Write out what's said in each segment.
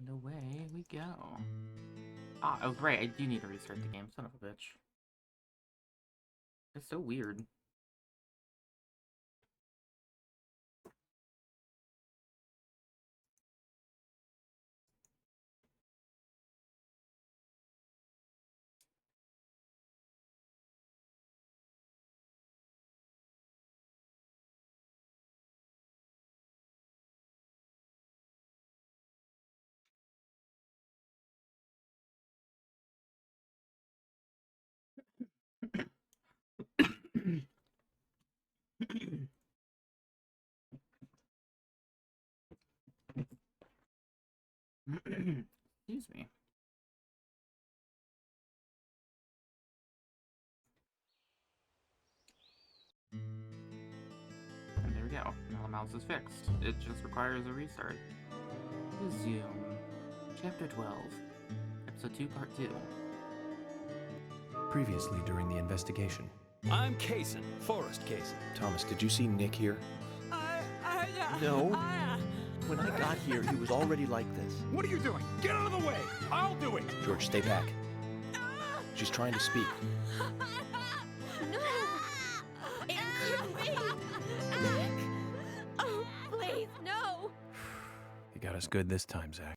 And away we go. Ah, oh right, I do need to restart the game, son of a bitch. It's so weird. Excuse me. And there we go. Now the mouse is fixed. It just requires a restart. Resume. Chapter 12. Episode 2, Part 2. Previously during the investigation. I'm Kaysen, Forrest Kaysen. Thomas, did you see Nick here? No. When I got here, he was already like this. What are you doing? Get out of the way! I'll do it! George, stay back. She's trying to speak. No! It couldn't be! Nick! Oh, please, no! You got us good this time, Zach.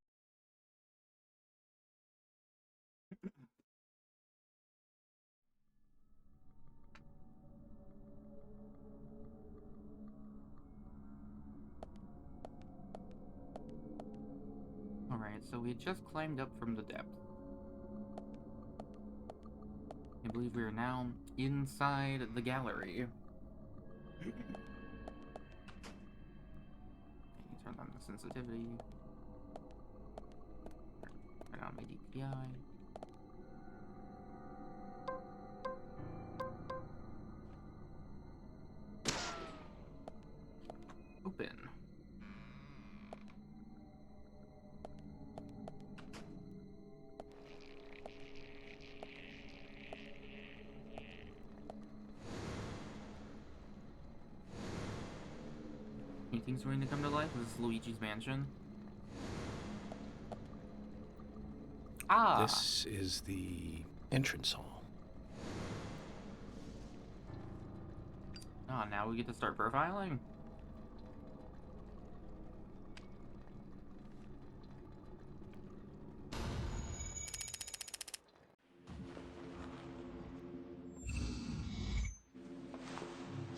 Alright, so we just climbed up from the depth. I believe we are now inside the gallery. Okay, turn on the sensitivity. Turn on my DPI. Open. Anything's going to come to life? This is Luigi's mansion. Ah! This is the entrance hall. Ah, now we get to start profiling?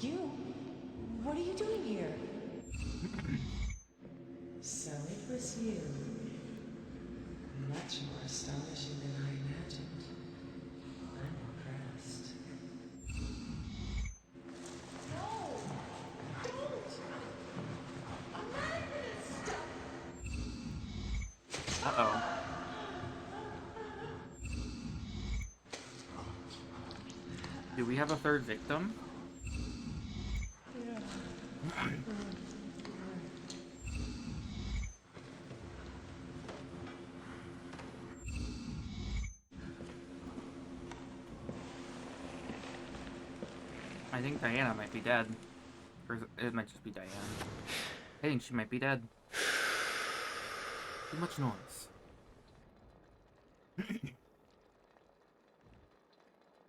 You? What are you doing here? So it was you. Much more astonishing than I imagined. I'm impressed. No! Don't! I'm not gonna stop! Uh-oh. Do we have a third victim? I think Diana might be dead. Or it might just be Diane. I think she might be dead. Too much noise.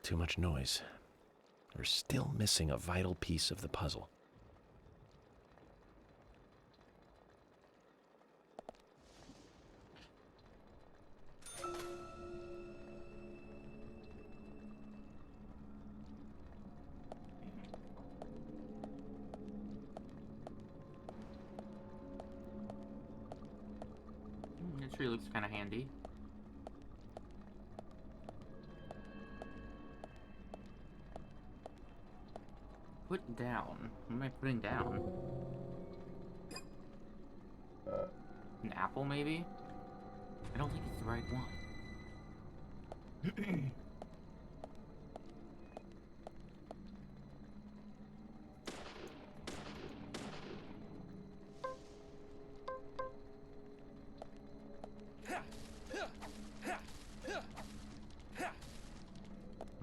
Too much noise. We're still missing a vital piece of the puzzle. The tree looks kind of handy. Put down. What am I putting down? An apple, maybe? I don't think it's the right one.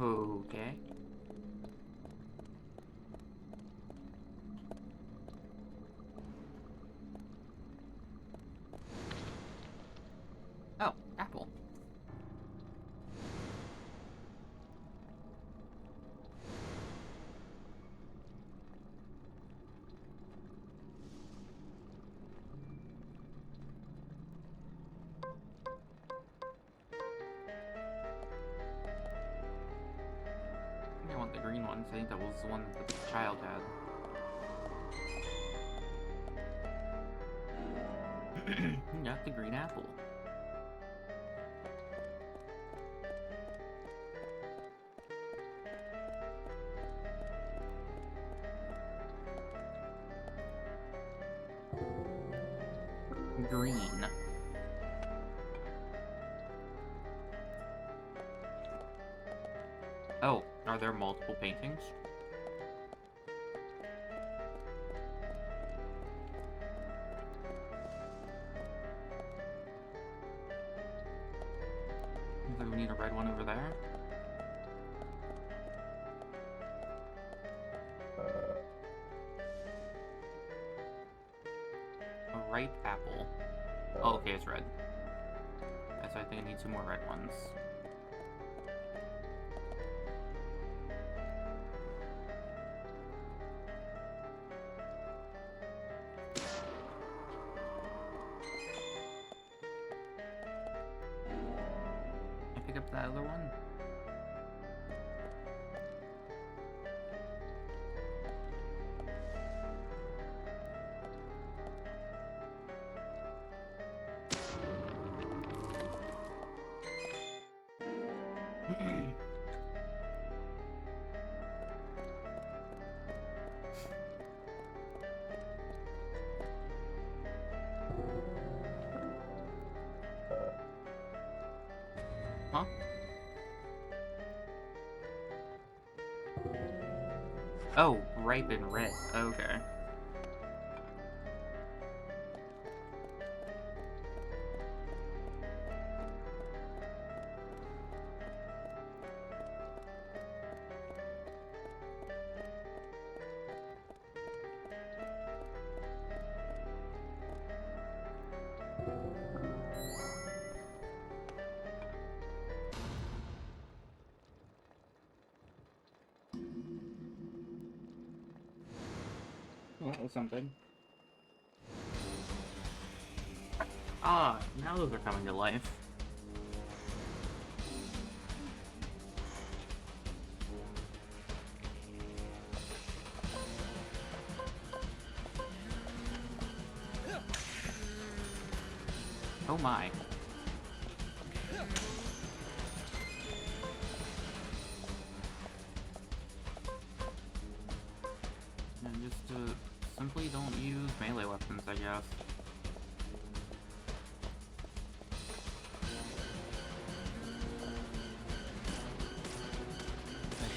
Okay. want the green one, 'cause I think that was the one that the child had. You got the green apple. Green. Oh, are there multiple paintings? Looks like we need a red one over there. A ripe apple. Oh, okay, it's red. So I think I need 2 more red ones. I pick up that other one? Huh? Oh, ripe and red. Okay. Well, that was something. Ah, now those are coming to life. Oh my. And just simply don't use melee weapons, I guess. Nice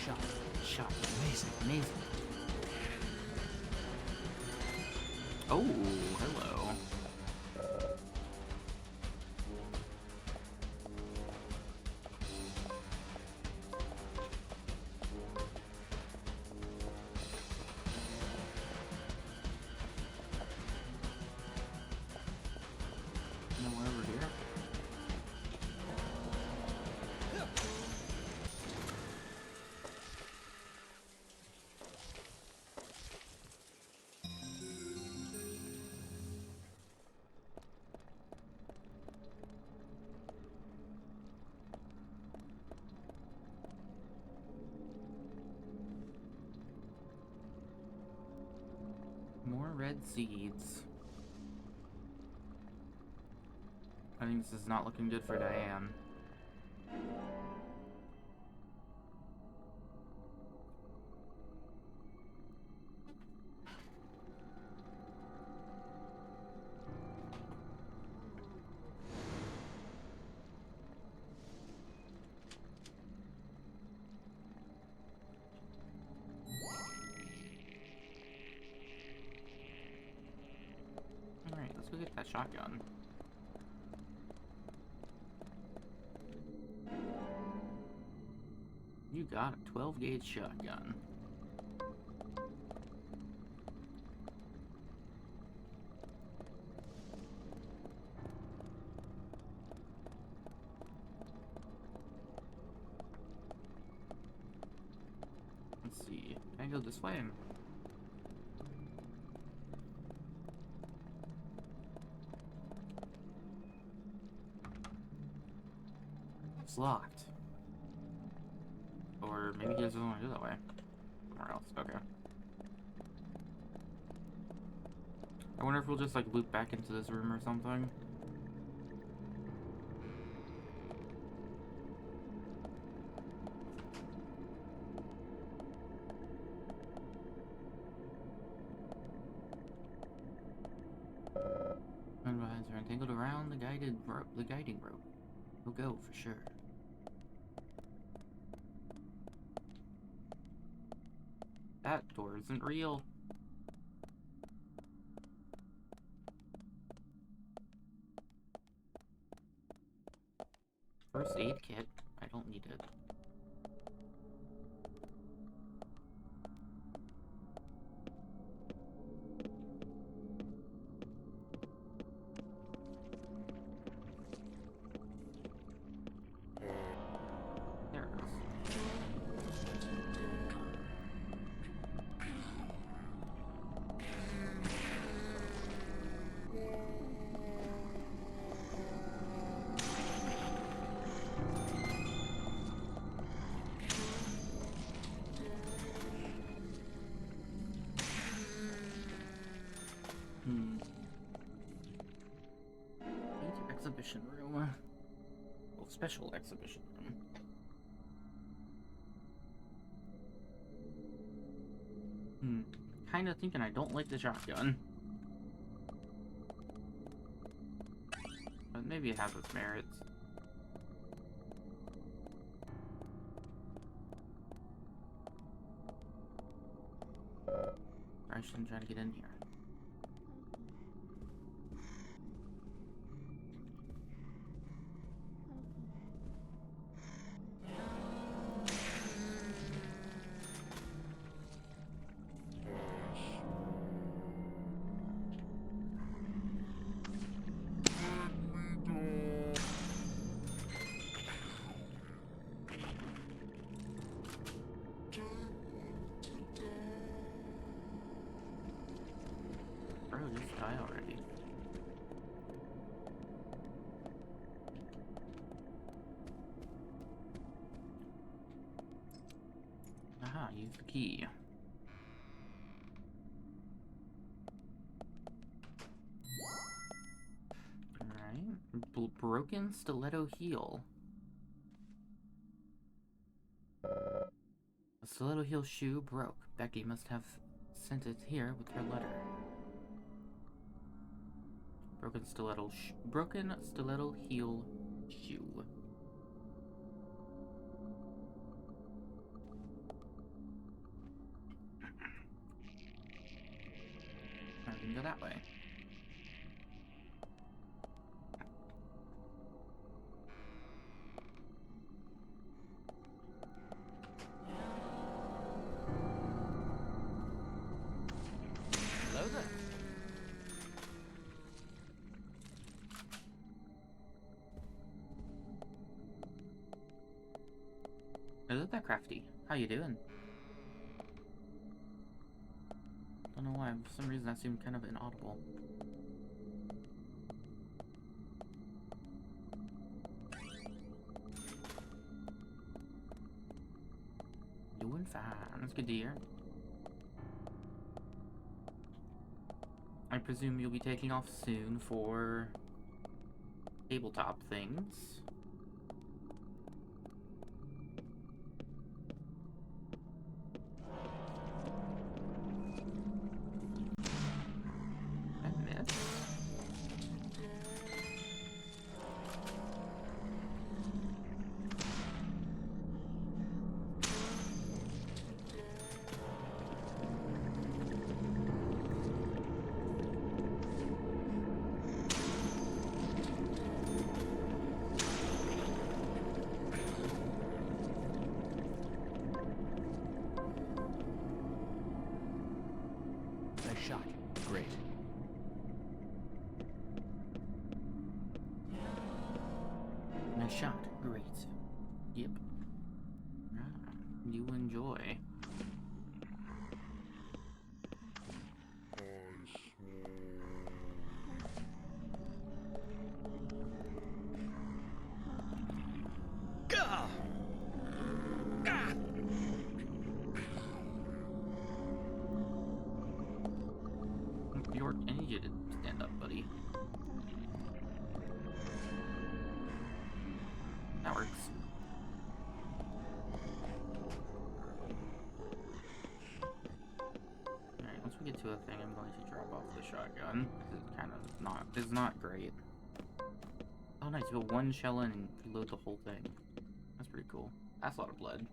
shot, amazing. Oh, hello. Nowhere over here. More red seeds. I think this is not looking good for Diane. Alright, let's go get that shotgun. You got a 12-gauge shotgun. Let's see. Can I go this way? It's locked. Or or maybe he doesn't want to do that way. Somewhere else. Okay. I wonder if we'll just like loop back into this room or something. Vines are entangled around the guiding rope. We'll go for sure. That door isn't real. First aid kit. I don't need it. There it is. Major exhibition room. Well, special exhibition room. Kinda thinking I don't like the shotgun. But maybe it has its merits. I shouldn't try to get in here. Bro, just die already. Aha, use the key. Alright. Broken stiletto heel. A stiletto heel shoe broke. Becky must have sent it here with her letter. Broken stiletto heel shoe. I can go that way. Hello there. Hello there, Crafty. How you doing? Don't know why, for some reason that seemed kind of inaudible. Doing fine. That's good to hear. I presume you'll be taking off soon for tabletop things. Nice shot. Great. Nice shot. Great. Yep. Ah, you enjoy. Gah! Ah! you to stand up, buddy. That works. Alright, once we get to a thing, I'm going to drop off the shotgun. It's kind of not great. Oh nice, you put one shell in and reload the whole thing. That's pretty cool. That's a lot of blood.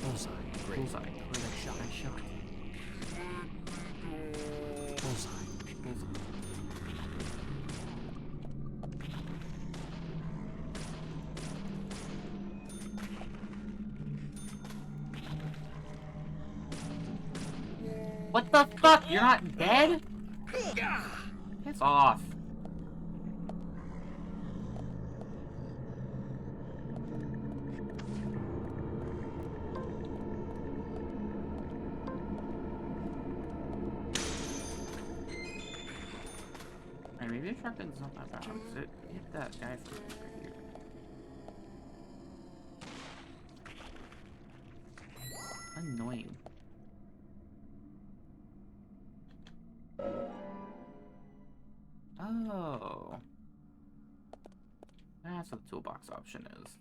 Bullseye. Great. Bullseye. Nice shot. Nice shot. Bullseye. Bullseye. What the fuck? You're not dead? Piss off. Alright, maybe the shotgun's not that bad. It hit that guy from over here. Annoying. Oh. That's what the toolbox option is.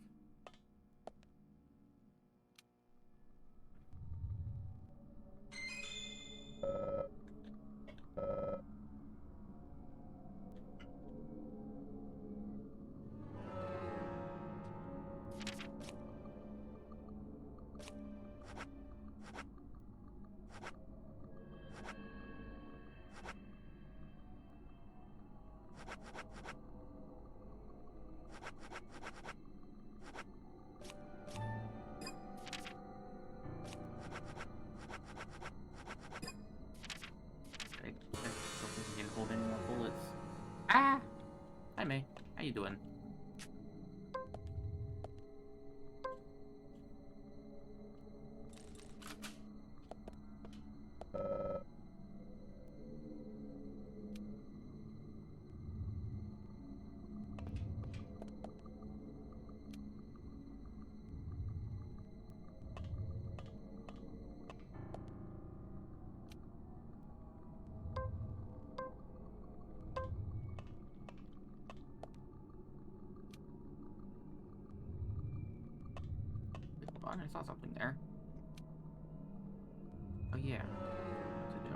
Hold any more bullets. Ah! Hi, May. How you doing? Hold on, I saw something there. Oh yeah, what to do?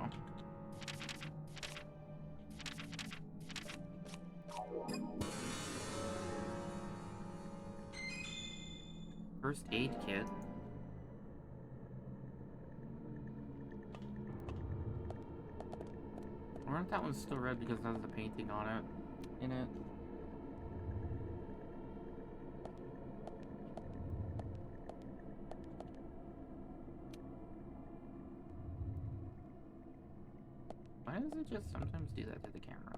First aid kit. I wonder if that one's still red because it has the painting on it. In it. Why does it just sometimes do that to the camera?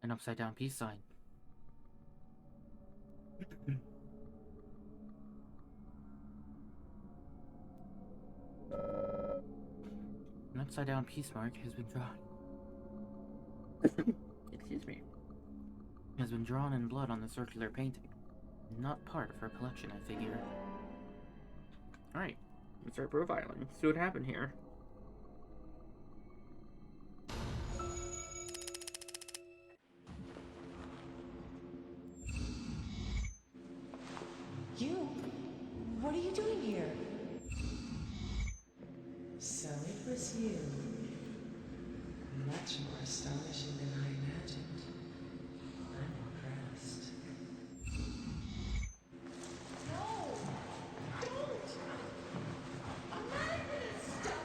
An upside down peace sign. An upside down peace mark has been drawn. Excuse me. Has been drawn in blood on the circular painting. Not part of her collection, I figure. Alright, let's start profiling. See what happened here. You? What are you doing here? So it was you. Much more astonishing than I imagined. I'm impressed. No! Don't! I'm not gonna stop!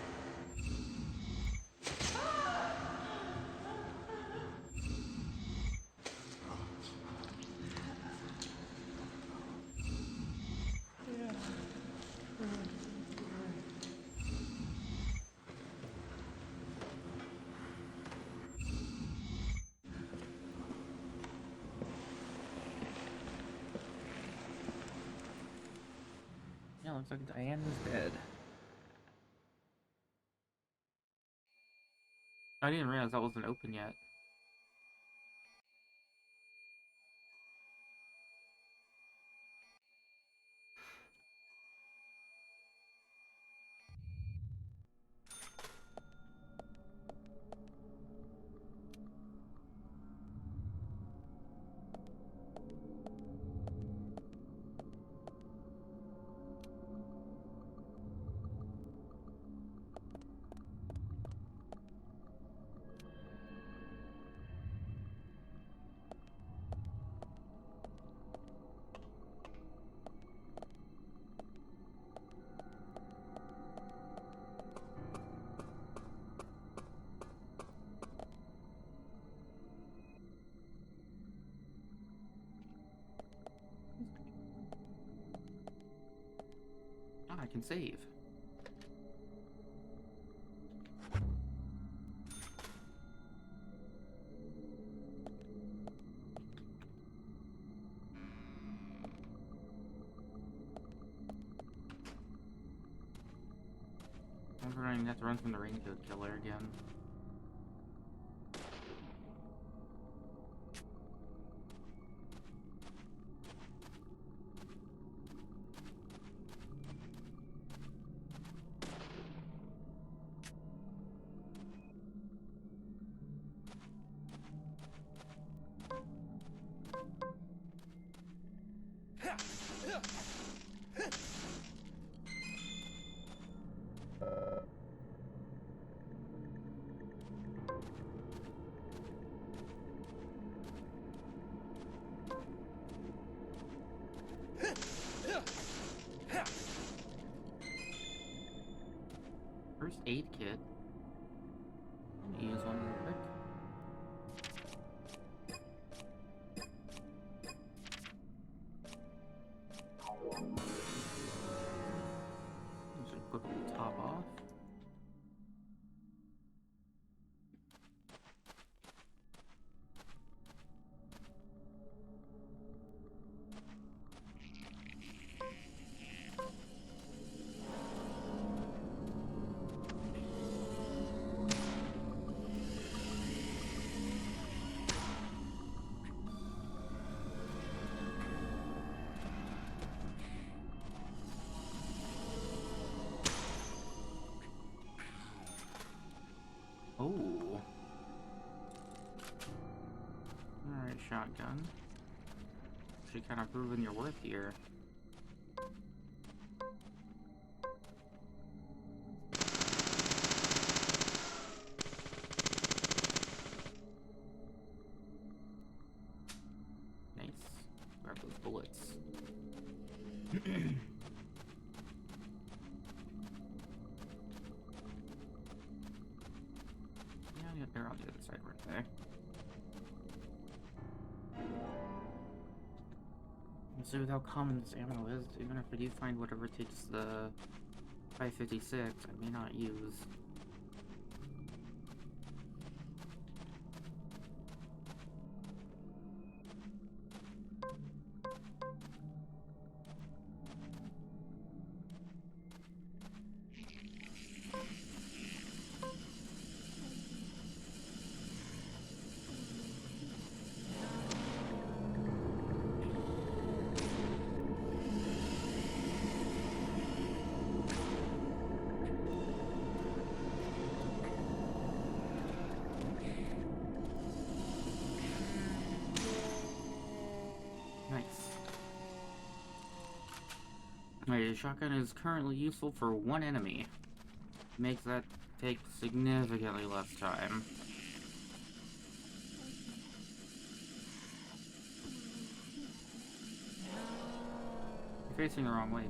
looks like Diane is dead. I didn't realize that wasn't open yet. Ah, I can save. I'm going to have to run from the raincoat killer again. First aid kit. Let me use one real quick. Just quickly top off. Oh. Alright, shotgun. Actually kind of proving your worth here. Nice. Grab those bullets. Yeah, they're on the other side right there. Let's see with how common this ammo is, even if I do find whatever takes the 556, I may not use. Nice. Alright, the shotgun is currently useful for one enemy. Makes that take significantly less time. You're facing the wrong way.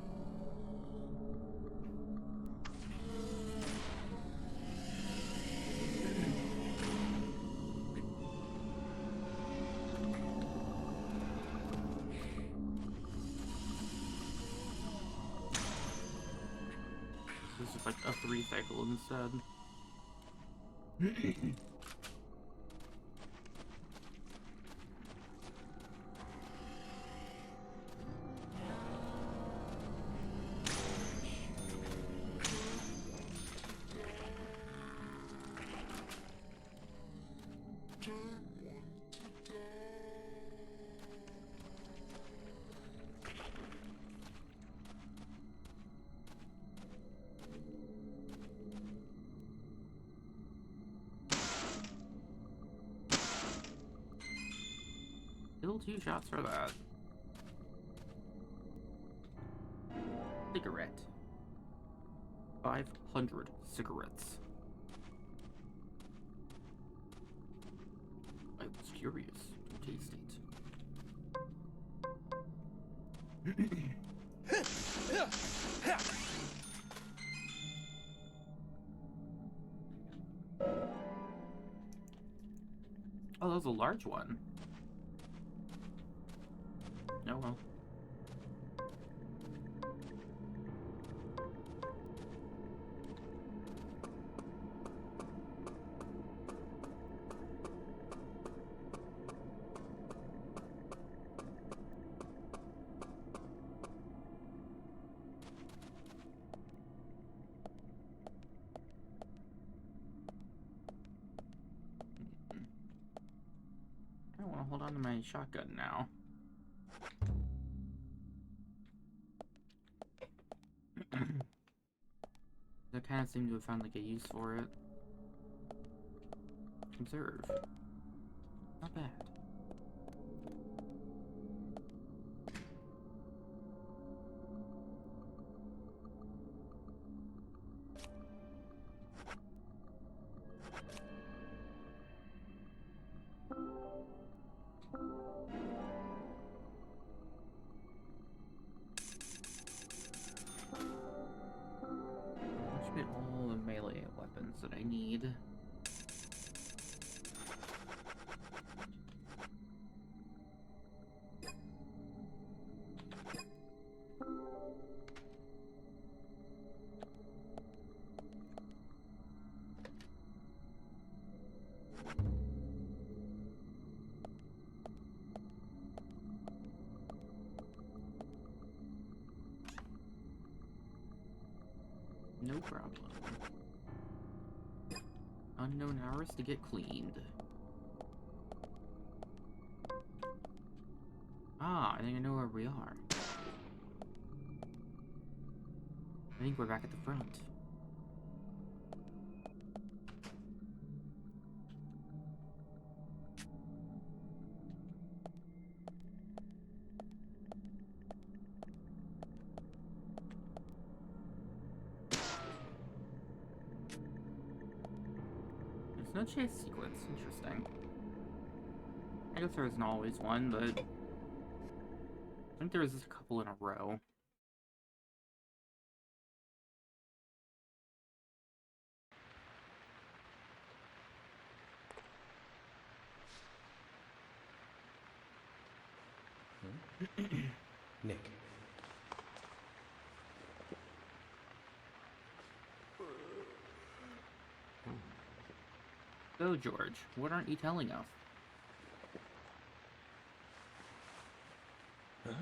This is like a 3 cycle instead. Still 2 shots for that. Cigarette. 500 cigarettes. I was curious to taste it. Oh, that was a large one. Oh well. I don't want to hold on to my shotgun now. I kind of seem to have found like a use for it. Conserve. Not bad. All the melee weapons that I need. No problem. Unknown hours to get cleaned. Ah, I think I know where we are. I think we're back at the front. No chase sequence. Interesting. I guess there isn't always one, but I think there was just a couple in a row. Nick. So, George, what aren't you telling us? Huh?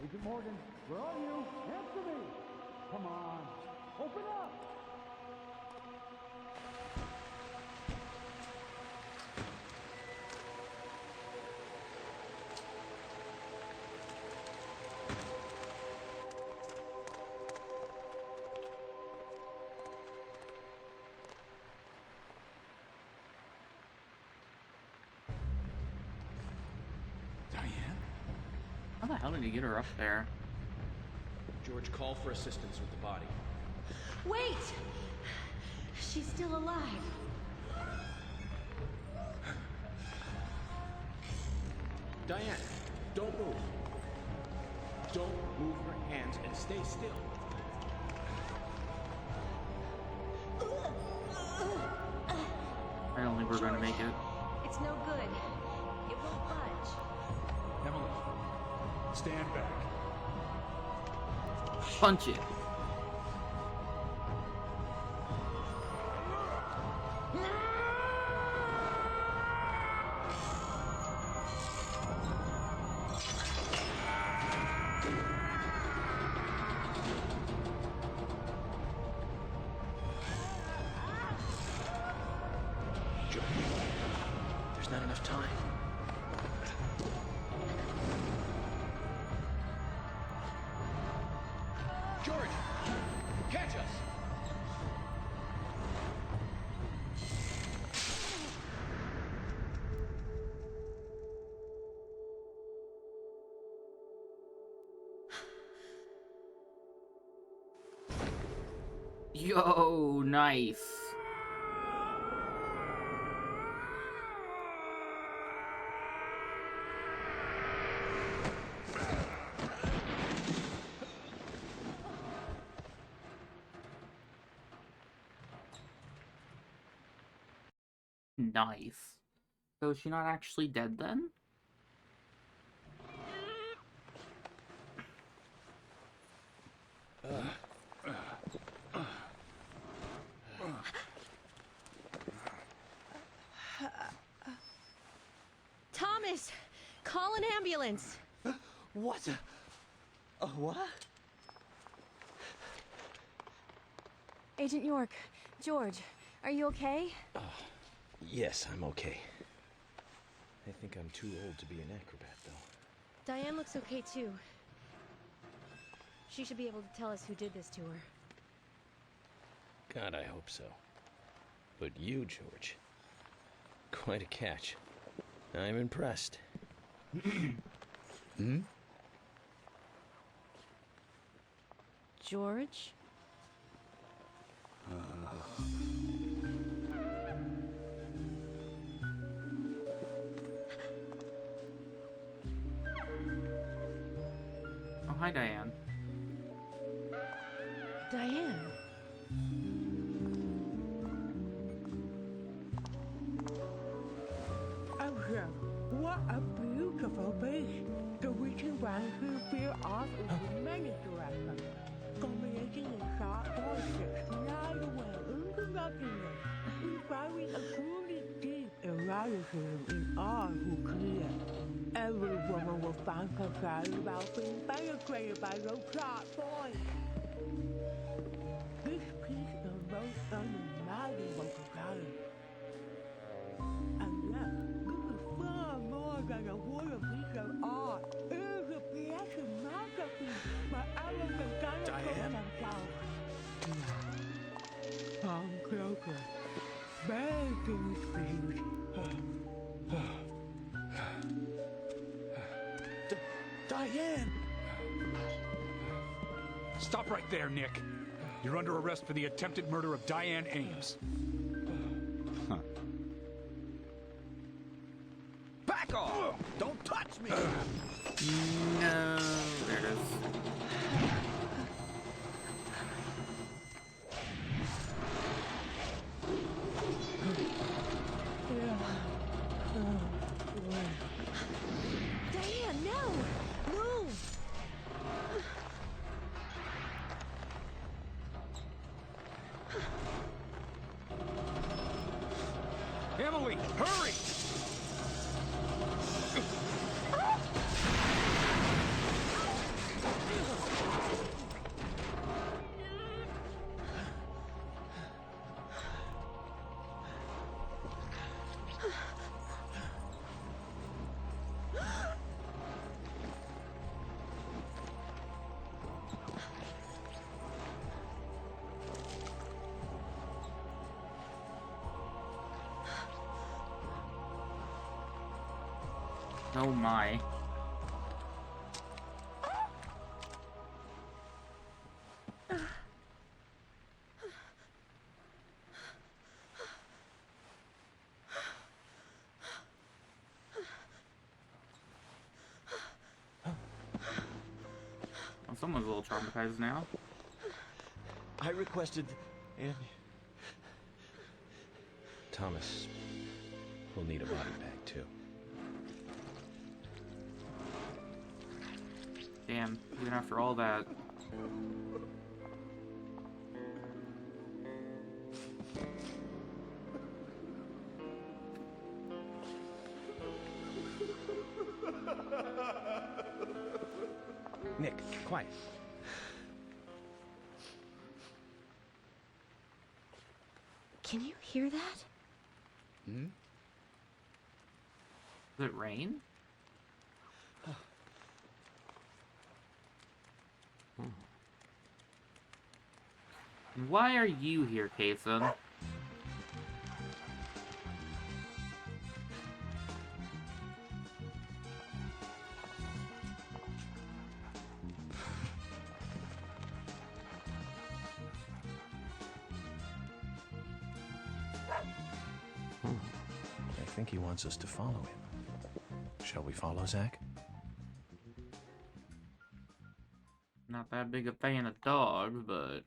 Agent Morgan, where are you? Answer me! Come on, open up! How the hell did you get her up there? George, call for assistance with the body. Wait! She's still alive. Diane, don't move. Don't move your hands and stay still. I don't think we're going to make it. It's no good. It won't budge. Emily, stand back. Punch it. George, there's not enough time. Yo, nice. Nice. So is she not actually dead then? Thomas, call an ambulance. What? What? Agent York, George, are you okay? Yes, I'm okay. I think I'm too old to be an acrobat, though. Diane looks okay too. She should be able to tell us who did this to her. God, I hope so. But you, George, quite a catch. I'm impressed. George? Oh, hi, Diane. Diane? Oh, yeah. What a beautiful beast. The reason why he feel off in many directions. Combination of sharp voices, light away into nothingness, inspiring a truly deep eroticism in all who clear. Every woman will find herself about being penetrated by those sharp voices. This piece is most unimaginable to color. And yet, this is far more than a wooden piece of art. It is a piece of masterpiece by elegant Diane? themselves. Come closer. Begging please. Diane! Stop right there, Nick. You're under arrest for the attempted murder of Diane Ames. Back off! Don't touch me! No. There it is. Diane, no! Move! Emily, hurry! Oh my. Well, someone's a little traumatized now. I requested... and... Thomas, we'll need a body bag, too. Damn, even after all that. Nick, quiet. Can you hear that? Did it rain? Why are you here, Kason? think he wants us to follow him. Shall we follow, Zach? Not that big a fan of dogs, but...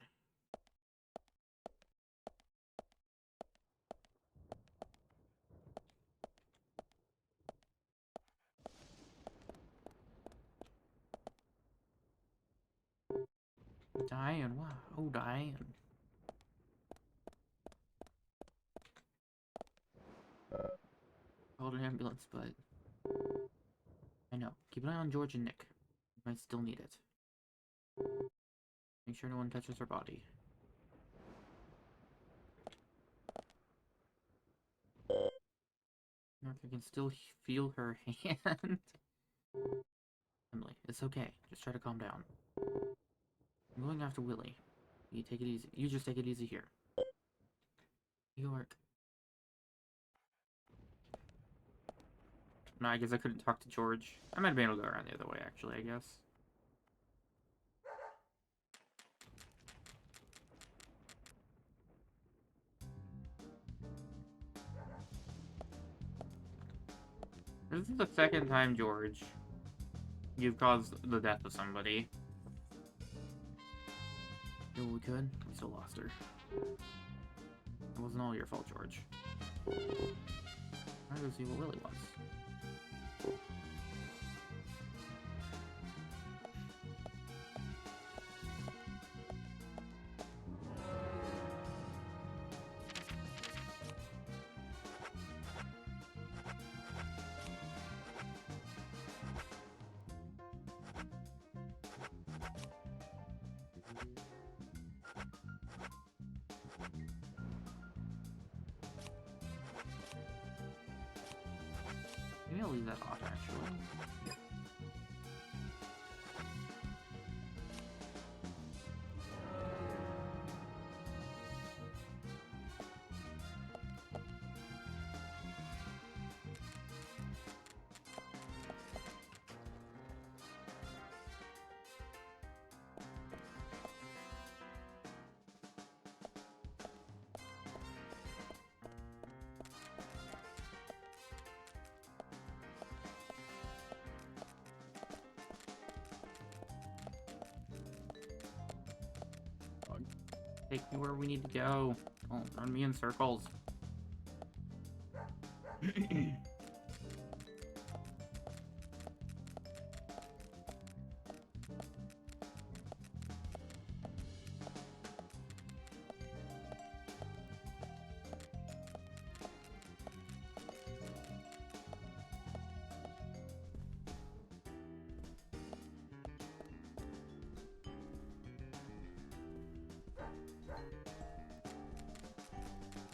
Diane, wow. Oh, Diane. Called an ambulance, but... I know. Keep an eye on George and Nick. You might still need it. Make sure no one touches her body. Martha can still feel her hand. Emily, it's okay. Just try to calm down. I'm going after Willie. You take it easy. You just take it easy here. York. No, I guess I couldn't talk to George. I might have been able to go around the other way, actually, I guess. This is the second time, George, you've caused the death of somebody. Did what we could. We still lost her. It wasn't all your fault, George. I'm gonna go see what Willie wants. Maybe I'll leave that off, actually. Take me where we need to go. Don't run me in circles.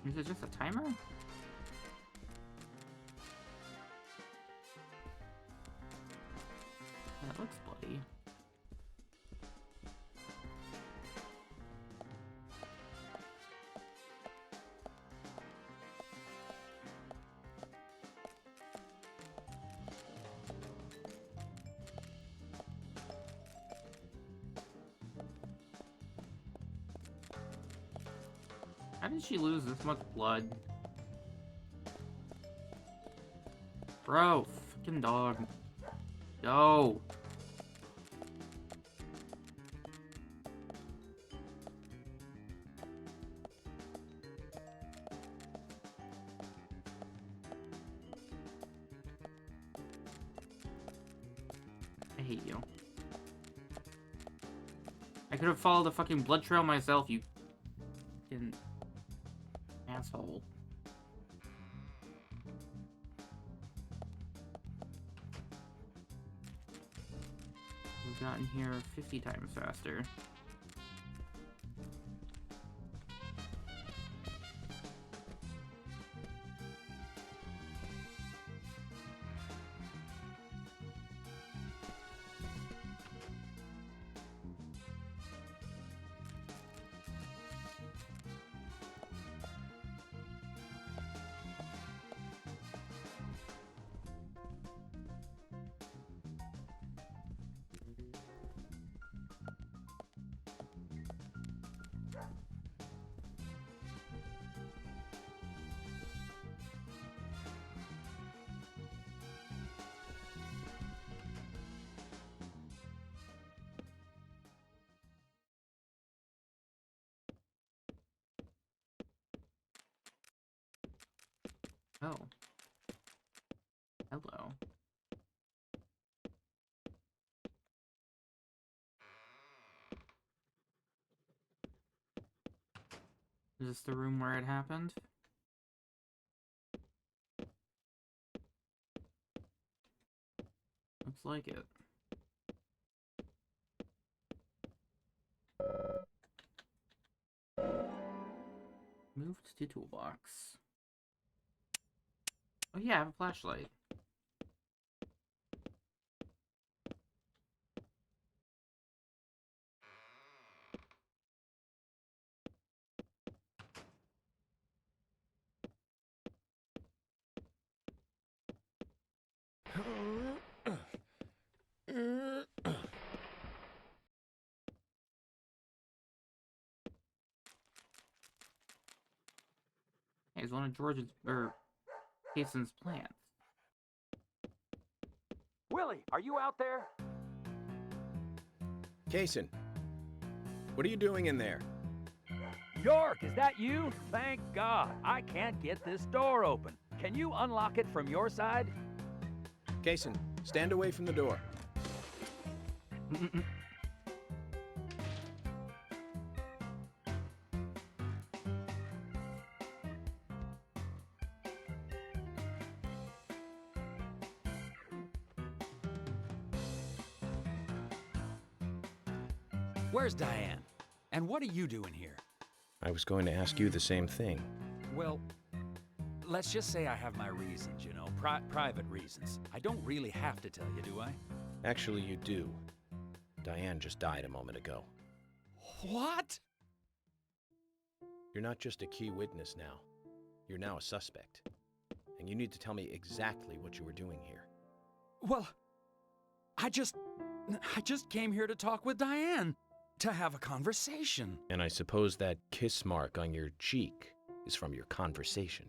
Is it just a timer? That looks bloody. How did she lose this much blood? Bro, fucking dog. Yo. I hate you. I could have followed the fucking blood trail myself, you fucking asshole. We've gotten here 50 times faster. Oh. Hello. Is this the room where it happened? Looks like it. Moved to toolbox. Oh yeah, I have a flashlight. Hey, it's one of George's, or Jason's plants. Willie, are you out there? Kason, what are you doing in there? York, is that you? Thank God. I can't get this door open. Can you unlock it from your side? Kason, stand away from the door. Where's Diane? And what are you doing here? I was going to ask you the same thing. Well, let's just say I have my reasons, you know, private reasons. I don't really have to tell you, do I? Actually, you do. Diane just died a moment ago. What? You're not just a key witness now. You're now a suspect. And you need to tell me exactly what you were doing here. Well, I just came here to talk with Diane. To have a conversation. And I suppose that kiss mark on your cheek is from your conversation.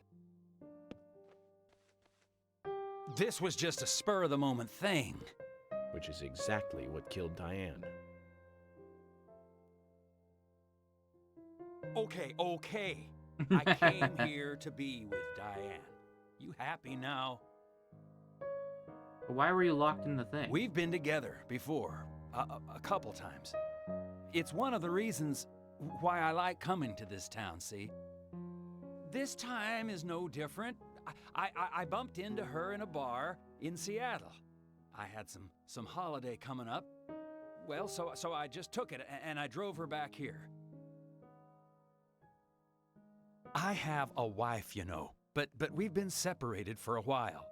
This was just a spur-of-the-moment thing. Which is exactly what killed Diane. Okay. I came here to be with Diane. You happy now? Why were you locked in the thing? We've been together before, a couple times. It's one of the reasons why I like coming to this town, see? This time is no different. I bumped into her in a bar in Seattle. I had some holiday coming up. Well, so I just took it and I drove her back here. I have a wife, you know, but we've been separated for a while.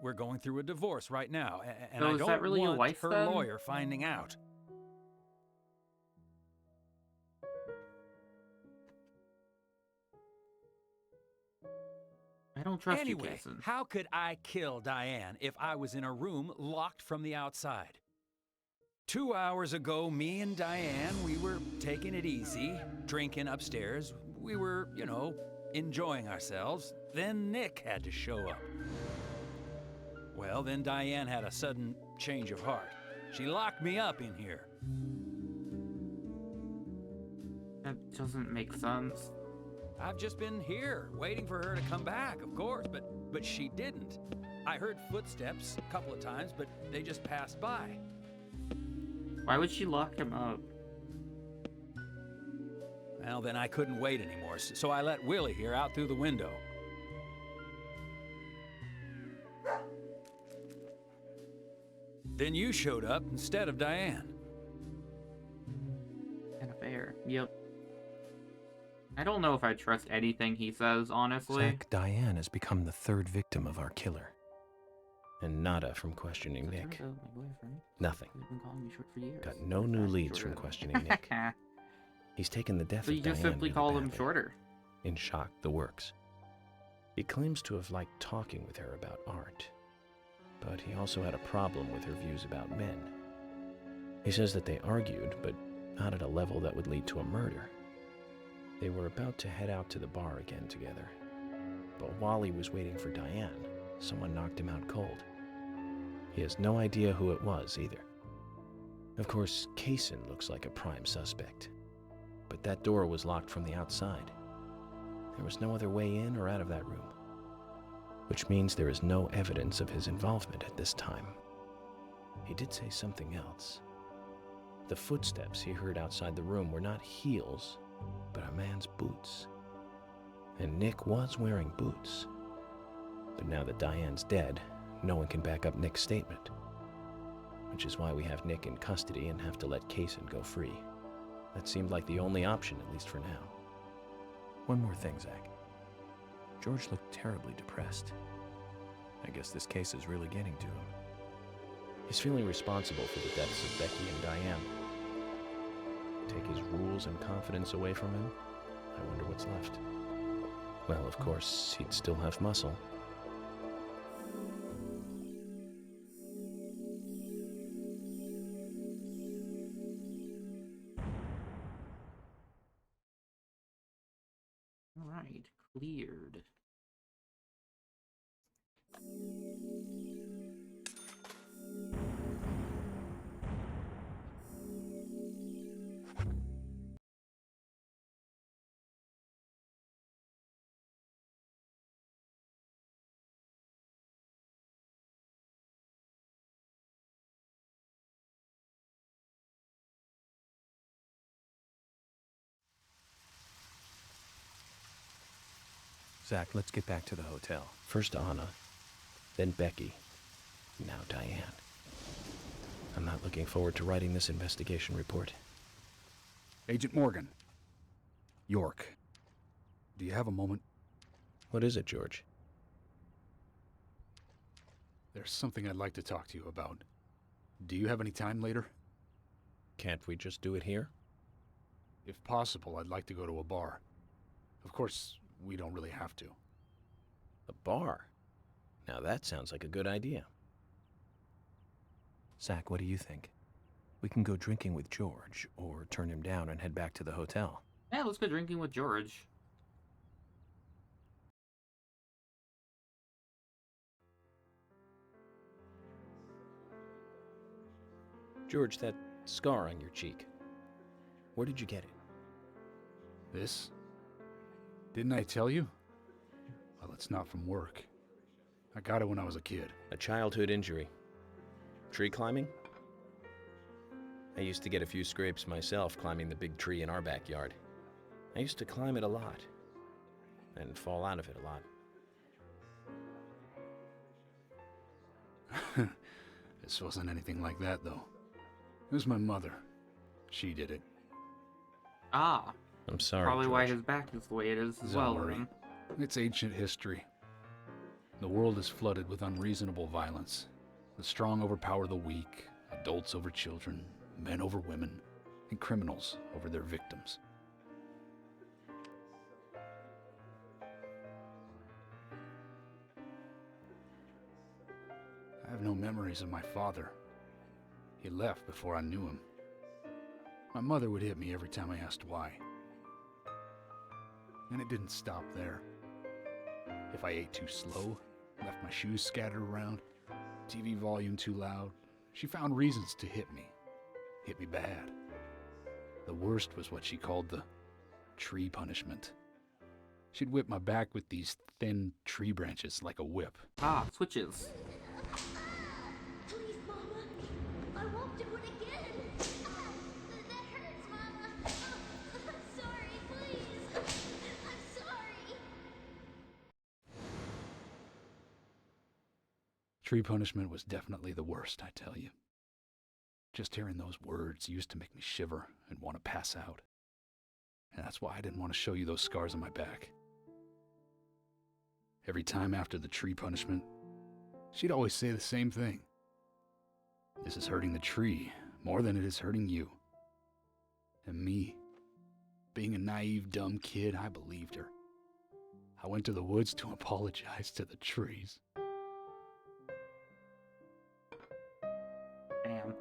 We're going through a divorce right now, and So I is don't that really your want wife, her then? lawyer finding out. I don't trust you, Anyway, Jason. how could I kill Diane if I was in a room locked from the outside? 2 hours ago, me and Diane, we were taking it easy, drinking upstairs. We were, you know, enjoying ourselves. Then Nick had to show up. Well, then Diane had a sudden change of heart. She locked me up in here. That doesn't make sense. I've just been here, waiting for her to come back, of course, but she didn't. I heard footsteps a couple of times, but they just passed by. Why would she lock him up? Well, then I couldn't wait anymore, so I let Willie here out through the window. Then you showed up instead of Diane. An affair. Yep. I don't know if I trust anything he says, honestly. Zach, Diane has become the third victim of our killer. And nada from questioning So it Nick. turns out my boyfriend, Nothing. who's been calling me short for years. Got no new leads from Shorter. questioning Nick. He's taken the death So of you Diane just simply really call him badly. shorter. In shock, the works. He claims to have liked talking with her about art. But he also had a problem with her views about men. He says that they argued, but not at a level that would lead to a murder. They were about to head out to the bar again together. But while he was waiting for Diane, someone knocked him out cold. He has no idea who it was either. Of course, Kason looks like a prime suspect. But that door was locked from the outside. There was no other way in or out of that room. which means there is no evidence of his involvement at this time. He did say something else. The footsteps he heard outside the room were not heels, but a man's boots. And Nick was wearing boots. But now that Diane's dead, no one can back up Nick's statement. Which is why we have Nick in custody and have to let Kaysen go free. That seemed like the only option, at least for now. One more thing, Zach. George looked terribly depressed. I guess this case is really getting to him. He's feeling responsible for the deaths of Becky and Diane. Take his rules and confidence away from him? I wonder what's left. Well, of course, he'd still have muscle. Alright, cleared. Zach, let's get back to the hotel. First Anna, then Becky, now Diane. I'm not looking forward to writing this investigation report. Agent Morgan. York. Do you have a moment? What is it, George? There's something I'd like to talk to you about. Do you have any time later? Can't we just do it here? If possible, I'd like to go to a bar. Of course, we don't really have to. A bar? Now that sounds like a good idea. Zach, what do you think? We can go drinking with George, or turn him down and head back to the hotel. Yeah, let's go drinking with George. George, that scar on your cheek. Where did you get it? This? Didn't I tell you? Well, it's not from work. I got it when I was a kid. A childhood injury. Tree climbing? I used to get a few scrapes myself climbing the big tree in our backyard. I used to climb it a lot, and fall out of it a lot. This wasn't anything like that, though. It was my mother. She did it. Ah. I'm sorry, Probably George. why his back is the way it is as well. Don't worry. Then. It's ancient history. The world is flooded with unreasonable violence. The strong overpower the weak, adults over children, men over women, and criminals over their victims. I have no memories of my father. He left before I knew him. My mother would hit me every time I asked why. And it didn't stop there. If I ate too slow, left my shoes scattered around, TV volume too loud, she found reasons to hit me. Hit me bad. The worst was what she called the tree punishment. She'd whip my back with these thin tree branches like a whip. Ah, switches. Please, Mama. I won't do it again. That hurts, Mama. I'm sorry, please. I'm sorry. Tree punishment was definitely the worst, I tell you. Just hearing those words used to make me shiver and want to pass out. And that's why I didn't want to show you those scars on my back. Every time after the tree punishment, she'd always say the same thing. This is hurting the tree more than it is hurting you. And me, being a naive, dumb kid, I believed her. I went to the woods to apologize to the trees. Damn.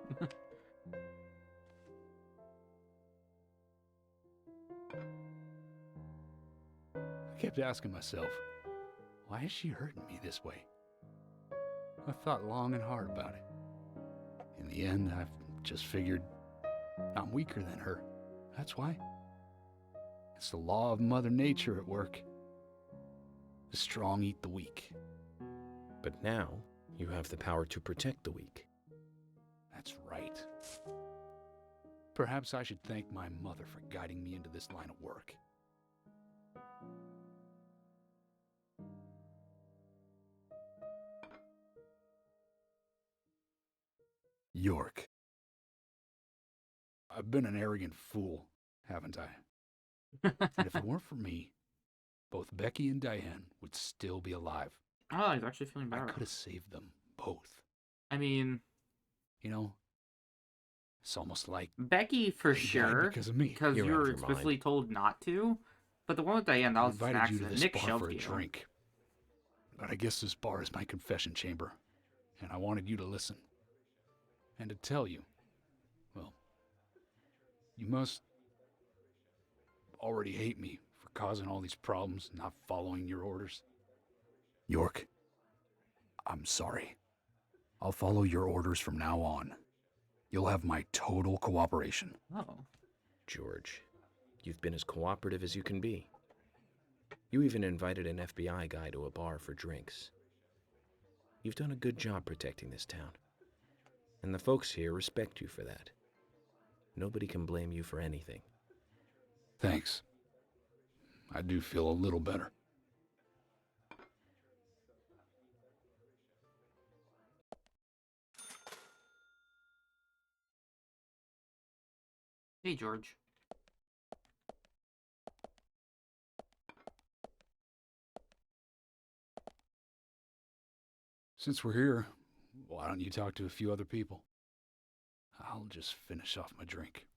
I kept asking myself, why is she hurting me this way? I thought long and hard about it. In the end, I've just figured I'm weaker than her. That's why. It's the law of Mother Nature at work. The strong eat the weak. But now, you have the power to protect the weak. That's right. Perhaps I should thank my mother for guiding me into this line of work. York. I've been an arrogant fool, haven't I? And if it weren't for me, both Becky and Diane would still be alive. Oh, he's actually feeling I better. could have saved them both. I mean, You know, it's almost like Becky for they died sure, because of me. because You're you out of were your explicitly told not to. But the one with Diane, that I was just an invited you to accident. this Nick bar shoved for a you. drink. But I guess this bar is my confession chamber, and I wanted you to listen. And to tell you, well, you must already hate me for causing all these problems, not following your orders. York, I'm sorry. I'll follow your orders from now on. You'll have my total cooperation. Oh. George, you've been as cooperative as you can be. You even invited an FBI guy to a bar for drinks. You've done a good job protecting this town. And the folks here respect you for that. Nobody can blame you for anything. Thanks. I do feel a little better. Hey, George. Since we're here, why don't you talk to a few other people? I'll just finish off my drink.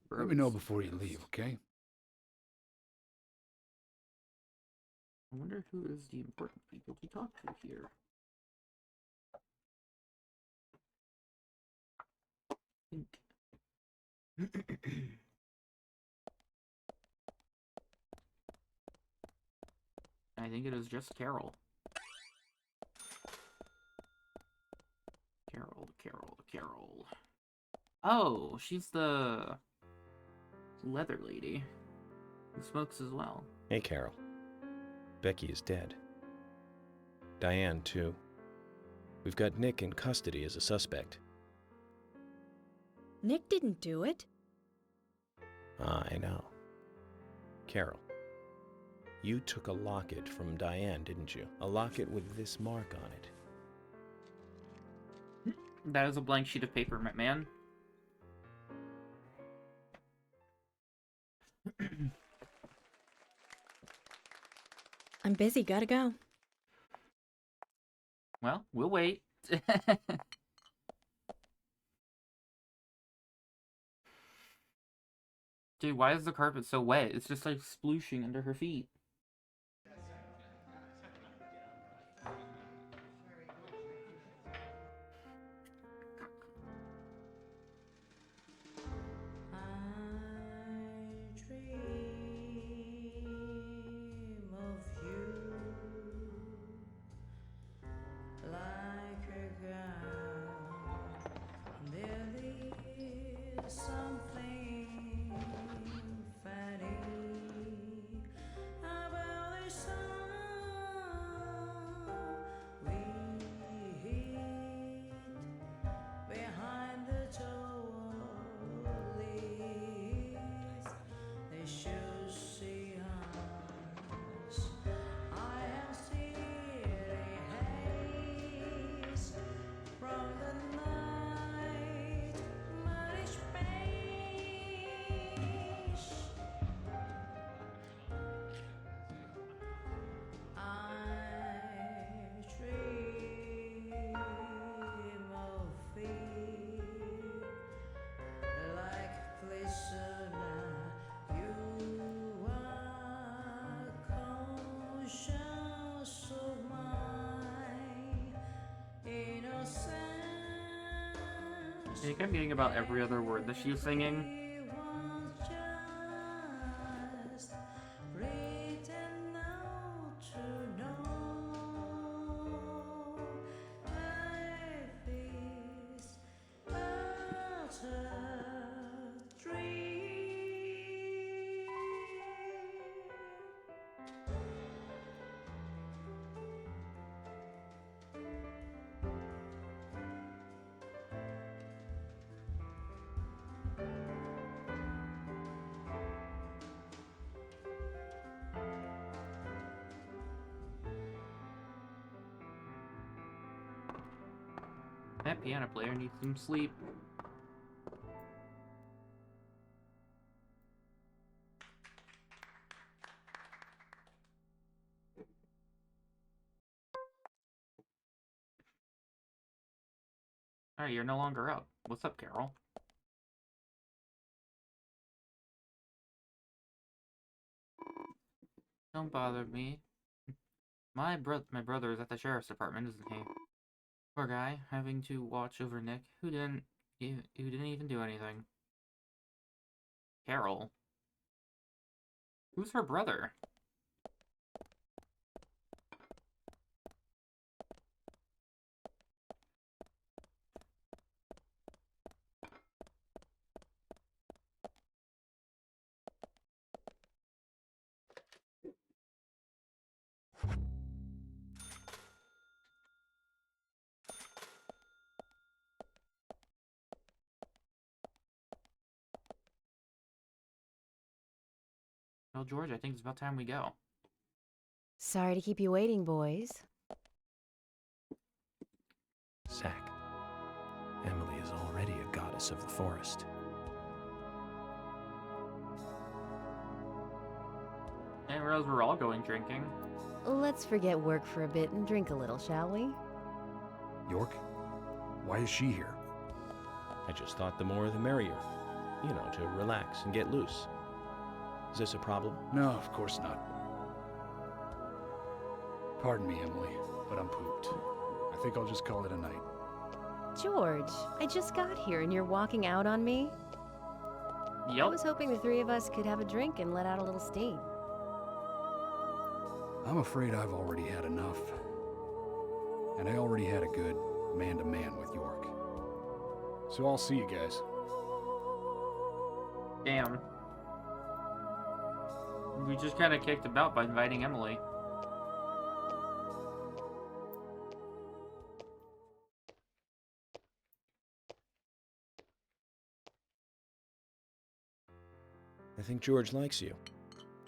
Let me know before you leave, okay? I wonder who is the important people to talk to here. I think it is just Carol. Carol. Oh, she's the leather lady who smokes as well. Hey, Carol. Becky is dead. Diane, too. We've got Nick in custody as a suspect. Nick didn't do it. I know. Carol, you took a locket from Diane, didn't you? A locket with this mark on it. That is a blank sheet of paper, man. I'm busy, gotta go. Well, we'll wait. Dude, why is the carpet so wet? It's just like splooshing under her feet. I think I'm getting about every other word that she's singing. That piano player needs some sleep. Alright, you're no longer up. What's up, Carol? Don't bother me. My brother is at the sheriff's department, isn't he? Poor guy, having to watch over Nick, who didn't even do anything. Carol? Who's her brother? Well, George, I think it's about time we go. Sorry to keep you waiting, boys. Zach, Emily is already a goddess of the forest. I didn't realize we're all going drinking. Let's forget work for a bit and drink a little, shall we? York? Why is she here? I just thought the more the merrier. You know, to relax and get loose. Is this a problem? No, of course not. Pardon me, Emily, but I'm pooped. I think I'll just call it a night. George, I just got here and you're walking out on me? I Yup. was hoping the three of us could have a drink and let out a little steam. I'm afraid I've already had enough. And I already had a good man-to-man with York. So I'll see you guys. Damn. We just kind of kicked about by inviting Emily. I think George likes you,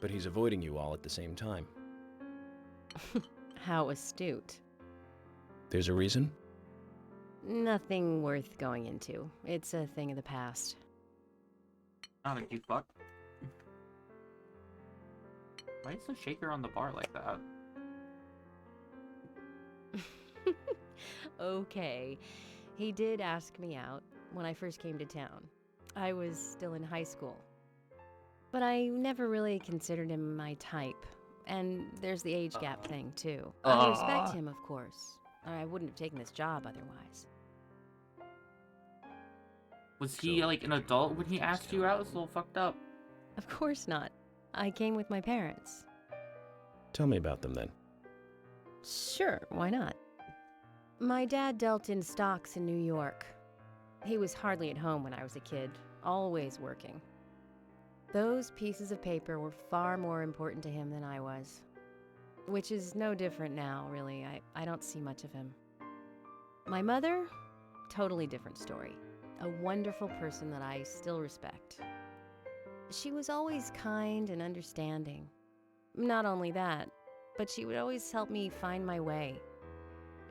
but he's avoiding you all at the same time. How astute. There's a reason? Nothing worth going into. It's a thing of the past. Not a cute fuck. Why is the shaker on the bar like that? Okay. He did ask me out when I first came to town. I was still in high school. But I never really considered him my type. And there's the age gap thing, too. I respect him, of course. Or I wouldn't have taken this job otherwise. Was he like an adult when he asked you out? It's a little fucked up. Of course not. I came with my parents. Tell me about them then. Sure, why not? My dad dealt in stocks in New York. He was hardly at home when I was a kid, always working. Those pieces of paper were far more important to him than I was. Which is no different now, really. I don't see much of him. My mother? Totally different story. A wonderful person that I still respect. She was always kind and understanding. Not only that, but she would always help me find my way.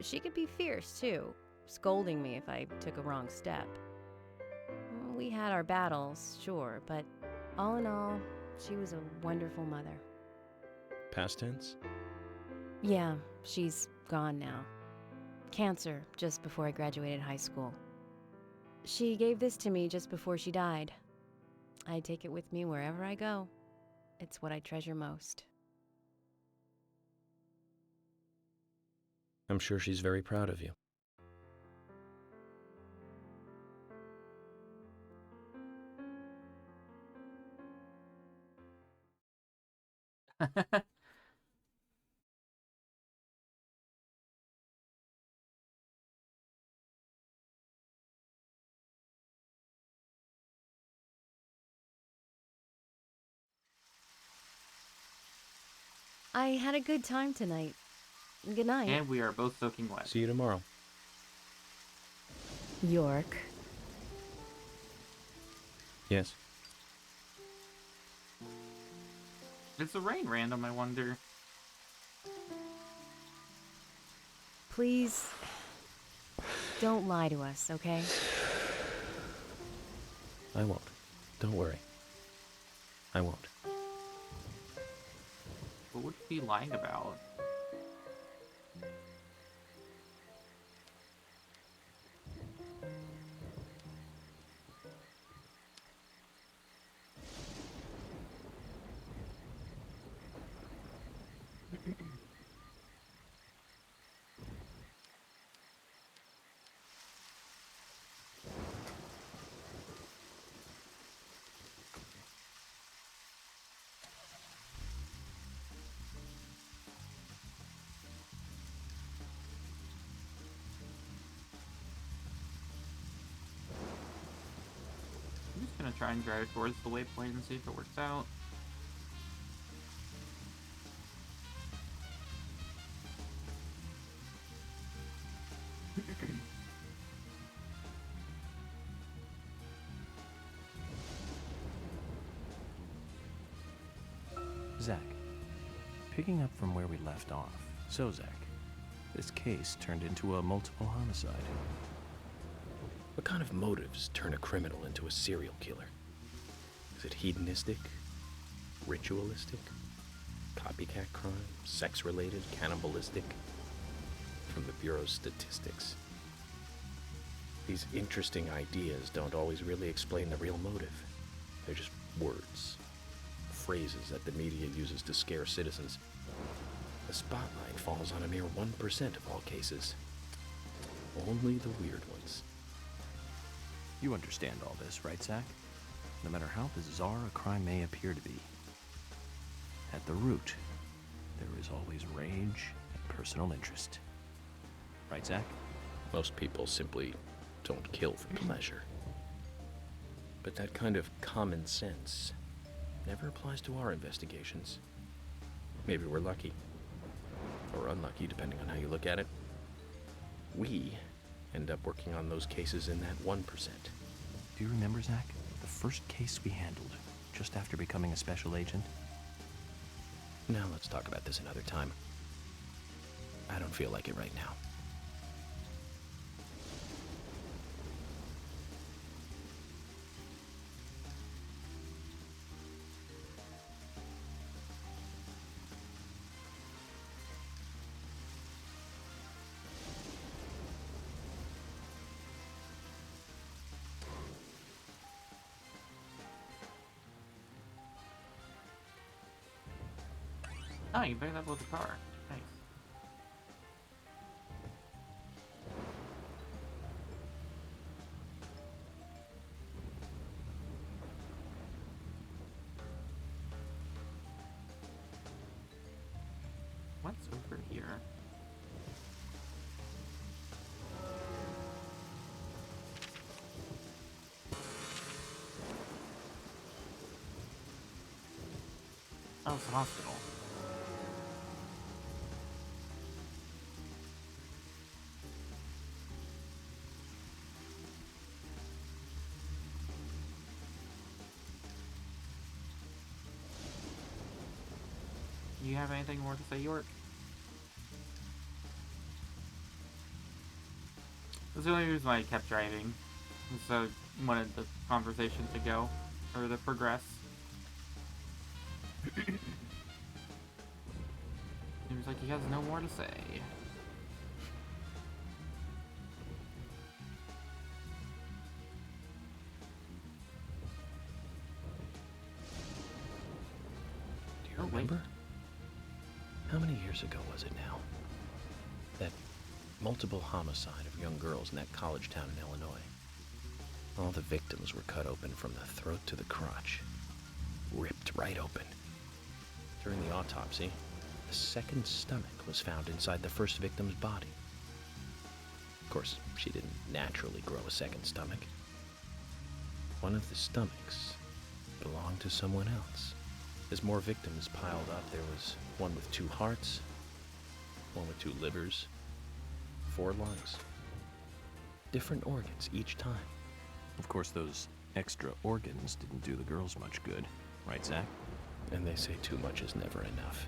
She could be fierce, too, scolding me if I took a wrong step. We had our battles, sure, but all in all, she was a wonderful mother. Past tense? Yeah, she's gone now. Cancer, just before I graduated high school. She gave this to me just before she died. I take it with me wherever I go. It's what I treasure most. I'm sure she's very proud of you. I had a good time tonight. Good night. And we are both soaking wet. See you tomorrow. York. Yes. Is the rain random, I wonder? Please, Don't lie to us, okay? I won't. Don't worry. I won't. What would he be lying about? I'm just gonna try and drive towards the waypoint and see if it works out. Zach, picking up from where we left off. So, Zach, this case turned into a multiple homicide. What kind of motives turn a criminal into a serial killer? Is it hedonistic? Ritualistic? Copycat crime? Sex-related? Cannibalistic? From the Bureau's statistics. These interesting ideas don't always really explain the real motive. They're just words. Phrases that the media uses to scare citizens. The spotlight falls on a mere 1% of all cases. Only the weird ones. You understand all this, right, Zach? No matter how bizarre a crime may appear to be, at the root, there is always rage and personal interest. Right, Zach? Most people simply don't kill for pleasure. But that kind of common sense never applies to our investigations. Maybe we're lucky. Or unlucky, depending on how you look at it. We end up working on those cases in that 1%. Do you remember, Zach, the first case we handled just after becoming a special agent? Now let's talk about this another time. I don't feel like it right now. Oh, you picked up with the car. Nice. What's over here? Oh, it's a hospital. You have anything more to say, York? That's the only reason why I kept driving. So I wanted the conversation to go, or to progress. Seems like he has no more to say. Do you remember? How many years ago was it now? That multiple homicide of young girls in that college town in Illinois. All the victims were cut open from the throat to the crotch. Ripped right open. During the autopsy, a second stomach was found inside the first victim's body. Of course, she didn't naturally grow a second stomach. One of the stomachs belonged to someone else. As more victims piled up, there was one with 2 hearts, one with 2 livers, 4 lungs. Different organs each time. Of course, those extra organs didn't do the girls much good, right, Zach? And they say too much is never enough.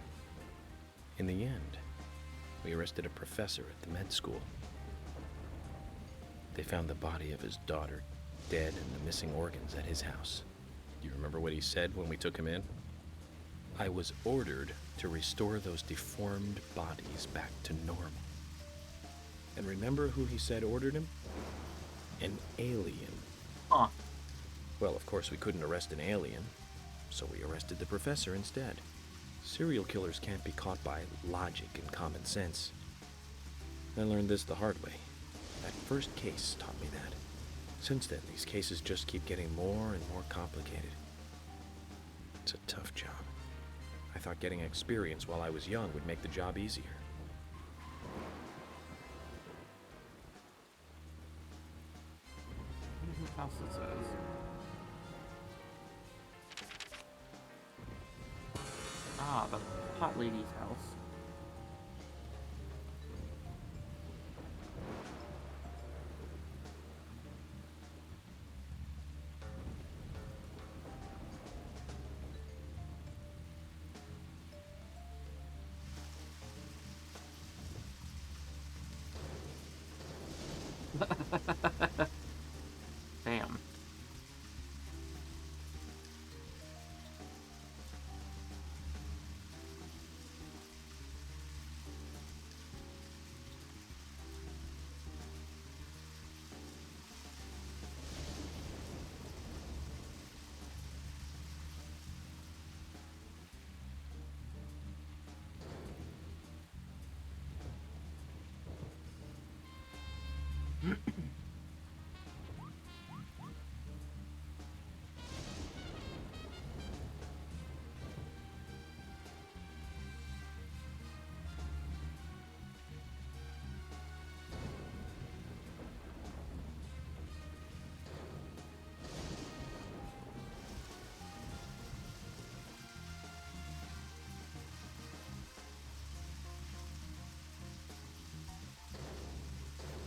In the end, we arrested a professor at the med school. They found the body of his daughter, dead, and the missing organs at his house. Do you remember what he said when we took him in? I was ordered to restore those deformed bodies back to normal. And remember who he said ordered him? An alien. Huh. Well, of course we couldn't arrest an alien, so we arrested the professor instead. Serial killers can't be caught by logic and common sense. I learned this the hard way. That first case taught me that. Since then, these cases just keep getting more and more complicated. It's a tough job. I thought getting experience while I was young would make the job easier. I wonder whose house this is. Ah, the hot lady's house. Damn.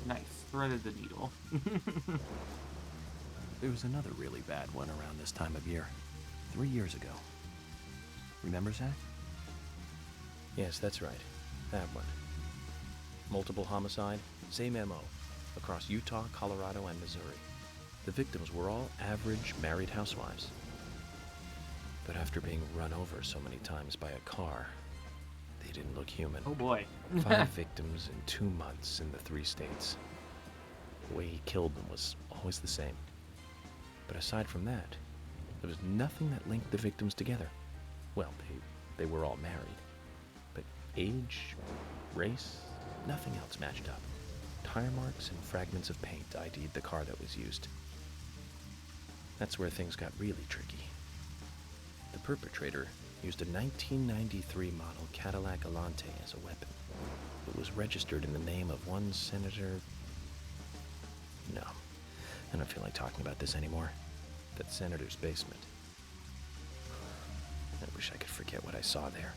Nice. Threaded the needle. There was another really bad one around this time of year. 3 years ago. Remember, Zach? Yes, that's right. That one. Multiple homicide, same MO, across Utah, Colorado, and Missouri. The victims were all average married housewives. But after being run over so many times by a car, they didn't look human. Oh boy. 5 victims in 2 months in the 3 states. The way he killed them was always the same. But aside from that, there was nothing that linked the victims together. Well, they were all married. But age, race, nothing else matched up. Tire marks and fragments of paint ID'd the car that was used. That's where things got really tricky. The perpetrator used a 1993 model Cadillac Alante as a weapon. It was registered in the name of one Senator... No, I don't feel like talking about this anymore. That senator's basement. I wish I could forget what I saw there.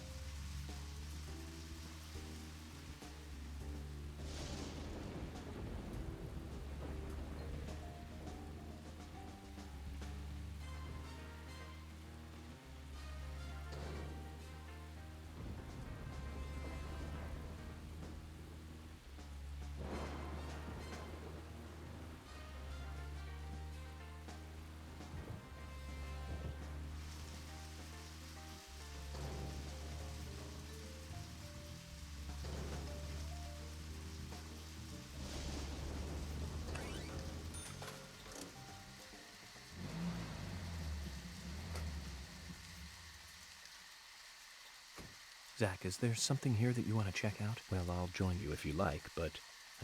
Zach, is there something here that you want to check out? Well, I'll join you if you like, but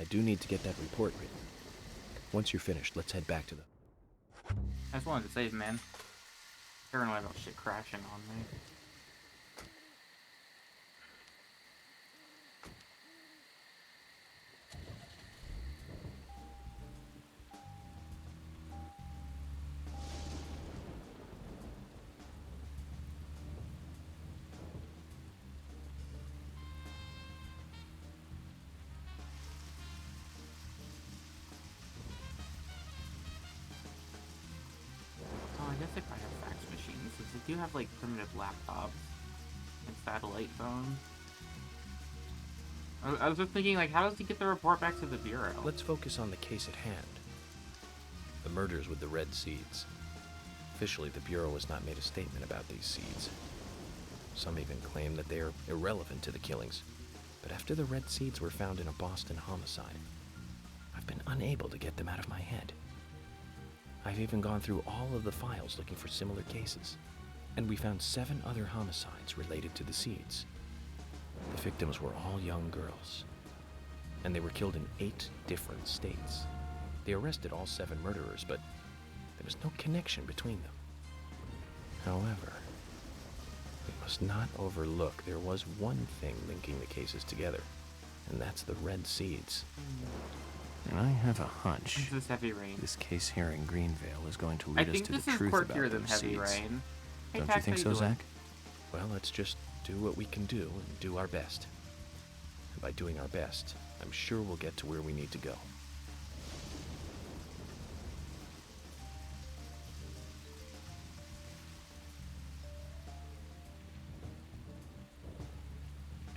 I do need to get that report written. Once you're finished, let's head back to the... I just wanted to save, man. Paranoid about shit crashing on me. I guess they probably have fax machines, since they do have like primitive laptops and satellite phones. I was just thinking, like, how does he get the report back to the Bureau? Let's focus on the case at hand. The murders with the red seeds. Officially, the Bureau has not made a statement about these seeds. Some even claim that they are irrelevant to the killings. But after the red seeds were found in a Boston homicide, I've been unable to get them out of my head. I've even gone through all of the files looking for similar cases, and we found 7 other homicides related to the seeds. The victims were all young girls, and they were killed in 8 different states. They arrested all 7 murderers, but there was no connection between them. However, we must not overlook there was one thing linking the cases together, and that's the red seeds. And I have a hunch This is Heavy Rain. this case here in Greenvale is going to I lead us think to this the is truth about quirkier than those Heavy seeds. Rain. Hey, Don't Tax, you think how so, you doing? Zach? Well, let's just do what we can do and do our best. And by doing our best, I'm sure we'll get to where we need to go.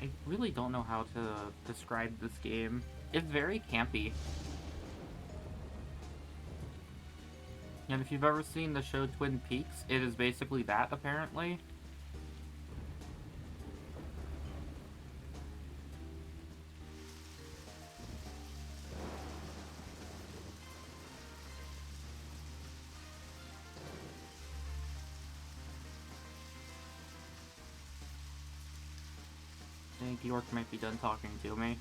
I really don't know how to describe this game. It's very campy. And if you've ever seen the show Twin Peaks, it is basically that, apparently. I think York might be done talking to me.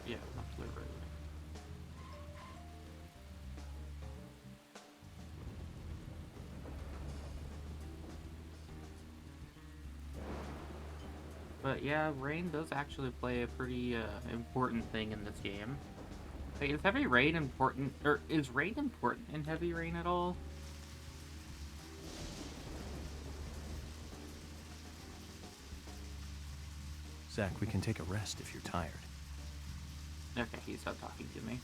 Yeah, Muffler Road. But yeah, rain does actually play a pretty important thing in this game. Like, is Heavy Rain important, or is rain important in Heavy Rain at all? Zach, we can take a rest if you're tired. Okay, he's done talking to me.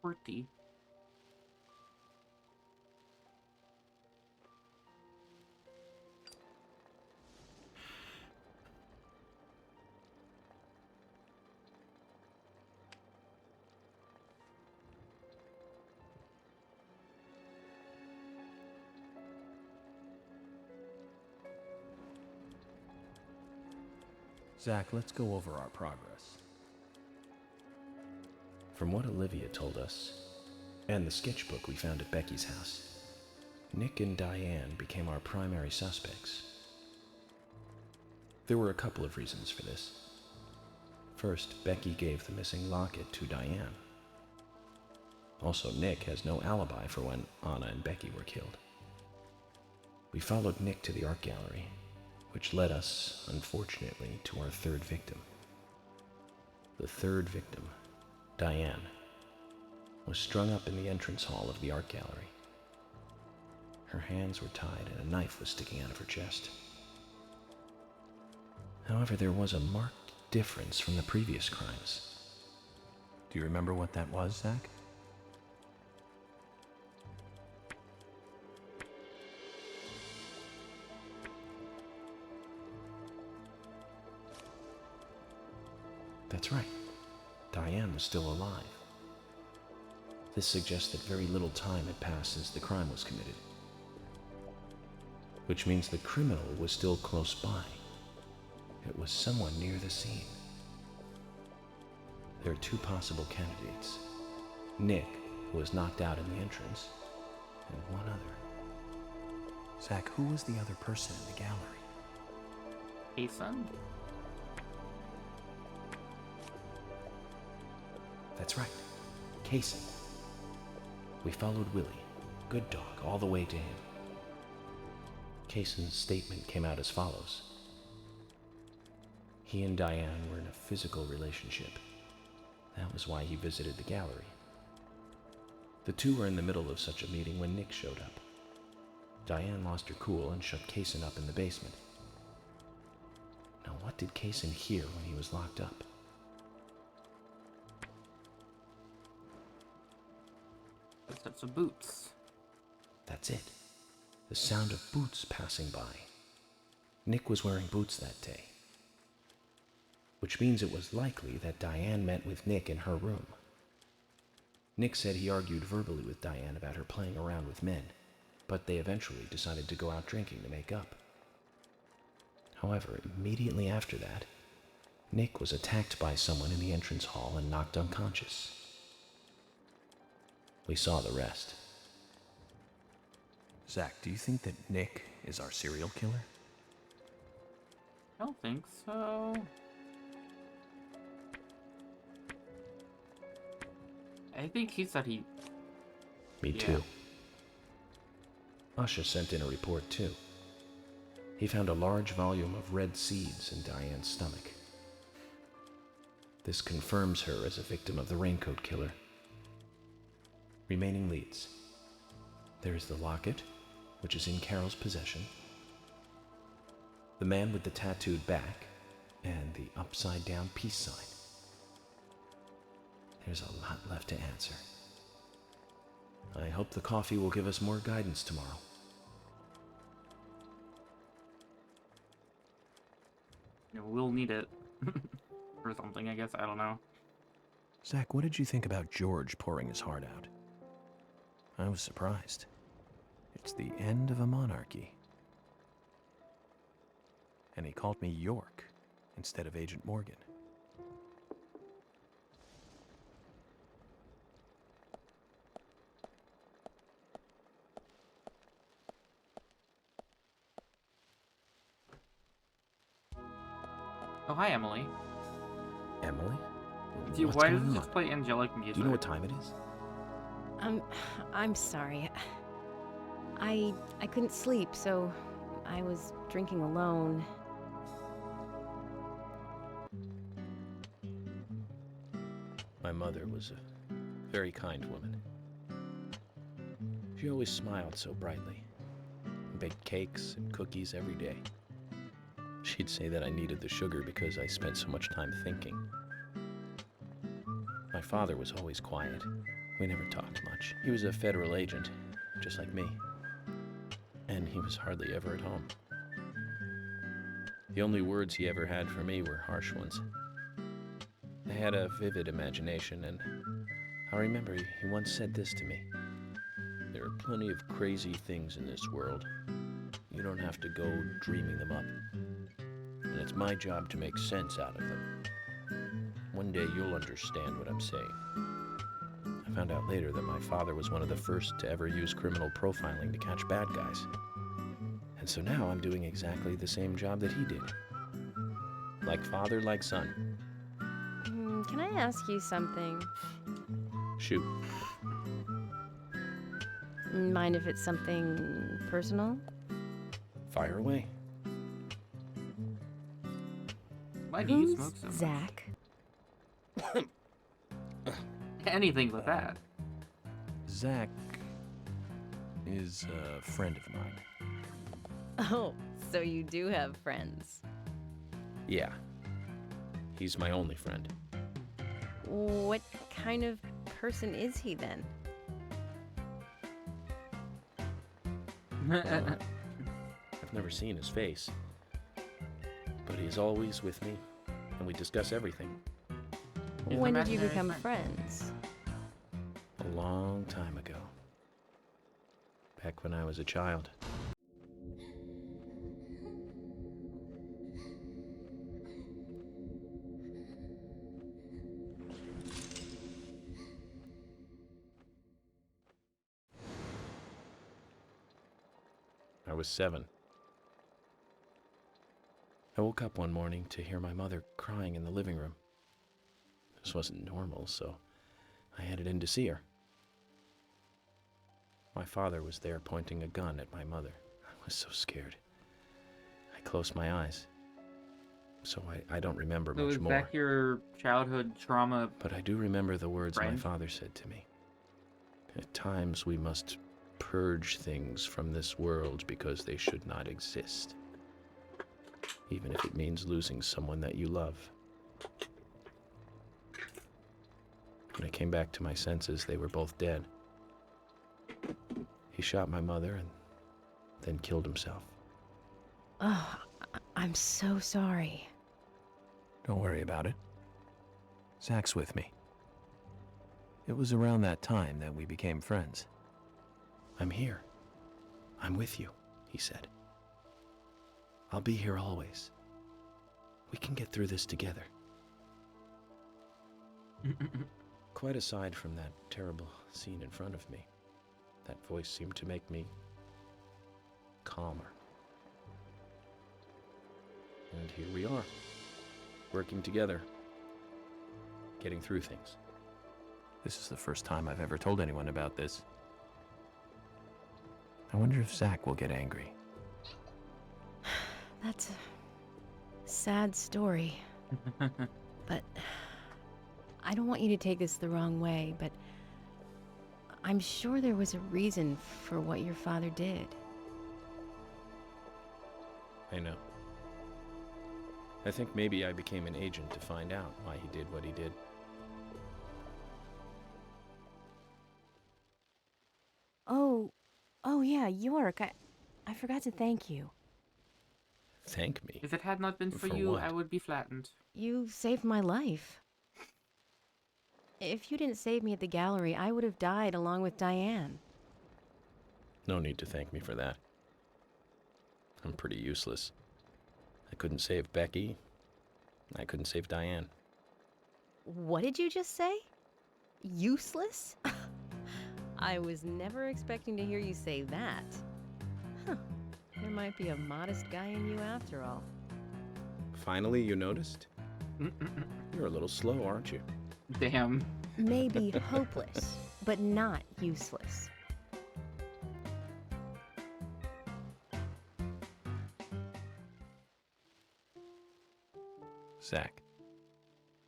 Pretty. Zach, let's go over our progress. From what Olivia told us, and the sketchbook we found at Becky's house, Nick and Diane became our primary suspects. There were a couple of reasons for this. First, Becky gave the missing locket to Diane. Also, Nick has no alibi for when Anna and Becky were killed. We followed Nick to the art gallery, which led us, unfortunately, to our third victim. The third victim, Diane, was strung up in the entrance hall of the art gallery. Her hands were tied and a knife was sticking out of her chest. However, there was a marked difference from the previous crimes. Do you remember what that was, Zach? That's right. Diane was still alive. This suggests that very little time had passed since the crime was committed. Which means the criminal was still close by. It was someone near the scene. There are two possible candidates. Nick, who was knocked out in the entrance, and one other. Zach, who was the other person in the gallery? Jason? That's right. Kaysen. We followed Willie, good dog, all the way to him. Kaysen's statement came out as follows. He and Diane were in a physical relationship. That was why he visited the gallery. The two were in the middle of such a meeting when Nick showed up. Diane lost her cool and shut Kaysen up in the basement. Now, what did Kaysen hear when he was locked up? Sets of boots. That's it. The sound of boots passing by. Nick was wearing boots that day. Which means it was likely that Diane met with Nick in her room. Nick said he argued verbally with Diane about her playing around with men, but they eventually decided to go out drinking to make up. However, immediately after that, Nick was attacked by someone in the entrance hall and knocked unconscious. We saw the rest. Zach, do you think that Nick is our serial killer? I don't think so. I think he said he... Me too. Usha sent in a report too. He found a large volume of red seeds in Diane's stomach. This confirms her as a victim of the Raincoat Killer. Remaining leads. There is the locket, which is in Carol's possession, the man with the tattooed back, and the upside-down peace sign. There's a lot left to answer. I hope the coffee will give us more guidance tomorrow. You know, we'll need it. Or something, I guess. I don't know. Zach, what did you think about George pouring his heart out? I was surprised. It's the end of a monarchy. And he called me York instead of Agent Morgan. Oh, hi, Emily. Emily? Dude, What's why going does it on? just play angelic music? Do you know what time it is? I'm sorry. I couldn't sleep, so I was drinking alone. My mother was a very kind woman. She always smiled so brightly, and baked cakes and cookies every day. She'd say that I needed the sugar because I spent so much time thinking. My father was always quiet. We never talked much. He was a federal agent, just like me. And he was hardly ever at home. The only words he ever had for me were harsh ones. I had a vivid imagination, and I remember he once said this to me. There are plenty of crazy things in this world. You don't have to go dreaming them up. And it's my job to make sense out of them. One day you'll understand what I'm saying. I found out later that my father was one of the first to ever use criminal profiling to catch bad guys. And so now I'm doing exactly the same job that he did. Like father, like son. Can I ask you something? Shoot. Mind if it's something personal? Fire away. Why do you Who's smoke so much? Zach? Anything but that. Zach is a friend of mine. Oh, so you do have friends. Yeah. He's my only friend. What kind of person is he then? I've never seen his face. But he's always with me, and we discuss everything. She's When an did you imaginary become friend. friends? A long time ago. Back when I was a child. I was 7. I woke up one morning to hear my mother crying in the living room. This wasn't normal, so I headed in to see her. My father was there pointing a gun at my mother. I was so scared. I closed my eyes. So I don't remember So much is more. that your childhood trauma? But I do remember the words my friend? father said to me. At times we must purge things from this world because they should not exist. Even if it means losing someone that you love. When I came back to my senses, they were both dead. He shot my mother and then killed himself. Oh, I'm so sorry. Don't worry about it. Zach's with me. It was around that time that we became friends. I'm here. I'm with you, he said. I'll be here always. We can get through this together. Quite aside from that terrible scene in front of me, that voice seemed to make me calmer. And here we are, working together, getting through things. This is the first time I've ever told anyone about this. I wonder if Zach will get angry. That's a sad story. But I don't want you to take this the wrong way, but I'm sure there was a reason for what your father did. I know. I think maybe I became an agent to find out why he did what he did. Oh yeah, York, I forgot to thank you. Thank me? If it had not been for For you, what? I would be flattened. You saved my life. If you didn't save me at the gallery, I would have died along with Diane. No need to thank me for that. I'm pretty useless. I couldn't save Becky. I couldn't save Diane. What did you just say? Useless? I was never expecting to hear you say that. Huh. There might be a modest guy in you after all. Finally, you noticed? You're a little slow, aren't you? Damn. Maybe hopeless, but not useless. Zach,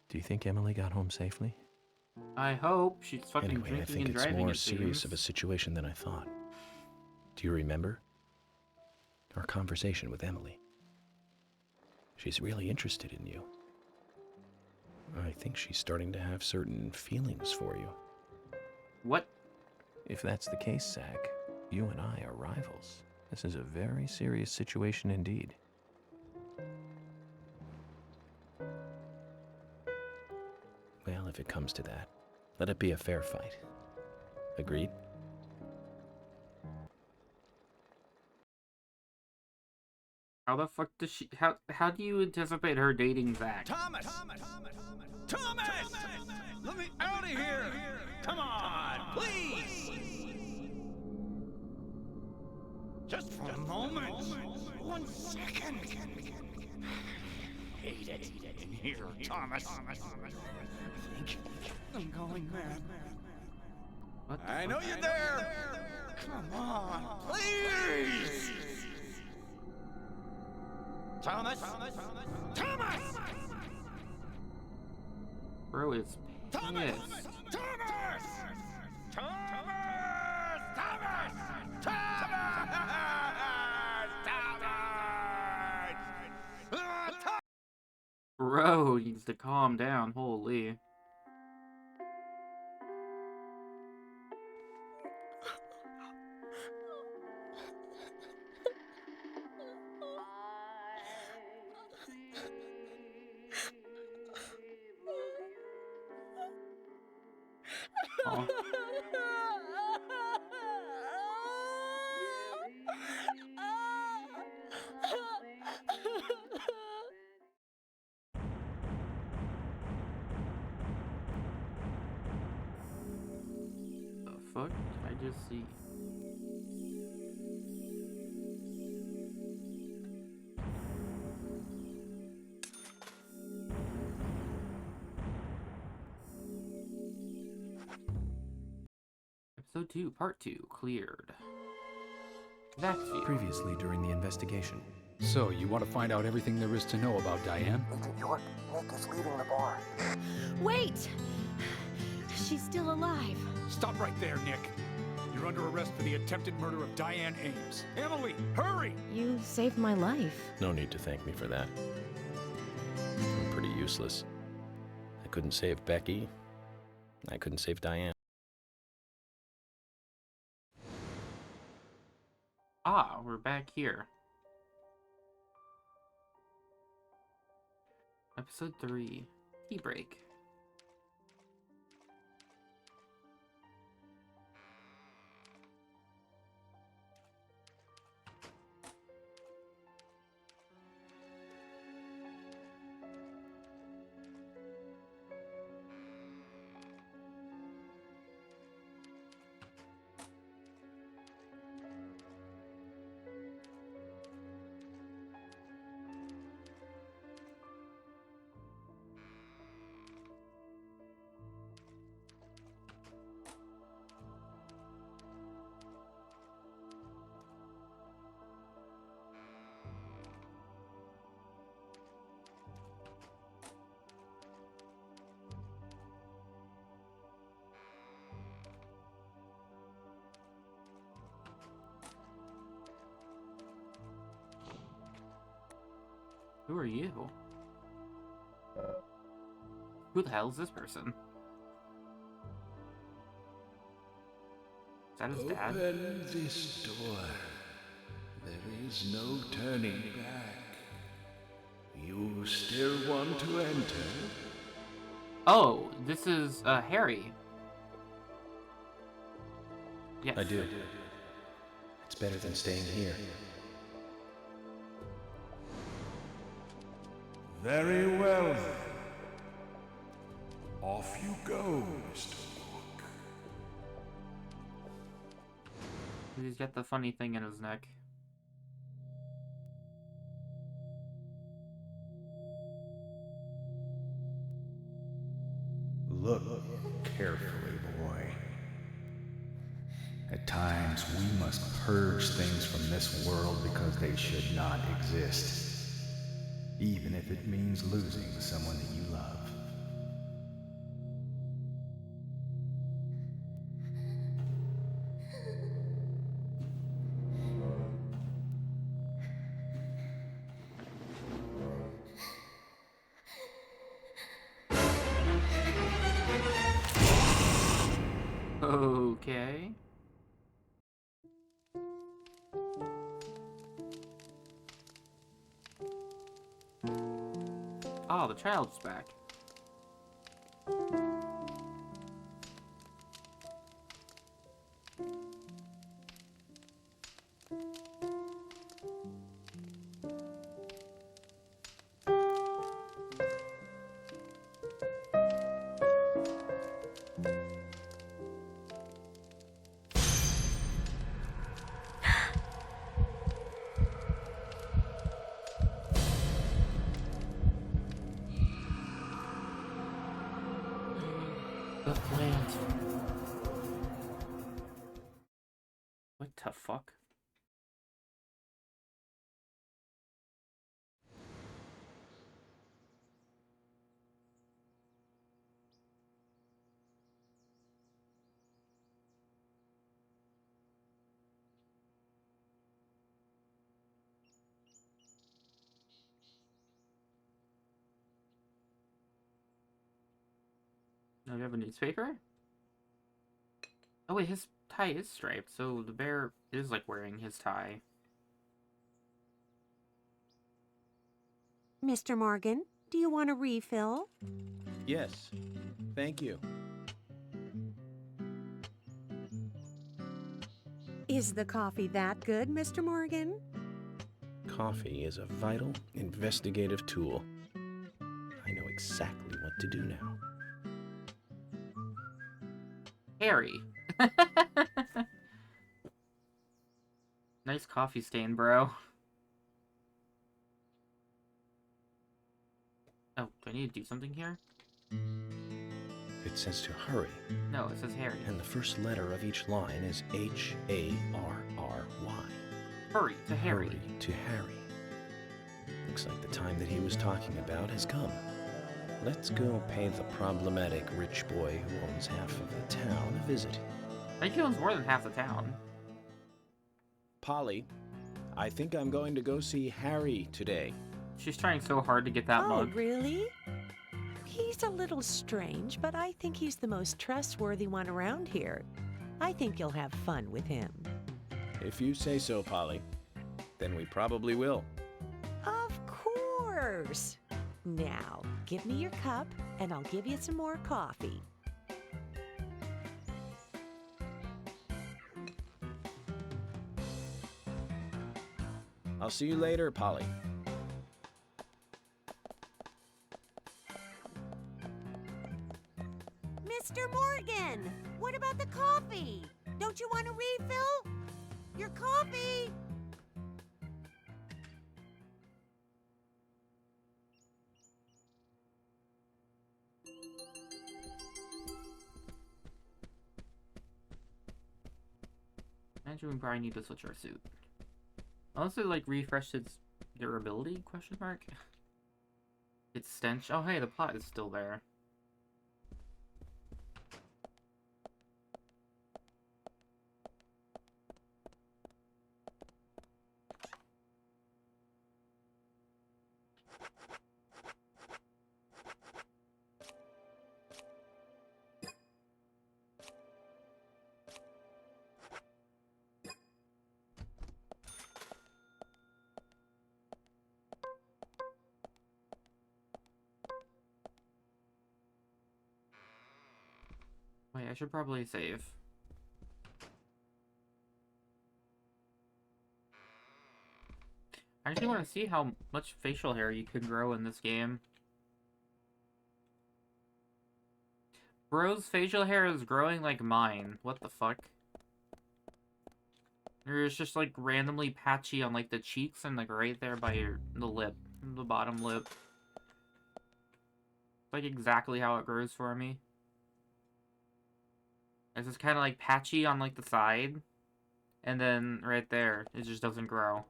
do you think Emily got home safely? I hope she's fucking Anyway, I drinking think and it's driving. more It serious seems. of a situation than I thought. Do you remember? Our conversation with Emily. She's really interested in you. I think she's starting to have certain feelings for you. What? If that's the case, Zach, you and I are rivals. This is a very serious situation indeed. Well, if it comes to that, let it be a fair fight. Agreed? How the fuck does she? How do you anticipate her dating Zach? Thomas! Thomas! Let me out of here! Come on, please! Just for a moment. 1 second. Hate it in here, Thomas. I think I'm going mad. What the I fuck? know you're there! Come on, please! Thomas! Thomas! Bro is Thomas! pissed. Thomas! Thomas! Thomas! Thomas! Thomas! Bro needs to calm down. Holy. fuck did I just see? Episode 2, Part 2, cleared. Vaxview. Previously during the investigation. So, you want to find out everything there is to know about Diane? Agent York, Nick is leaving the bar. Wait! She's still alive. Stop right there, Nick. You're under arrest for the attempted murder of Diane Ames. Emily, hurry! You saved my life. No need to thank me for that. I'm pretty useless. I couldn't save Becky. I couldn't save Diane. Ah, we're back here. Episode 3, Tea Break. Who are you? Who the hell is this person? Is that his dad? Open this door. There is no turning back. You still want to enter? Oh, this is Harry. Yes. I do. It's better than staying here. Very well then. Off you go, Mr. Book. He's got the funny thing in his neck. Look carefully, boy. At times, we must purge things from this world because they should not exist. Even if it means losing someone that you love. Okay. Oh, the child's back. The plant. What the fuck? Now we have a newspaper? Oh wait, his tie is striped, so the bear is like wearing his tie. Mr. Morgan, do you want a refill? Yes. Thank you. Is the coffee that good, Mr. Morgan? Coffee is a vital, investigative tool. I know exactly what to do now. Harry. Nice coffee stain, bro. Oh, do I need to do something here? It says to hurry. No, it says Harry. And the first letter of each line is H-A-R-R-Y. Hurry to Harry. Hurry to Harry. Looks like the time that he was talking about has come. Let's go pay the problematic rich boy who owns half of the town a visit. I think he owns more than half the town. Polly, I think I'm going to go see Harry today. She's trying so hard to get that mug. Oh, really? He's a little strange, but I think he's the most trustworthy one around here. I think you'll have fun with him. If you say so, Polly, then we probably will. Of course. Now, give me your cup, and I'll give you some more coffee. I'll see you later, Polly. Mr. Morgan, what about the coffee? Don't you want a refill? Your coffee! Imagine we probably need to switch our suit. Unless it like refreshed its durability, question mark? Its stench. Oh hey, the pot is still there. Wait, I should probably save. I actually want to see how much facial hair you can grow in this game. Bro's facial hair is growing like mine. What the fuck? Or it's just like randomly patchy on like the cheeks and like right there by the lip. The bottom lip. Like exactly how it grows for me. It's just kind of like patchy on like the side. And then right there, it just doesn't grow.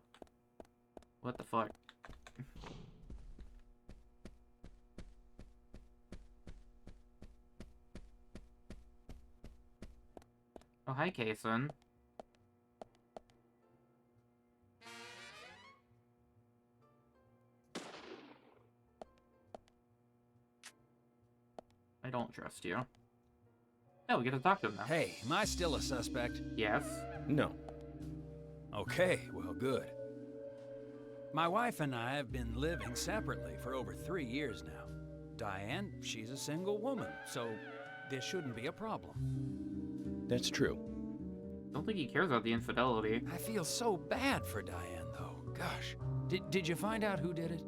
What the fuck? Oh, hi, Kason. I don't trust you. Oh, we get to talk to him now. Hey, am I still a suspect? Yes. No. Okay, well, good. My wife and I have been living separately for over 3 years now. Diane, she's a single woman, so this shouldn't be a problem. That's true. Don't think he cares about the infidelity. I feel so bad for Diane, though. Gosh. Did you find out who did it?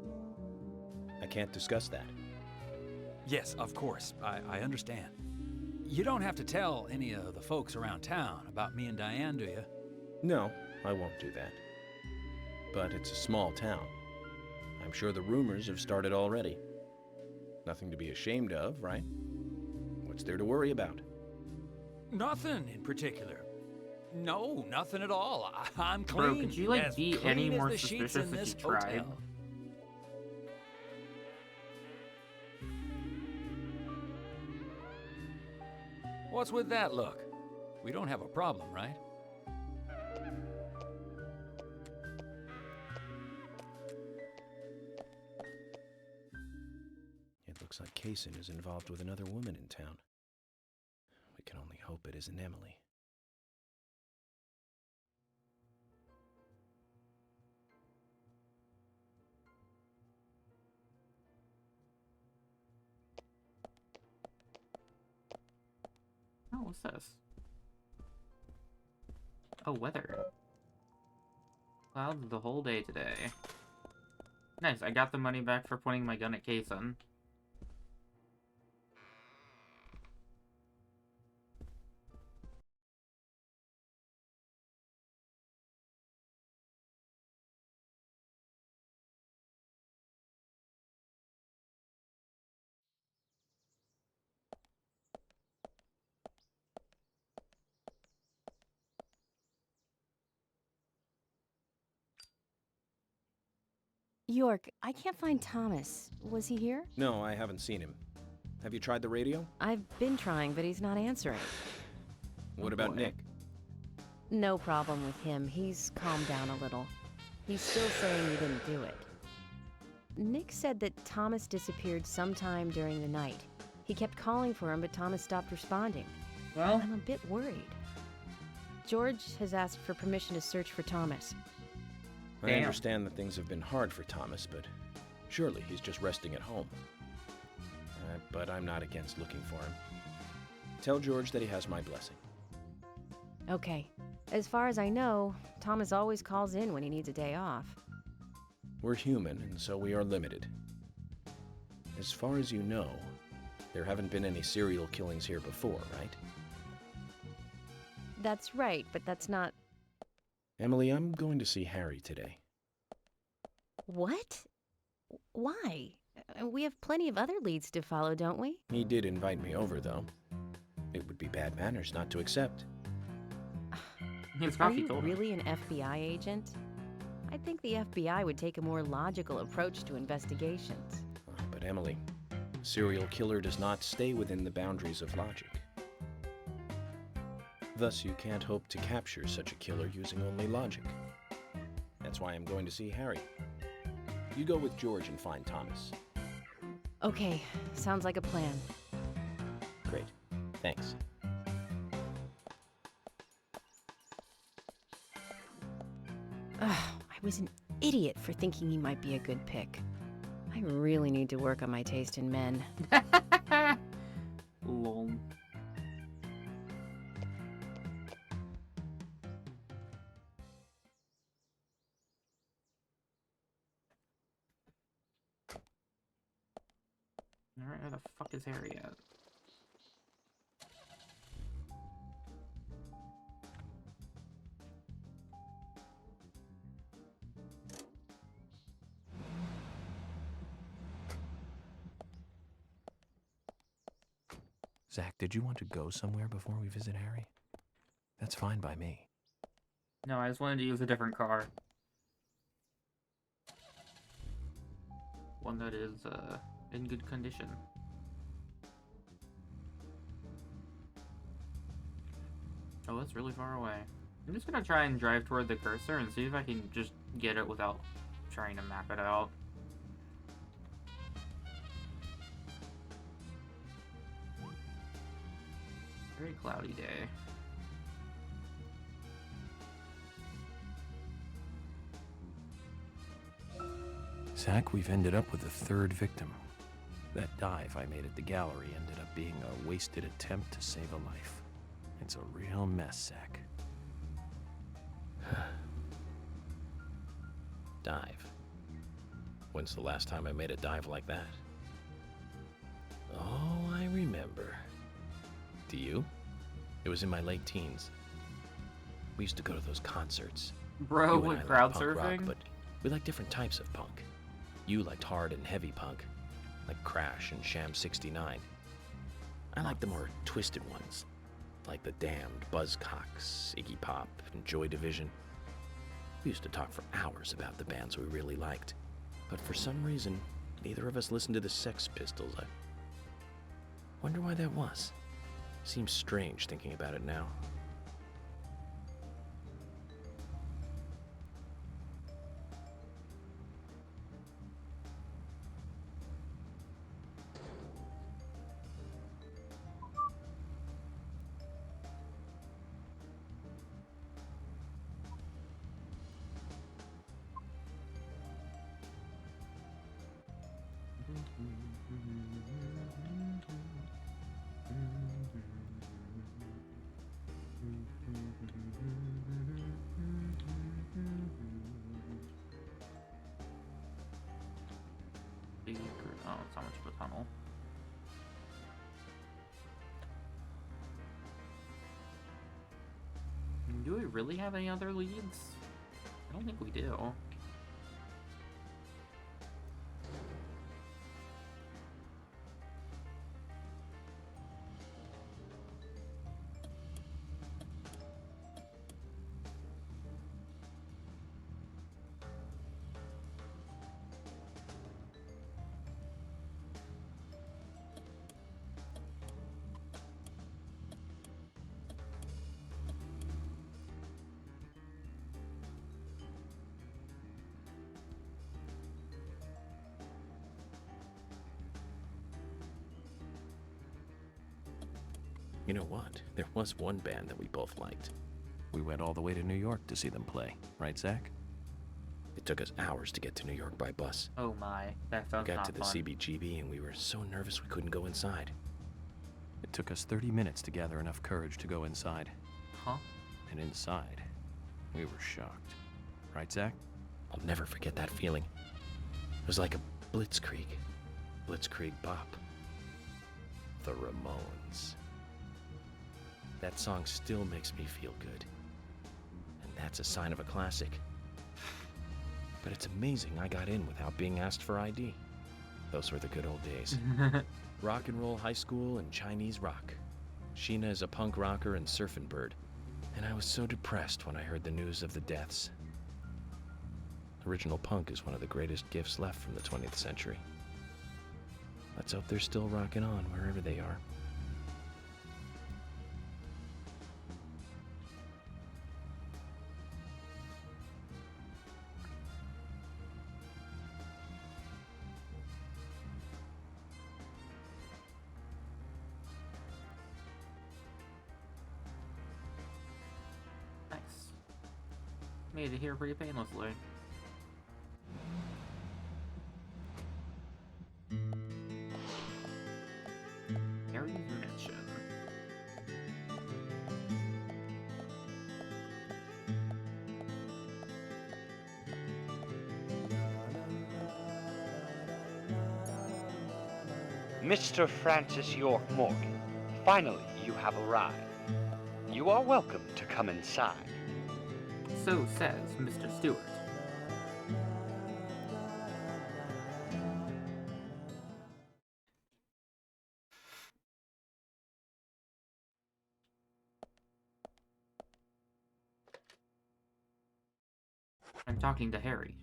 I can't discuss that. Yes, of course. I understand. You don't have to tell any of the folks around town about me and Diane, do you? No, I won't do that. But it's a small town. I'm sure the rumors have started already. Nothing to be ashamed of, right? What's there to worry about? Nothing in particular. No, nothing at all. I'm clean. Bro, could you like as be clean any as more the sheets suspicious in if this you tried? hotel. What's with that look? We don't have a problem, right? It looks like Kason is involved with another woman in town. We can only hope it isn't Emily. Oh, what's this? Oh, weather. Clouds the whole day today. Nice, I got the money back for pointing my gun at Kason. York, I can't find Thomas. Was he here? No, I haven't seen him. Have you tried the radio? I've been trying, but he's not answering. What about Nick? No problem with him. He's calmed down a little. He's still saying he didn't do it. Nick said that Thomas disappeared sometime during the night. He kept calling for him, but Thomas stopped responding. Well, I'm a bit worried. George has asked for permission to search for Thomas. I understand that things have been hard for Thomas, but surely he's just resting at home. But I'm not against looking for him. Tell George that he has my blessing. Okay. As far as I know, Thomas always calls in when he needs a day off. We're human, and so we are limited. As far as you know, there haven't been any serial killings here before, right? That's right, but that's not... Emily, I'm going to see Harry today. What? Why? We have plenty of other leads to follow, don't we? He did invite me over, though. It would be bad manners not to accept. Are you really an FBI agent? I think the FBI would take a more logical approach to investigations. But Emily, a serial killer does not stay within the boundaries of logic. Thus, you can't hope to capture such a killer using only logic. That's why I'm going to see Harry. You go with George and find Thomas. Okay, sounds like a plan. Great. Thanks. I was an idiot for thinking he might be a good pick. I really need to work on my taste in men. Lol. Alright, where the fuck is Harry at? Zach, did you want to go somewhere before we visit Harry? That's fine by me. No, I just wanted to use a different car. One that is, in good condition. Oh, it's really far away. I'm just gonna try and drive toward the cursor and see if I can just get it without trying to map it out. Very cloudy day. Zach, we've ended up with a third victim. That dive I made at the gallery ended up being a wasted attempt to save a life. It's a real mess, Zach. Dive. When's the last time I made a dive like that? Oh, I remember. Do you? It was in my late teens. We used to go to those concerts. Bro, You and with I crowd liked punk rock, surfing? but we liked different types of punk. You liked hard and heavy punk, like Crash and Sham 69. I liked the more twisted ones, like The Damned, Buzzcocks, Iggy Pop, and Joy Division. We used to talk for hours about the bands we really liked, but for some reason, neither of us listened to the Sex Pistols. I wonder why that was. Seems strange thinking about it now. Oh, it's not much of a tunnel. Do we really have any other leads? I don't think we do. You know what? There was one band that we both liked. We went all the way to New York to see them play, right, Zach? It took us hours to get to New York by bus. Oh my, that We sounds got not to the fun. CBGB and we were so nervous we couldn't go inside. It took us 30 minutes to gather enough courage to go inside. Huh? And inside, we were shocked. Right, Zach? I'll never forget that feeling. It was like a blitzkrieg. Blitzkrieg bop. The Ramones. That song still makes me feel good. And that's a sign of a classic. But it's amazing I got in without being asked for ID. Those were the good old days. Rock and roll high school and Chinese rock. Sheena is a punk rocker and surfing bird. And I was so depressed when I heard the news of the deaths. Original punk is one of the greatest gifts left from the 20th century. Let's hope they're still rocking on wherever they are. Nice. Made it here pretty painlessly. Harry's Mansion. Mr. Francis York Morgan, finally you have arrived. You are welcome to come inside. So says Mr. Stewart. I'm talking to Harry.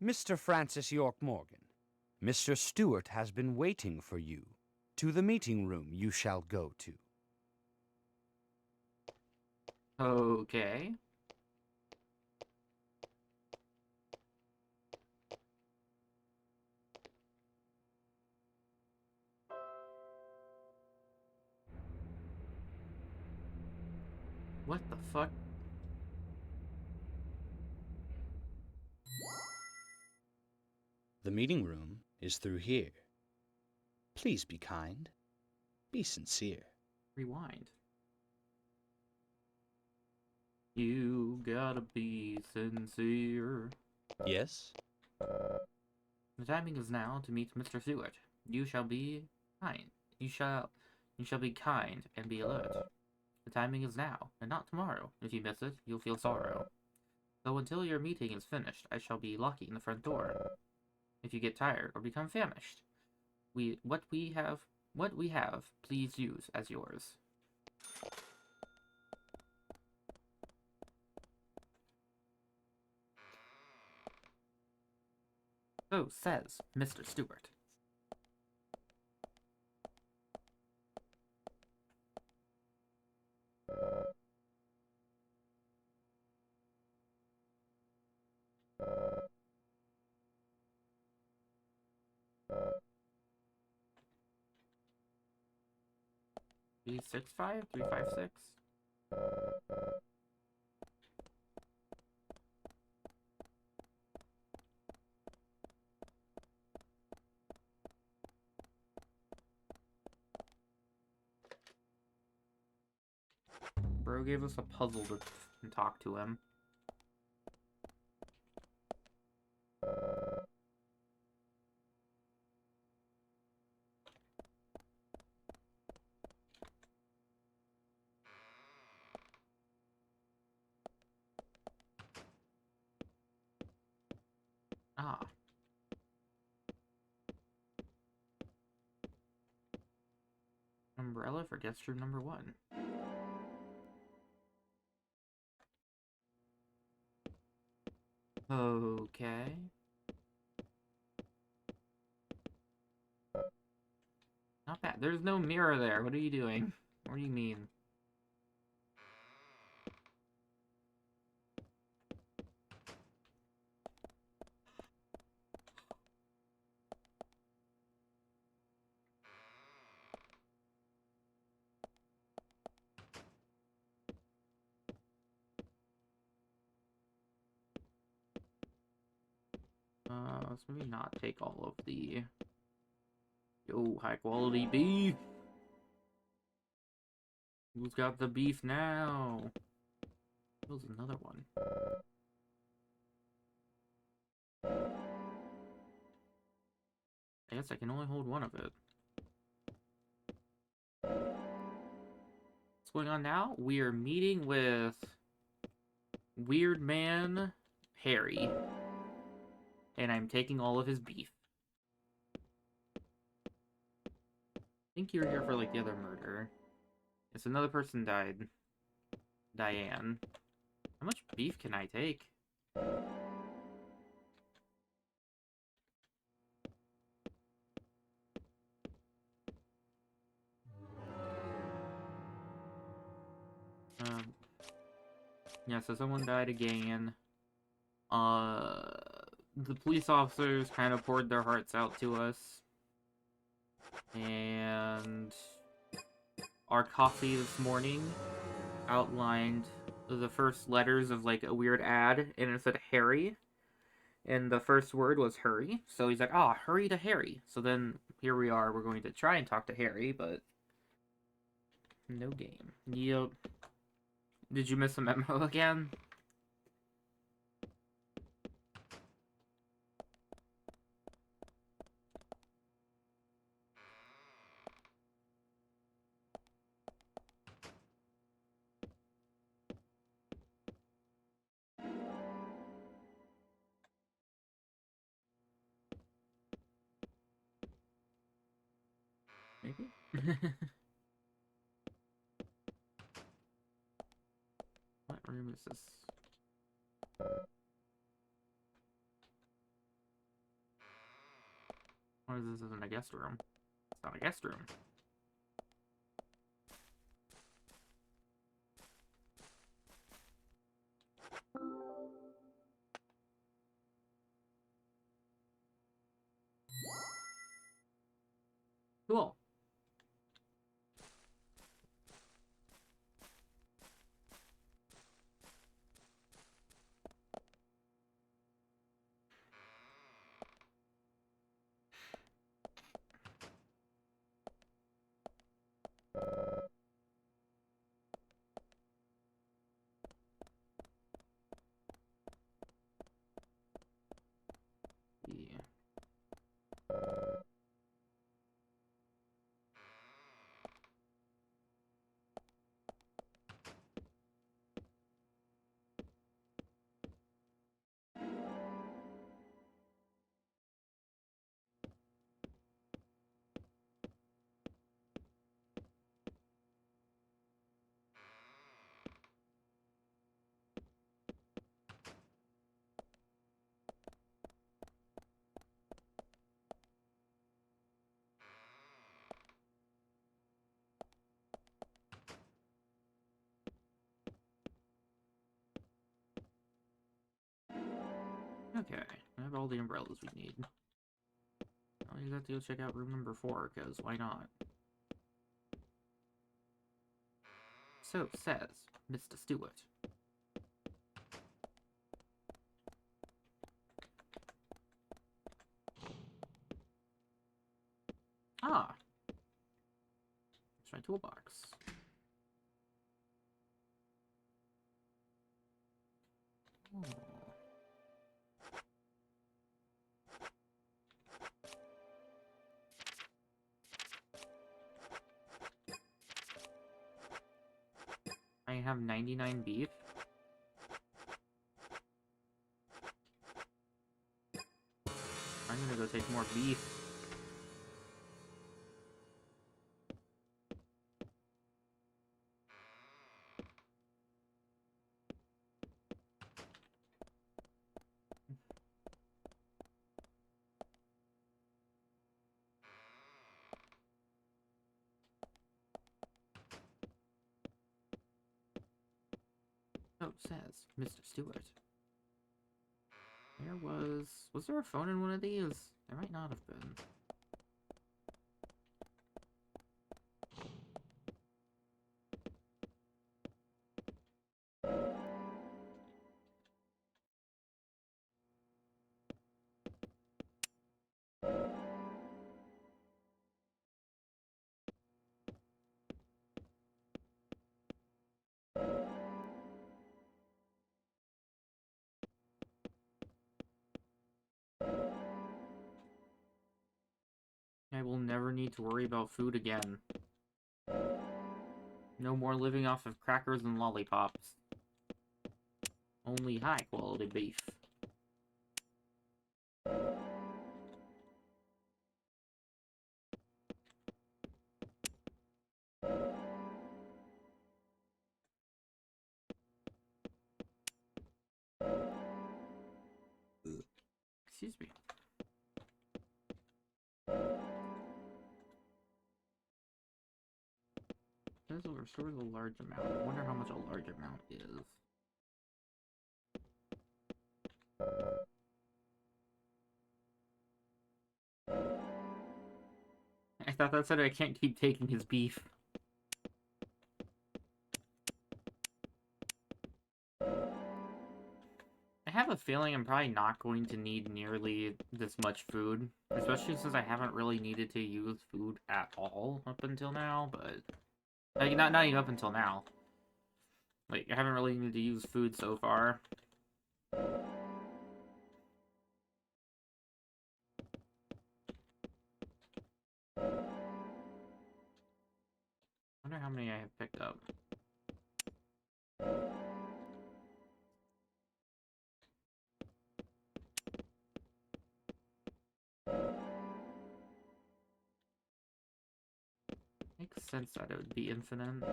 Mr. Francis York Morgan, Mr. Stewart has been waiting for you. To the meeting room you shall go to. Okay. What the fuck? The meeting room is through here. Please be kind. Be sincere. Rewind. You gotta be sincere. Yes? The timing is now to meet Mr. Stewart. You shall be kind. You shall be kind and be alert. The timing is now, and not tomorrow. If you miss it, you'll feel sorrow. So until your meeting is finished, I shall be locking the front door. If you get tired or become famished, what we have, please use as yours. So says Mr. Stewart. B65 356. Bro gave us a puzzle to talk to him. Ah. Umbrella for guest room number 1. Okay. Not bad. There's no mirror there. What are you doing? What do you mean? Let's maybe not take all of the... Yo, high quality beef! Who's got the beef now? There's another one. I guess I can only hold one of it. What's going on now? We are meeting with Weird Man Harry. And I'm taking all of his beef. I think you were here for, like, the other murder. Yes, another person died. Diane. How much beef can I take? Yeah, so someone died again. The police officers kind of poured their hearts out to us. And our coffee this morning outlined the first letters of, like, a weird ad, and it said Harry. And the first word was hurry. So he's like, ah, hurry to Harry. So then, here we are, we're going to try and talk to Harry, but... no game. Yep. Did you miss a memo again? Maybe? What room is this? Or is this isn't a guest room? It's not a guest room. Cool. Yeah. Okay, I have all the umbrellas we need. I'll use that to go check out room number 4, because why not? So says Mr. Stewart. Ah! It's my toolbox. Oh. I have 99 beef. I'm gonna go take more beef. Oh, says Mr. Stewart. Was there a phone in one of these? There might not have been. need to worry about food again. No more living off of crackers and lollipops. Only high-quality beef. Excuse me. This restores a large amount. I wonder how much a large amount is. I thought that said I can't keep taking his beef. I have a feeling I'm probably not going to need nearly this much food, especially since I haven't really needed to use food at all up until now, but... Like, not even up until now. Like, I haven't really needed to use food so far. I wonder how many I have picked up. Makes sense that it would be infinite.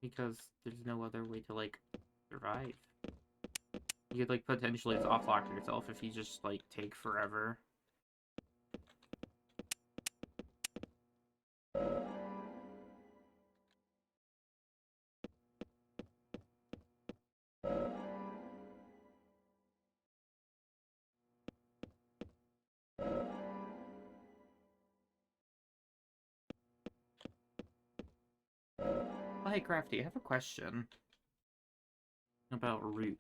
Because there's no other way to, like, survive. You could, like, potentially softlock yourself if you just, like, take forever. Oh, hey, Crafty, I have a question about root.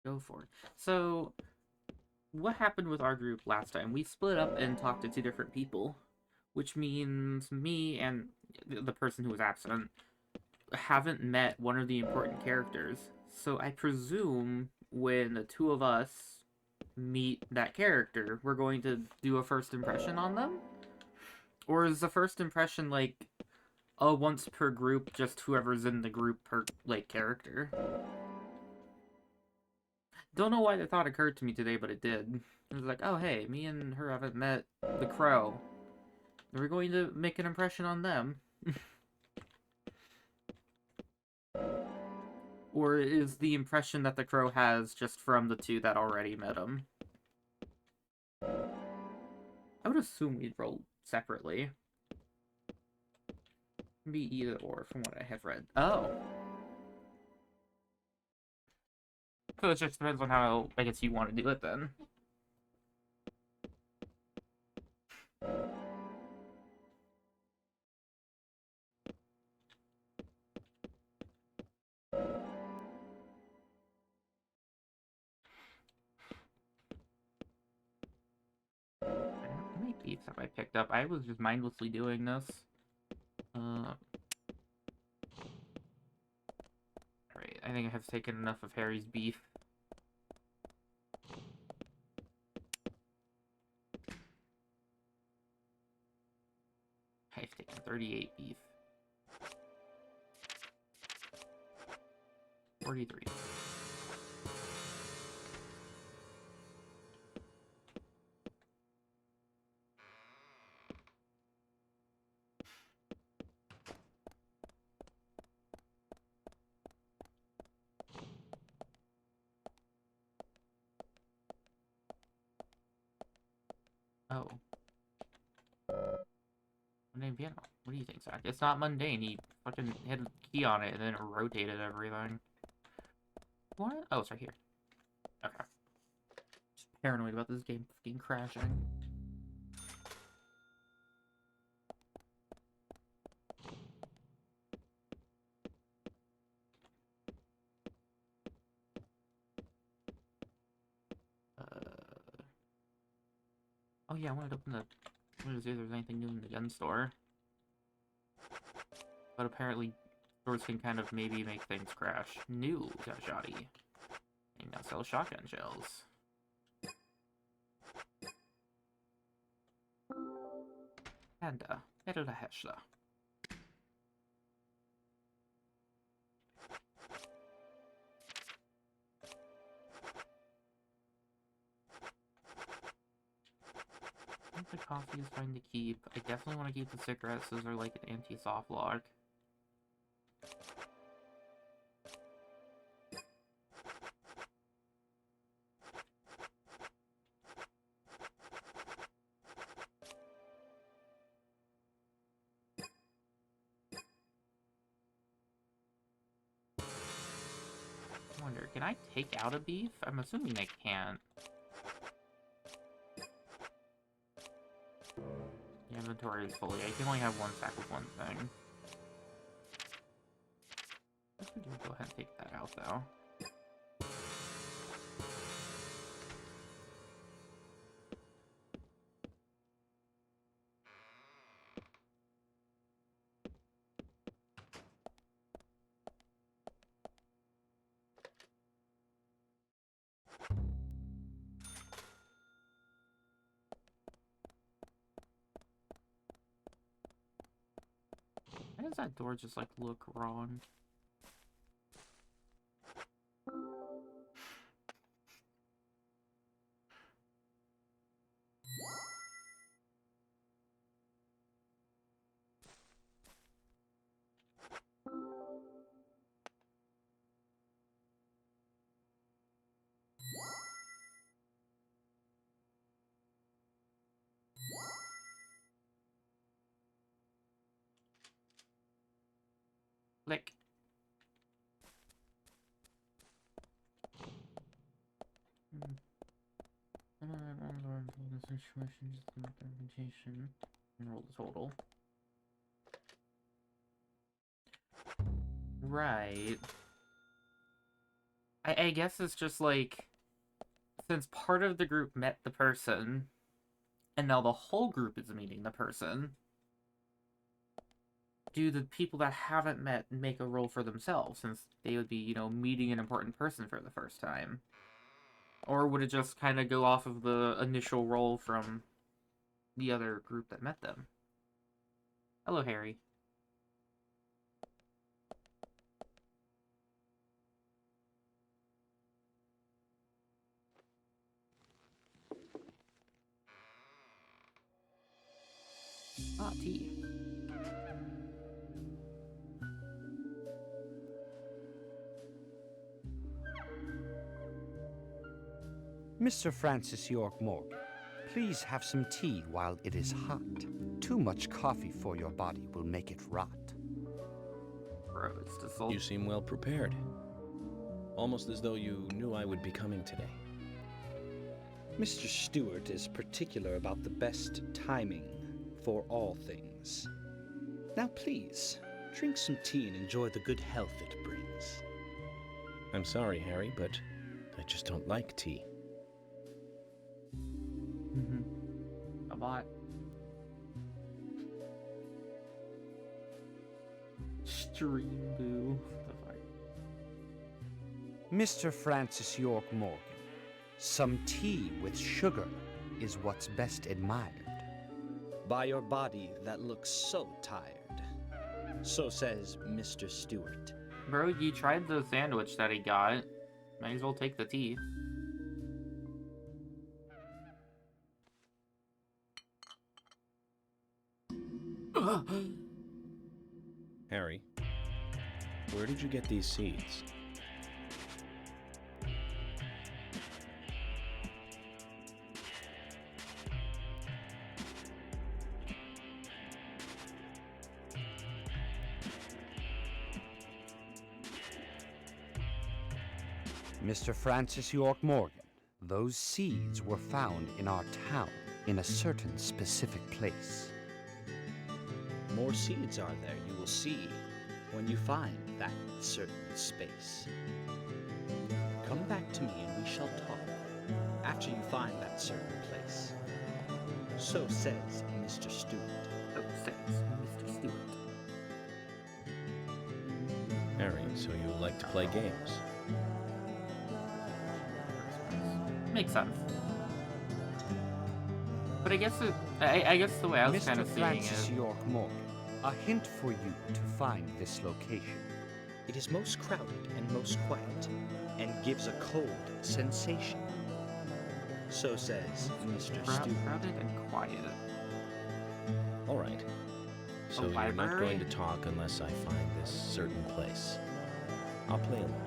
Go for it. So, what happened with our group last time? We split up and talked to two different people, which means me and the person who was absent haven't met one of the important characters. So I presume when the two of us meet that character, we're going to do a first impression on them? Or is the first impression like a once per group, just whoever's in the group per, like, character? Don't know why the thought occurred to me today, but it did. It was like, oh hey, me and her haven't met the crow. We're going to make an impression on them. Or is the impression that the crow has just from the two that already met him? I would assume we'd roll separately. Be either or from what I have read. Oh. So it just depends on how, I guess, you want to do it then. How many beefs have I picked up? I was just mindlessly doing this. Alright, I think I have taken enough of Harry's beef. I've taken 38 beef. 43. Oh. Mundane piano. What do you think, Zach? It's not mundane. He fucking hit a key on it and then it rotated everything. What? Oh, it's right here. Okay. Just paranoid about this game fucking crashing. Oh yeah, I wanted to open the... I wanted to see if there's anything new in the gun store. But apparently, stores can kind of maybe make things crash. New, shoddy. And now sell shotgun shells. Panda, better the Heshla. I think the coffee is fine to keep. I definitely want to keep the cigarettes. Those are like an anti-soft lock. I wonder, can I take out a beef? I'm assuming I can't. The inventory is fully. I can only have one sack of one thing. I guess we can go ahead and take that out, though. Why does that door just, like, look wrong? Click. Roll the total. Right. I guess it's just like, since part of the group met the person, and now the whole group is meeting the person, do the people that haven't met make a roll for themselves, since they would be, you know, meeting an important person for the first time? Or would it just kind of go off of the initial roll from the other group that met them? Hello, Harry. Ah, tea. Mr. Francis York Morgan, please have some tea while it is hot. Too much coffee for your body will make it rot. You seem well prepared. Almost as though you knew I would be coming today. Mr. Stewart is particular about the best timing for all things. Now please, drink some tea and enjoy the good health it brings. I'm sorry, Harry, but I just don't like tea. A lot. Stream boo. Mr. Francis York Morgan, some tea with sugar is what's best admired. By your body that looks so tired. So says Mr. Stewart. Bro, you tried the sandwich that he got. Might as well take the tea. Harry, where did you get these seeds? Mr. Francis York Morgan, those seeds were found in our town in a certain specific place. More seeds are there, you will see, when you find that certain space. Come back to me and we shall talk after you find that certain place. So says Mr. Stewart. So says Mr. Stewart. Harry, so you like to play games? Makes sense. But I guess I guess the way I was kind Mr. of seeing Francis it. York Morgan, a hint for you to find this location. It is most crowded and most quiet, and gives a cold sensation. So says Mr. Stewart. Crowded and quiet. All right. So you're not library? going to talk unless I find this certain place. I'll play along.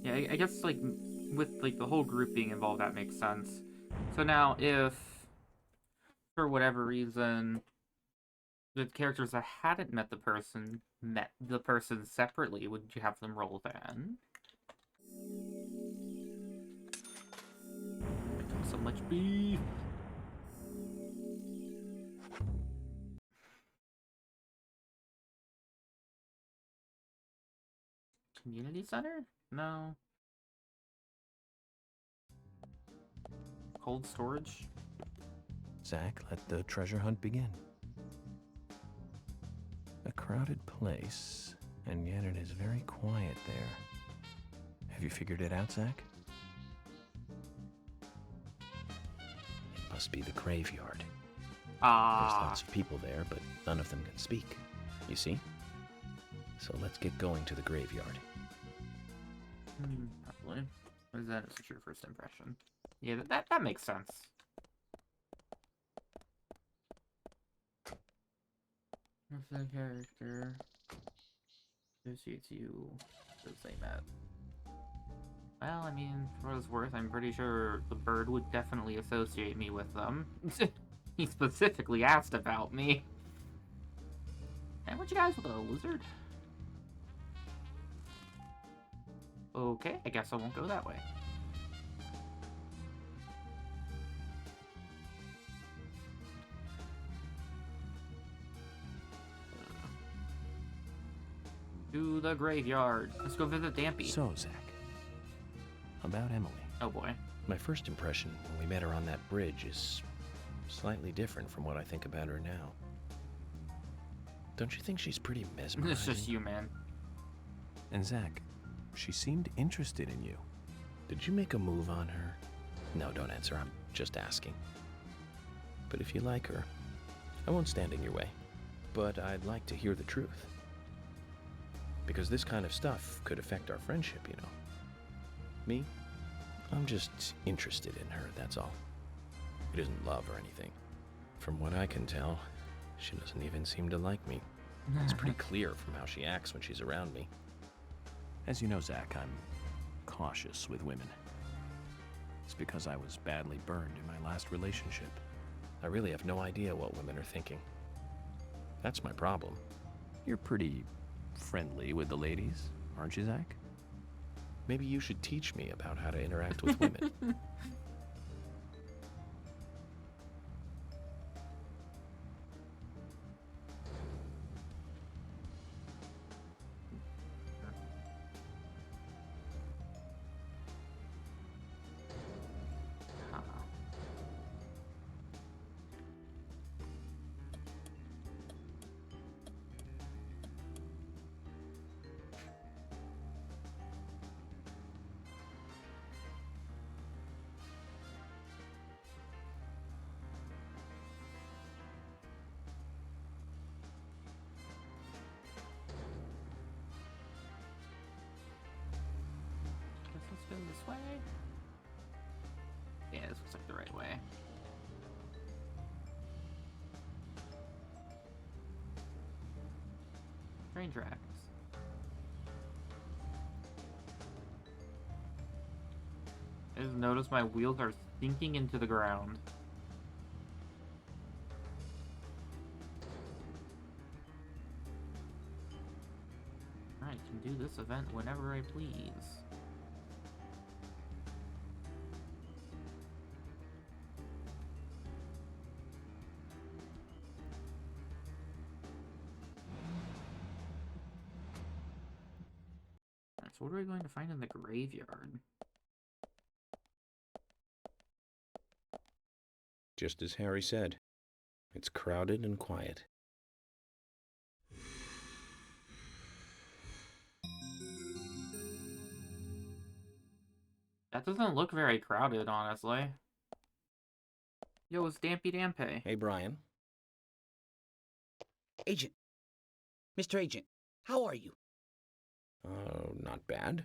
Yeah, I guess like with like the whole group being involved, that makes sense. So now, if for whatever reason the characters that hadn't met the person separately, would you have them roll then? So much beef. Community center? No. Cold storage? Zach, let the treasure hunt begin. A crowded place, and yet it is very quiet there. Have you figured it out, Zach? It must be the graveyard. There's lots of people there, but none of them can speak. You see? So let's get going to the graveyard. Probably. Or is that such your first impression? Yeah, that makes sense. If the character associates you with the same at. Well, I mean, for what it's worth, I'm pretty sure the bird would definitely associate me with them. He specifically asked about me. Hey, weren't you guys with a lizard? Okay, I guess I won't go that way. To the graveyard. Let's go visit Dampy. So, Zach, about Emily. Oh boy. My first impression when we met her on that bridge is slightly different from what I think about her now. Don't you think she's pretty mesmerizing? It's just you, man. And Zach, she seemed interested in you. Did you make a move on her? No, don't answer. I'm just asking. But if you like her, I won't stand in your way. But I'd like to hear the truth. Because this kind of stuff could affect our friendship, you know. Me? I'm just interested in her, that's all. It isn't love or anything. From what I can tell, she doesn't even seem to like me. It's pretty clear from how she acts when she's around me. As you know, Zach, I'm cautious with women. It's because I was badly burned in my last relationship. I really have no idea what women are thinking. That's my problem. You're pretty friendly with the ladies, aren't you, Zach? Maybe you should teach me about how to interact with women. Let's go this way. Yeah, this looks like the right way. Train tracks. I just noticed my wheels are sinking into the ground. I can do this event whenever I please. So what are we going to find in the graveyard? Just as Harry said, it's crowded and quiet. That doesn't look very crowded, honestly. Yo, it's Dampy Dampé. Hey, Brian. Agent. Mr. Agent, how are you? Not bad.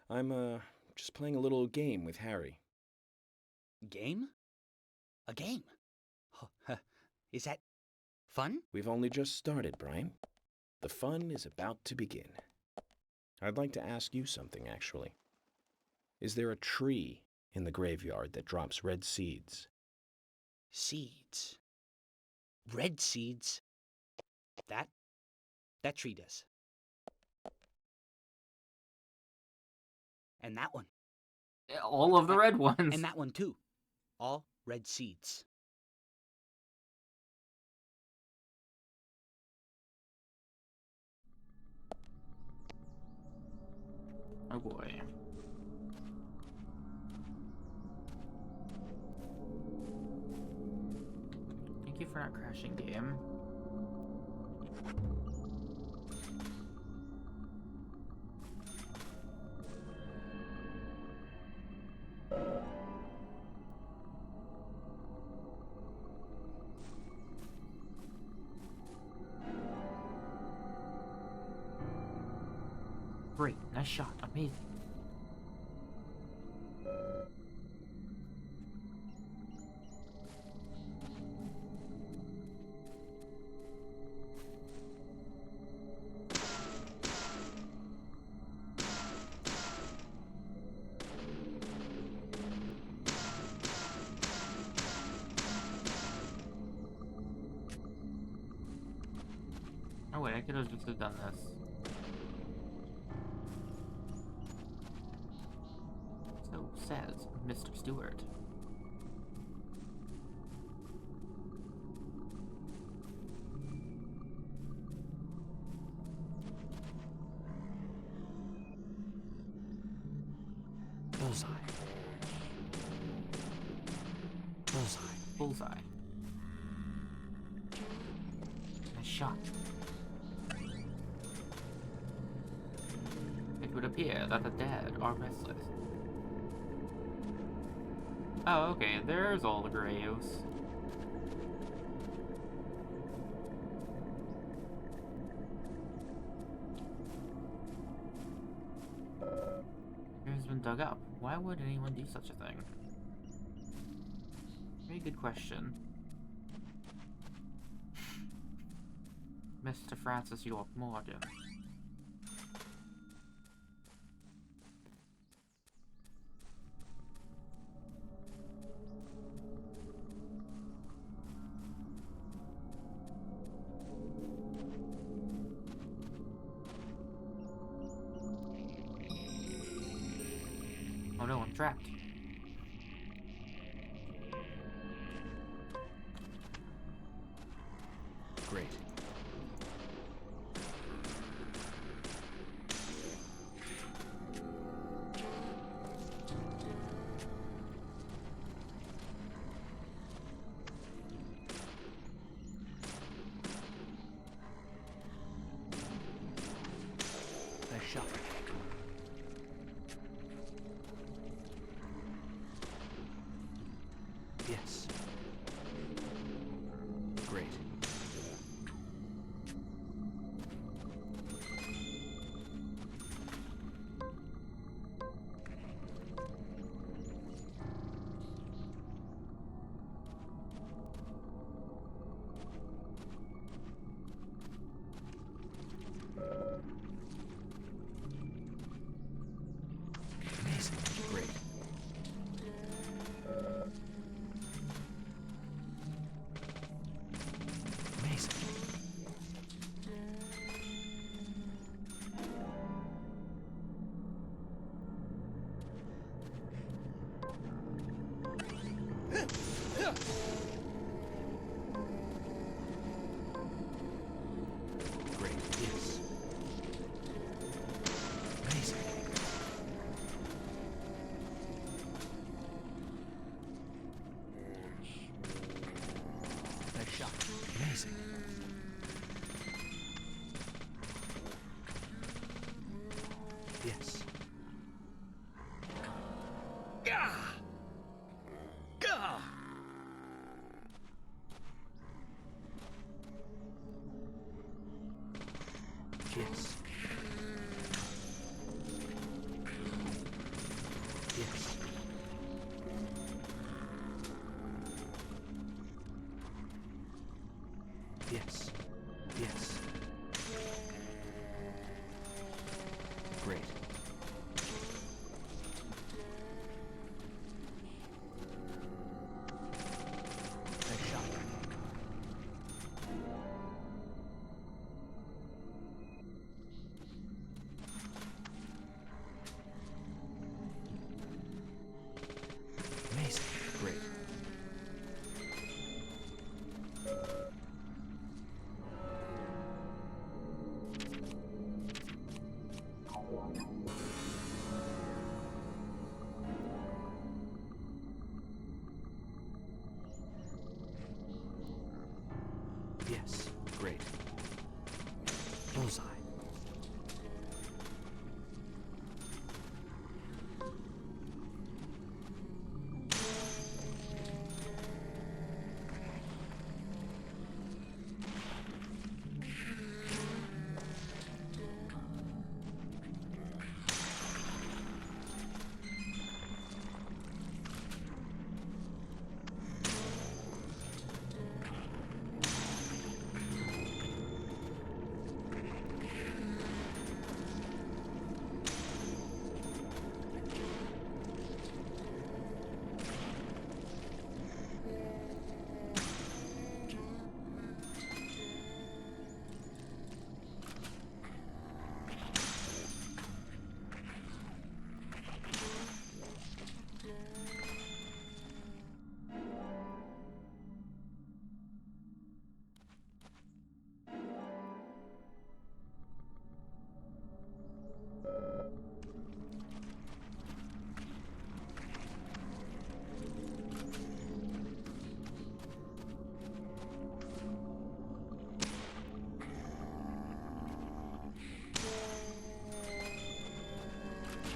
I'm, just playing a little game with Harry. Game? A game? Is that fun? We've only just started, Brian. The fun is about to begin. I'd like to ask you something, actually. Is there a tree in the graveyard that drops red seeds? Seeds? Red seeds? That tree does. And that one. All of the red ones. And that one too. All red seeds. Oh boy. Thank you for not crashing, game. Great, nice shot, amazing. Oh wait, I could have just done this. So says Mr. Stewart. Bullseye. Bullseye. Bullseye. Nice shot. It would appear that the dead are restless. Oh, okay, there's all the graves. Graves been dug up. Why would anyone do such a thing? Very good question. Mr. Francis York Morgan. Oh no, I'm trapped. Great. Nice shot. Yes. Gah! Gah! Yes. Yes. Yes. Yes. Great. Nice shot. Amazing. Great. Yes. Great. Bullseye.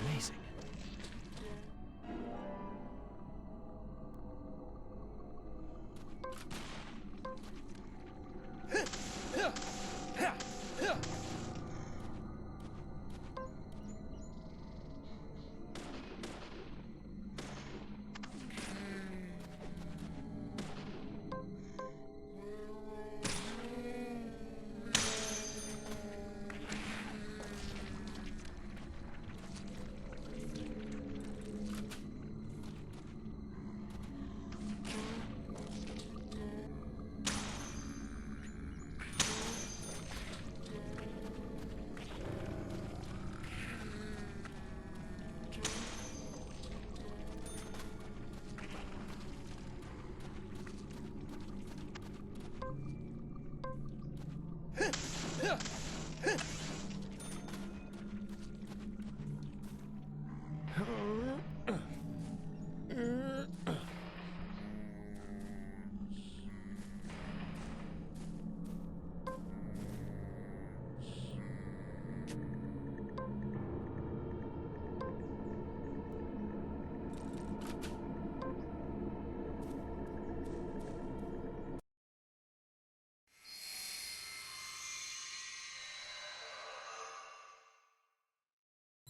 Amazing.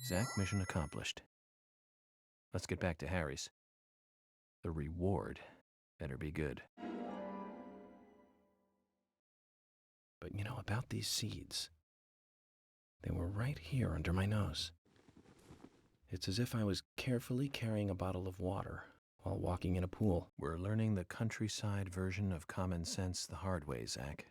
Zach, mission accomplished. Let's get back to Harry's. The reward better be good. But you know about these seeds? They were right here under my nose. It's as if I was carefully carrying a bottle of water while walking in a pool. We're learning the countryside version of common sense the hard way, Zach.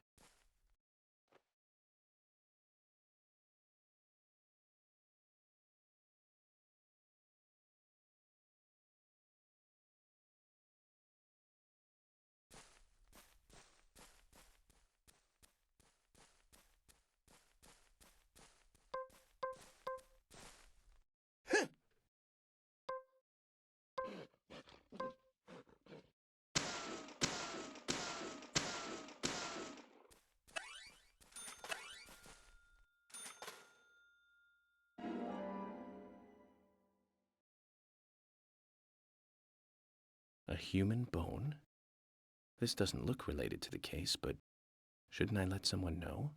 A human bone? This doesn't look related to the case, but shouldn't I let someone know?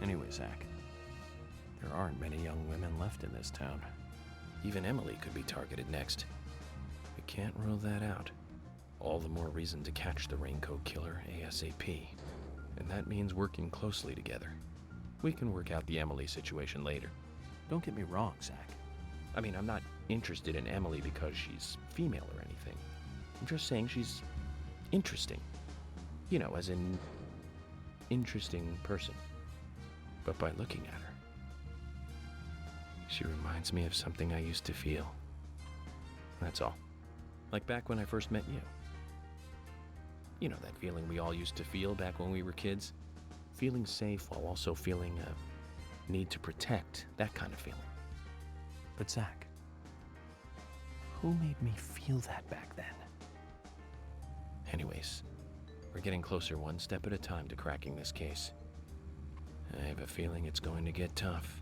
Anyway, Zach, there aren't many young women left in this town. Even Emily could be targeted next. We can't rule that out. All the more reason to catch the Raincoat Killer ASAP. And that means working closely together. We can work out the Emily situation later. Don't get me wrong, Zach. I mean, I'm not interested in Emily because she's female or anything. I'm just saying she's interesting. You know, as in interesting person. But by looking at her, she reminds me of something I used to feel. That's all. Like back when I first met you. You know that feeling we all used to feel back when we were kids? Feeling safe while also feeling a need to protect, that kind of feeling. But Zach, who made me feel that back then? Anyways, we're getting closer one step at a time to cracking this case. I have a feeling it's going to get tough.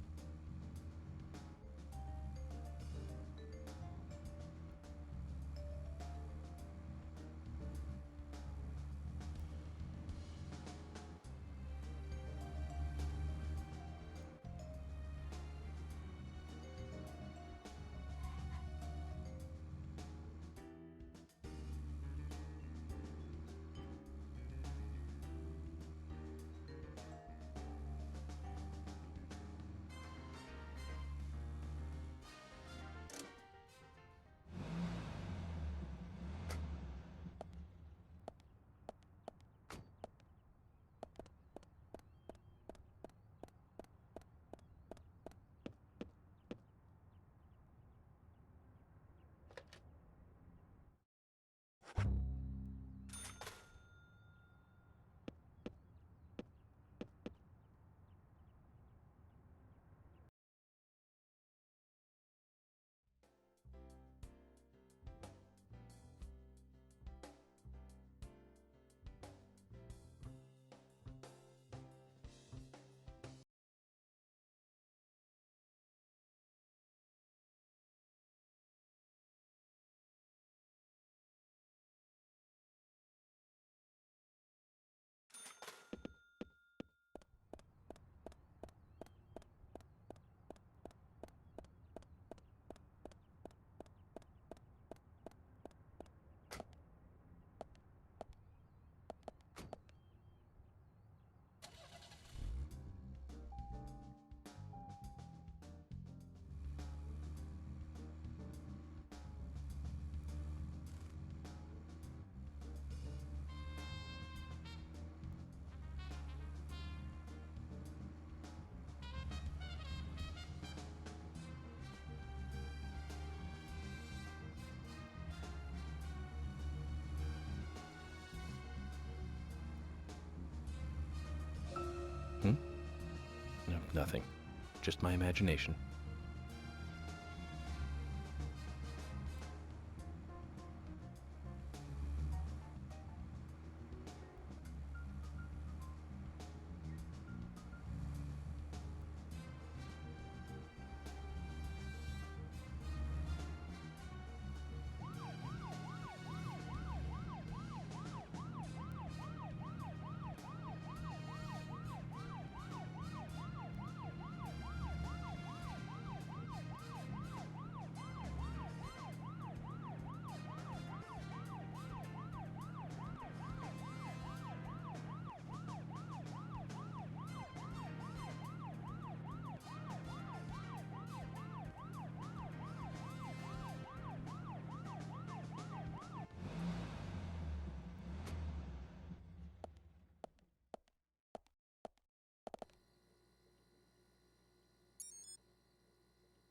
Nothing. Just my imagination.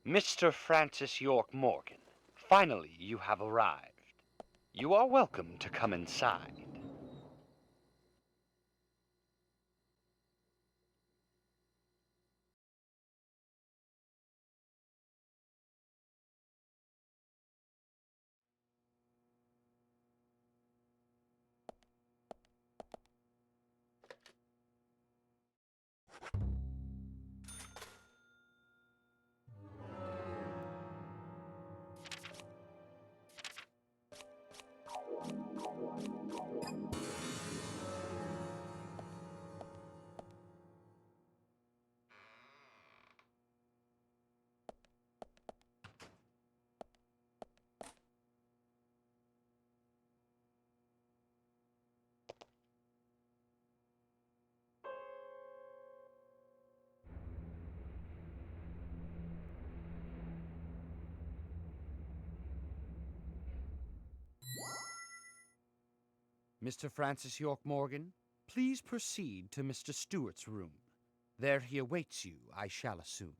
Mr. Francis York Morgan, finally you have arrived. You are welcome to come inside. Mr. Francis York Morgan, please proceed to Mr. Stewart's room. There he awaits you, I shall assume.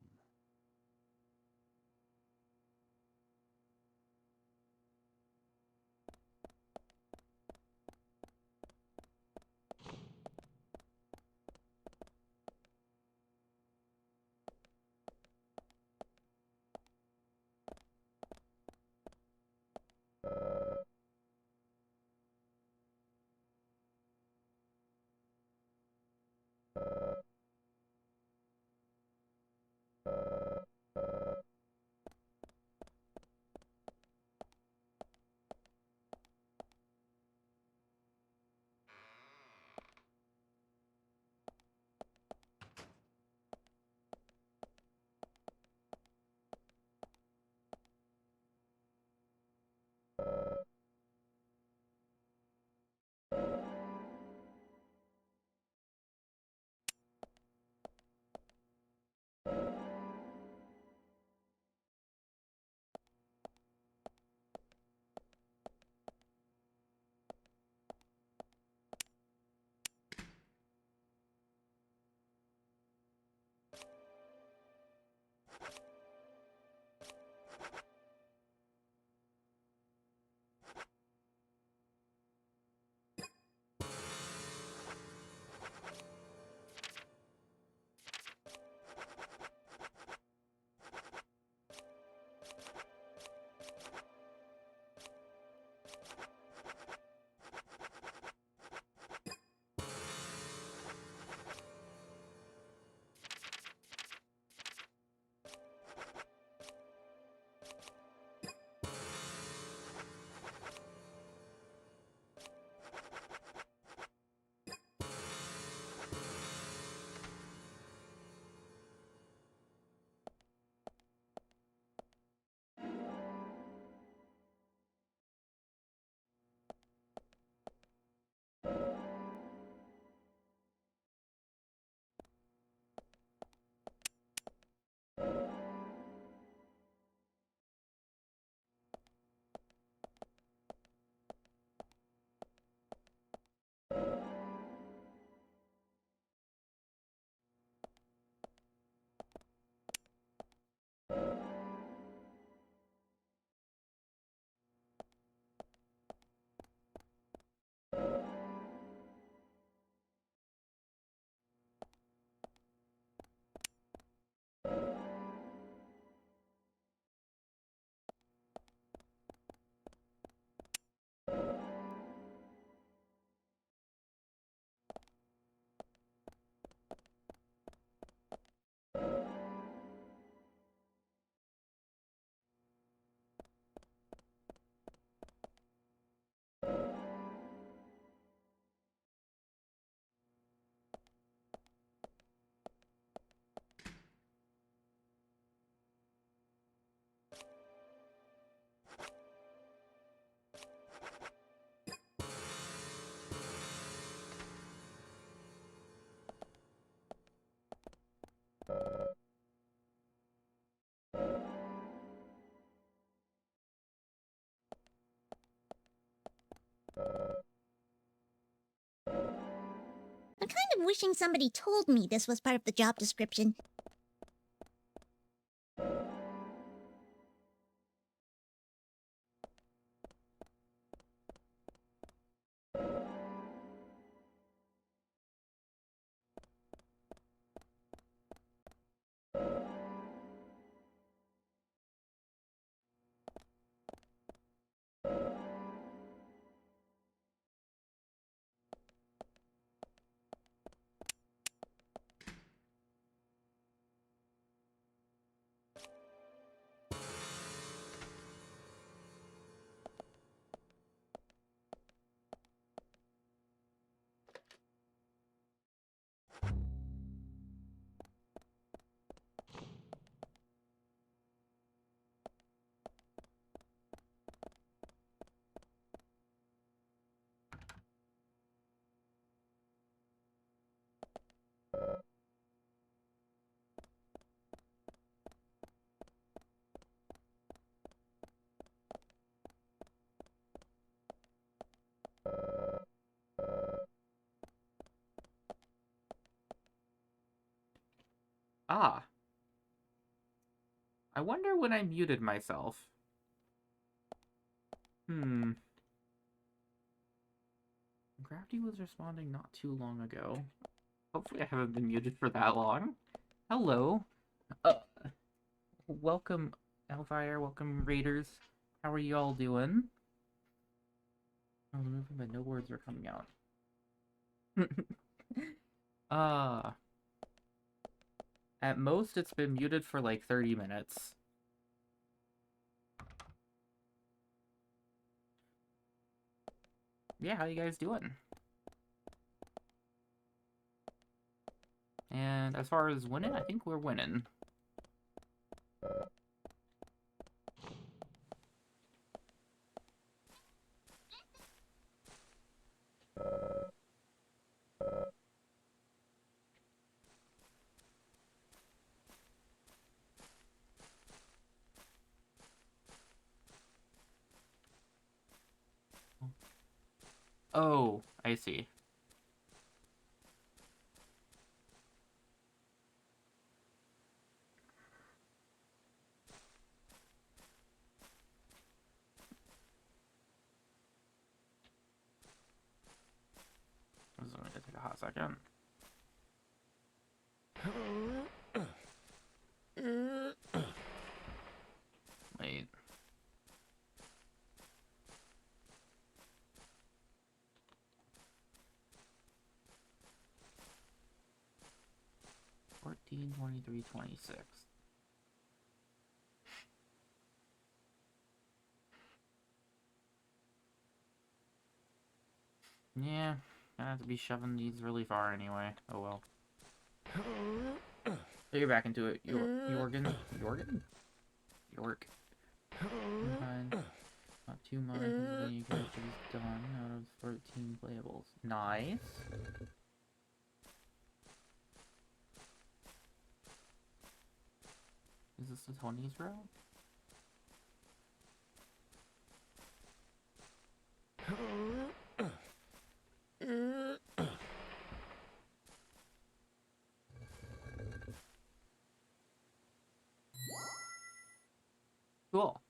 I'm wishing somebody told me this was part of the job description. Ah. I wonder when I muted myself. Gravity was responding not too long ago. Hopefully I haven't been muted for that long. Hello. Welcome, Elvire. Welcome, Raiders. How are you all doing? I was moving, but no words are coming out. At most, it's been muted for like 30 minutes. Yeah, how you guys doing? And as far as winning, I think we're winning. Oh, I see. This is going to take a hot second. Wait. $14, $23, $26. Yeah, I have to be shoving these really far anyway. Oh well. So you're back into it. Jorgen? York. Fine. Not too much. You guys is done out of 14 playables. Nice. Is this the 20s route? Cool.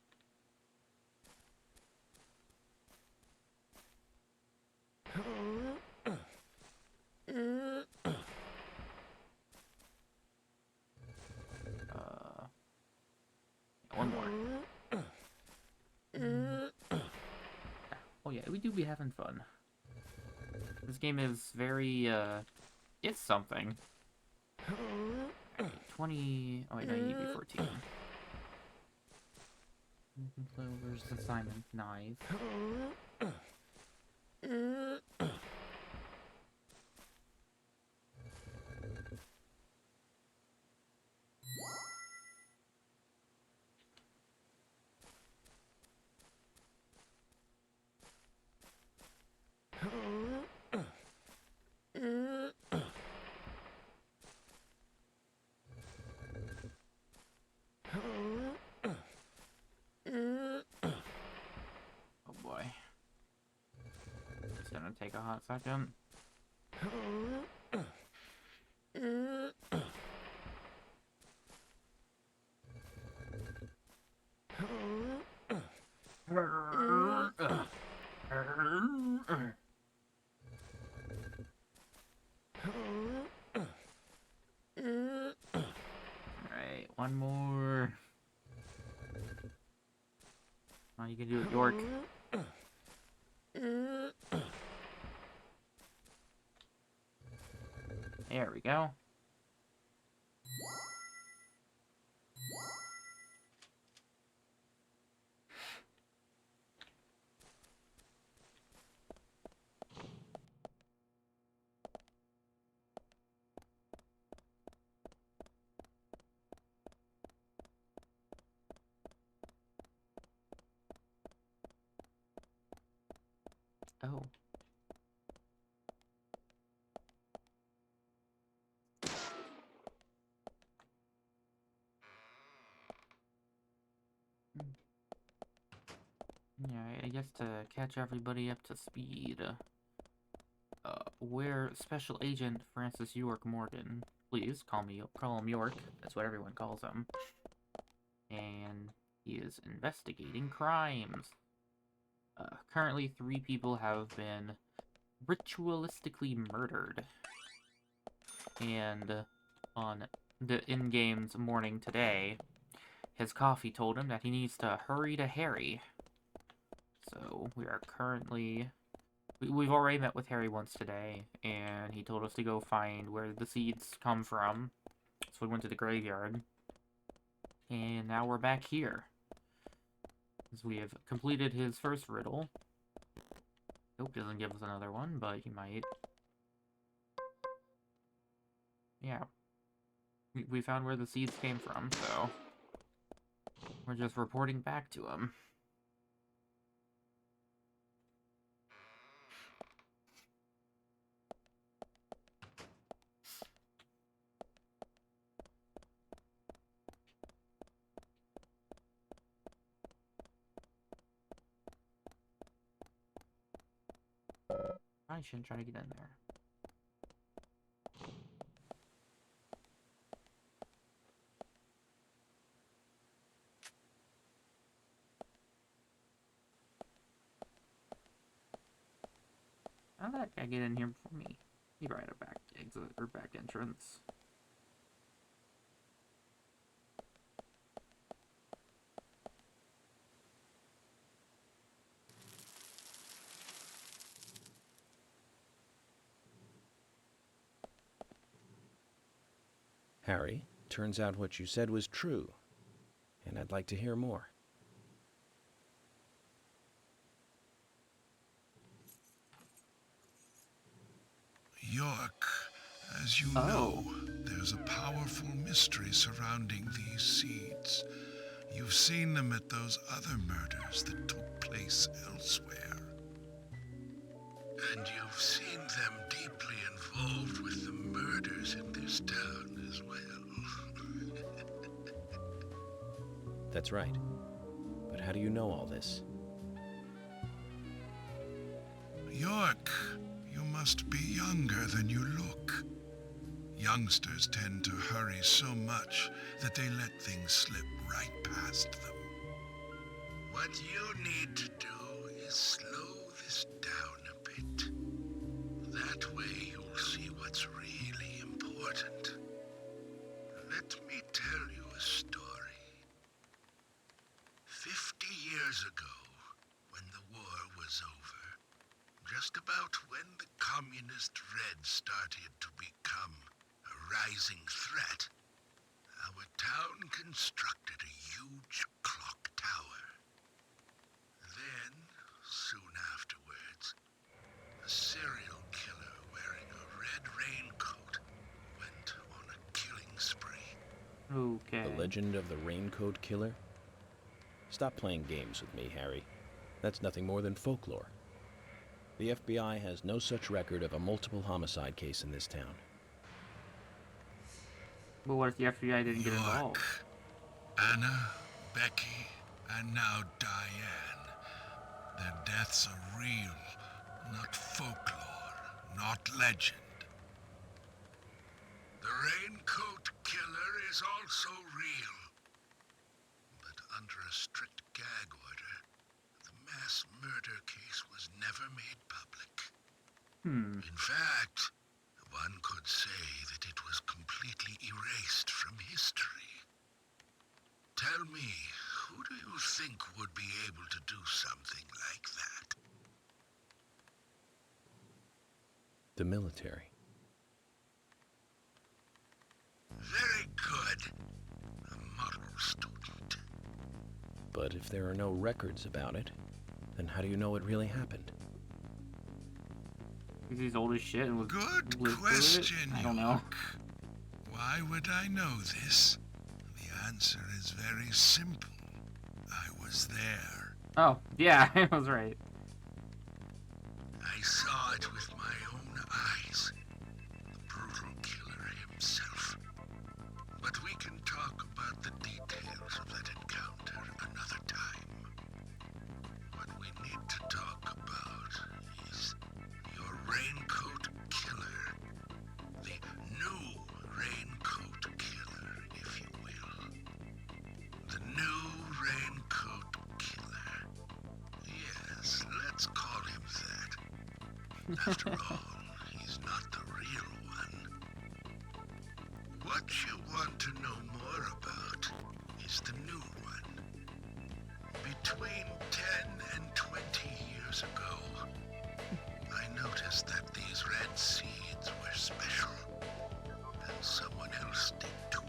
One more. Oh yeah, we do be having fun. This game is very, it's something. 20... Oh wait, no, you need to be 14. Clover's assignment. Nice. Oh boy. It's gonna take a hot second. Oh, you can do it, York. There we go. Oh. Yeah, I guess to catch everybody up to speed, where Special Agent Francis York Morgan, please call him York, that's what everyone calls him, and he is investigating crimes. Currently 3 people have been ritualistically murdered, and on the in-game's morning today, his coffee told him that he needs to hurry to Harry. So we are currently... We've already met with Harry once today, and he told us to go find where the seeds come from. So we went to the graveyard. And now we're back here. As we have completed his first riddle. Hope doesn't give us another one, but he might. Yeah. We found where the seeds came from, so... we're just reporting back to him. I shouldn't try to get in there. How did that guy get in here before me? He probably had a back exit or back entrance. Harry, turns out what you said was true, and I'd like to hear more. York, as you know, there's a powerful mystery surrounding these seeds. You've seen them at those other murders that took place elsewhere. And you've seen them deeply involved with the murders in this town as well. That's right. But how do you know all this? York, you must be younger than you look. Youngsters tend to hurry so much that they let things slip right past them. What you need to do is slow this down a bit. That way you'll see what's really important. Let me tell you a story. 50 years ago, when the war was over, just about when the communist Red started to become a rising threat, our town constructed a huge clock tower. Then, soon afterwards, a serial killer wearing a red raincoat went on a killing spree. Okay. The legend of the Raincoat Killer? Stop playing games with me, Harry. That's nothing more than folklore. The FBI has no such record of a multiple homicide case in this town. But what if the FBI didn't get involved? Anna, Becky, and now Diane. Their deaths are real, not folklore, not legend. The Raincoat Killer is also real. But under a strict gag order, the mass murder case was never made public. In fact, one could say that it was completely erased from history. Tell me, who do you think would be able to do something like that? The military. Very good. A model student. But if there are no records about it, then how do you know it really happened? Because he's old as shit and was Good lived through question, it? I don't know. York. Why would I know this? The answer is very simple. I was there. Oh, yeah, I was right. I saw it with my own eyes. The brutal killer himself. But we can talk about the details of that encounter another time. What we need to talk about is your raincoat killer. The new raincoat killer, if you will. The new raincoat killer. Yes, let's call him that. After all, he's not the real one. What you want to know more about is the new one. Between 10 and 20 years ago, I noticed that these red seeds were special. And someone else did too.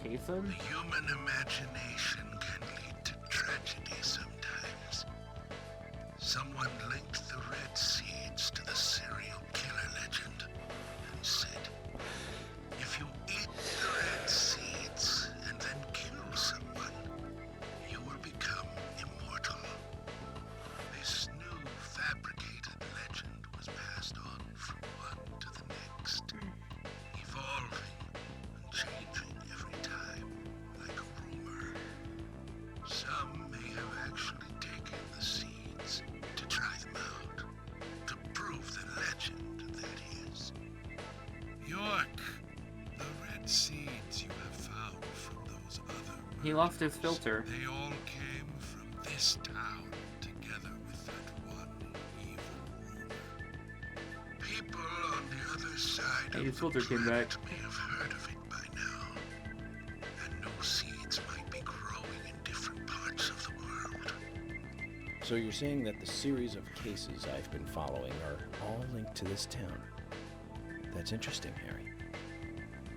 Jason? The human imagination can lead to tragedy sometimes. Someone linked the red seeds to the serial killer legend and said, if you eat the red seeds and then kill someone, you will become immortal. This new fabricated legend was passed on from one to the next, evolving and changing every time, like a rumor. Some may have actually taken the seeds to try them out, to prove the legend, that is. York, the red seeds you have found from those other He lost his filter. they all came from this town, together with that one evil rumor. People on the other side Hey, of his the filter came planet back. may have heard of it by now. And new seeds might be growing in different parts of the world. So you're saying that the series of cases I've been following are all linked to this town? That's interesting, Harry.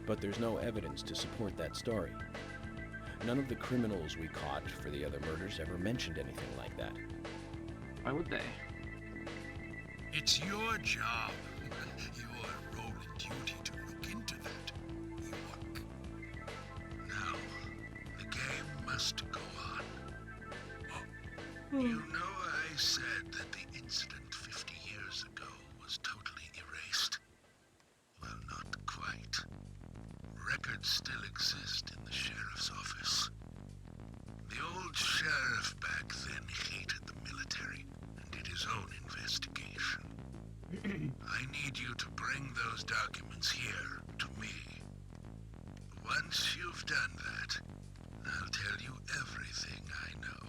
But there's no evidence to support that story. None of the criminals we caught for the other murders ever mentioned anything like that. Why would they? It's your job, your role and duty to look into that, York. Now, the game must go on. You know I said that the incident 50 years ago was totally erased? Well, not quite. Records still exist in the sheriff's office. The old sheriff back then hated the military and did his own investigation. I need you to bring those documents here to me. Once you've done that, I'll tell you everything I know.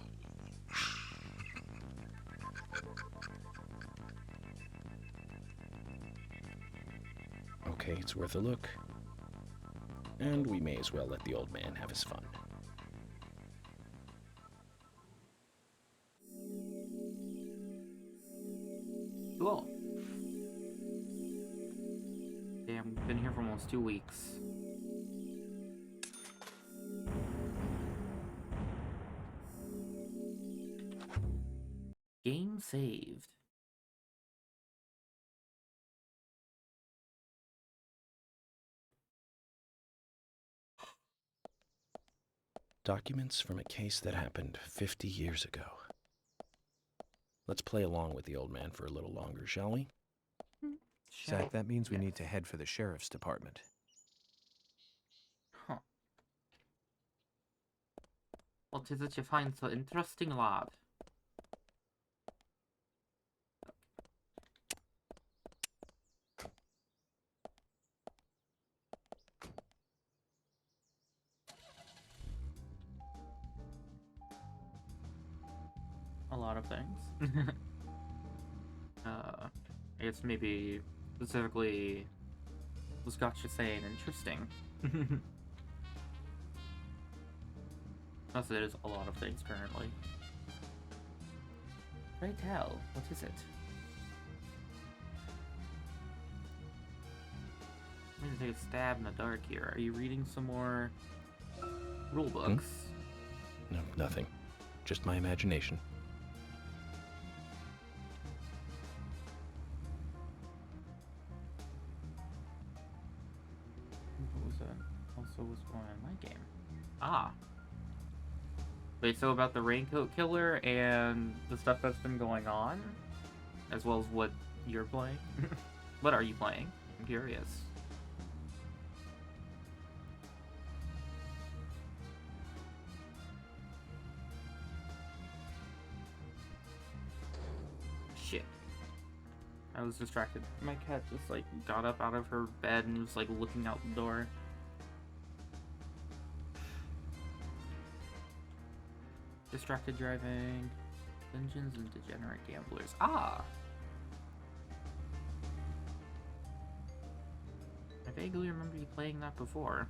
Okay, it's worth a look. And we may as well let the old man have his fun. Cool. Damn, been here for almost 2 weeks. Game saved. Documents from a case that happened 50 years ago. Let's play along with the old man for a little longer, shall we? Zach, that means we need to head for the sheriff's department. Huh. What is it you find so interesting, lad? A lot of things. I guess maybe specifically what's got you saying interesting? Plus, it is a lot of things currently. Pray tell, what is it? I'm gonna take a stab in the dark here. Are you reading some more rule books? No, nothing. Just my imagination. What was that? Also, what's going on in my game? Ah. Wait, so about the raincoat killer and the stuff that's been going on, as well as what you're playing? What are you playing? I'm curious. Shit. I was distracted. My cat just, like, got up out of her bed and was, like, looking out the door. Distracted driving. Dungeons and degenerate gamblers. Ah! I vaguely remember you playing that before.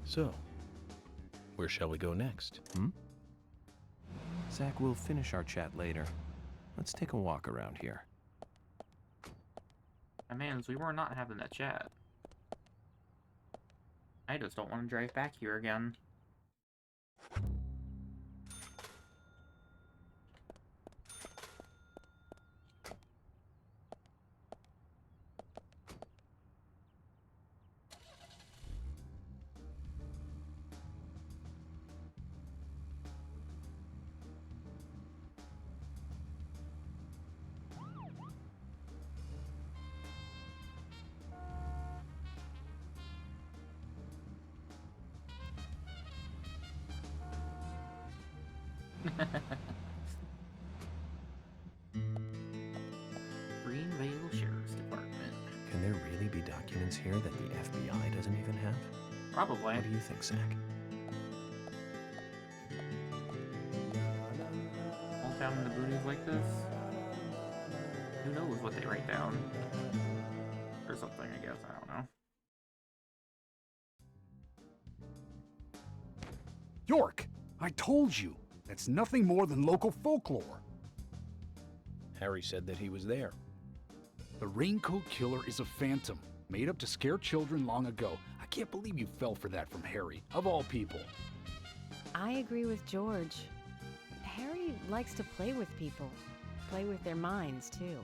So, where shall we go next, hmm? Zach, we'll finish our chat later. Let's take a walk around here. Man, we were not having that chat. I just don't want to drive back here again. Greenvale Sheriff's Department. Can there really be documents here that the FBI doesn't even have? Probably. What do you think, Zach? All town in the boonies like this? Who knows what they write down? Or something, I guess. I don't know. York! I told you! That's nothing more than local folklore. Harry said that he was there. The Raincoat Killer is a phantom, made up to scare children long ago. I can't believe you fell for that from Harry, of all people. I agree with George. Harry likes to play with people. Play with their minds, too.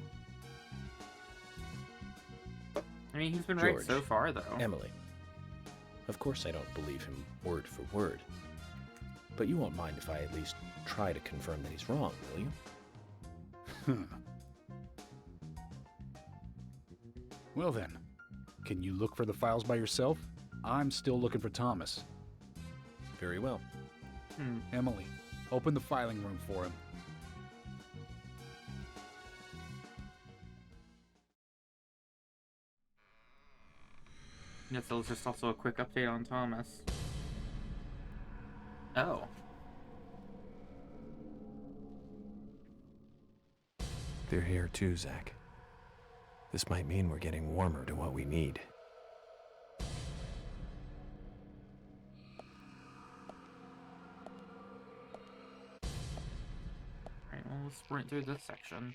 I mean, he's been George, right so far, though. Emily. Of course I don't believe him word for word. But you won't mind if I at least try to confirm that he's wrong, will you? Well then, can you look for the files by yourself? I'm still looking for Thomas. Very well. Emily, open the filing room for him. Yes, that was just also a quick update on Thomas. Oh. They're here too, Zach. This might mean we're getting warmer to what we need. Alright, well, we'll sprint through this section.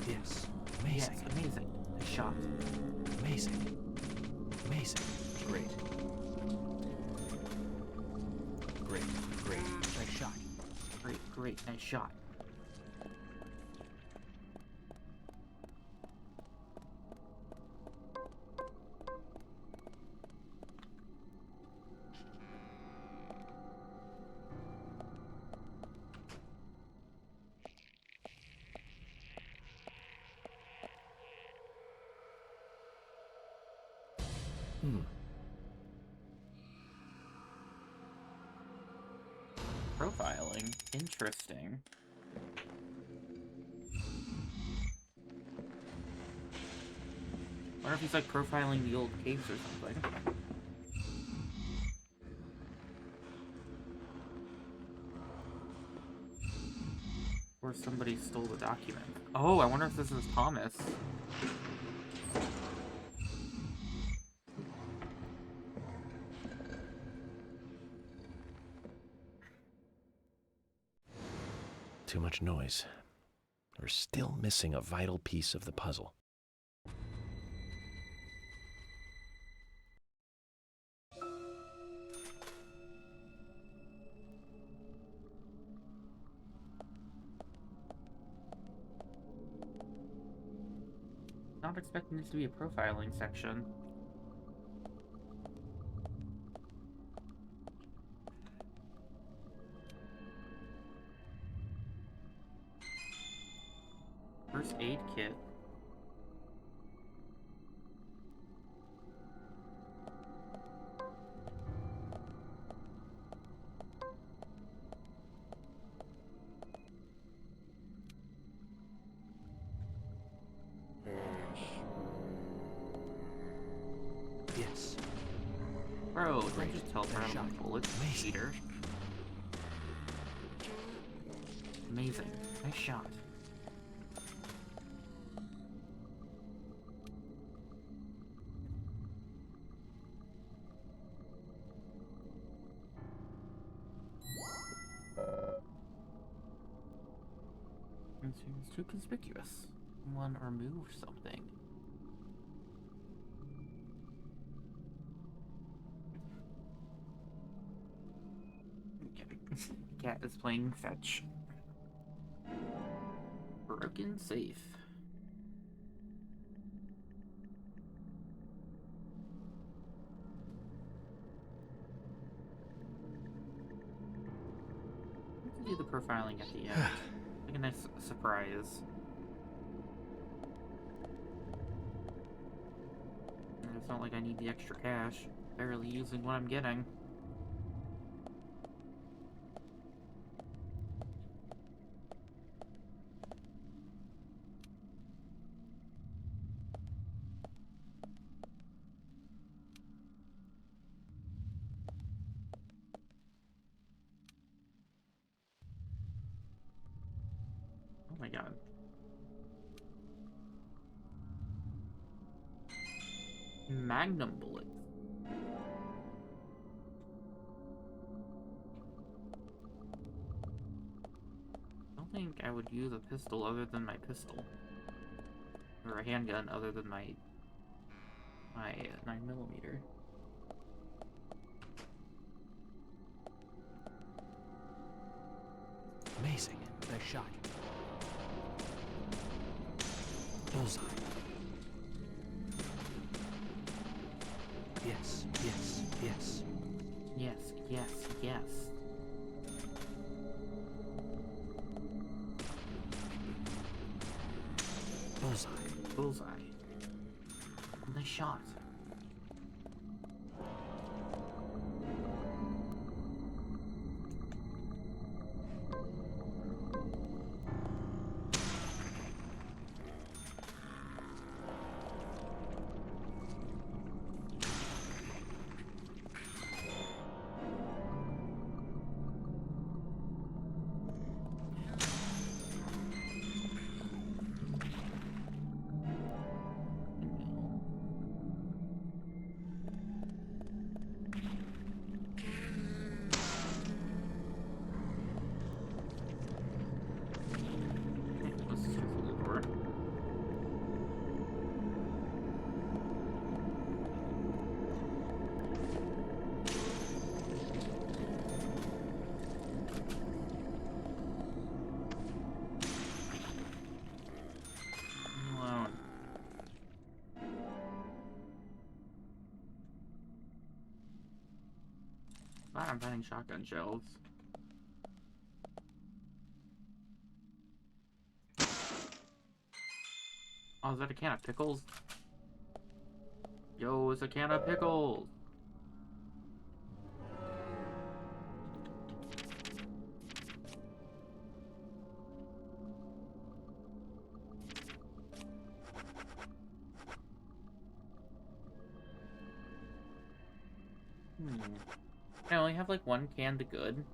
Yes. Amazing. Yes, amazing. Nice shot. Amazing. Amazing. Great. Great. Great. Nice shot. Great. Nice shot. Profiling. Interesting. Wonder if he's like profiling the old caves or something. Or somebody stole the document. Oh, I wonder if this is Thomas. Too much noise. We're still missing a vital piece of the puzzle. Not expecting this to be a profiling section. First aid kit. Yes. Bro, don't just teleport out of my bullets, cheater. Amazing. Nice shot. It seems too conspicuous. Someone remove something. Cat is playing fetch. Broken safe. Let's do the profiling at the end. Like a nice surprise. And it's not like I need the extra cash. Barely using what I'm getting. Oh my god. Magnum bullets. I don't think I would use a pistol other than my pistol. Or a handgun other than my 9mm. Amazing. Nice shot. Bullseye. Yes. Yes. Bullseye. Nice shot. I'm finding shotgun shells. Oh, is that a can of pickles? Yo, it's a can of pickles! I only have like one can to good.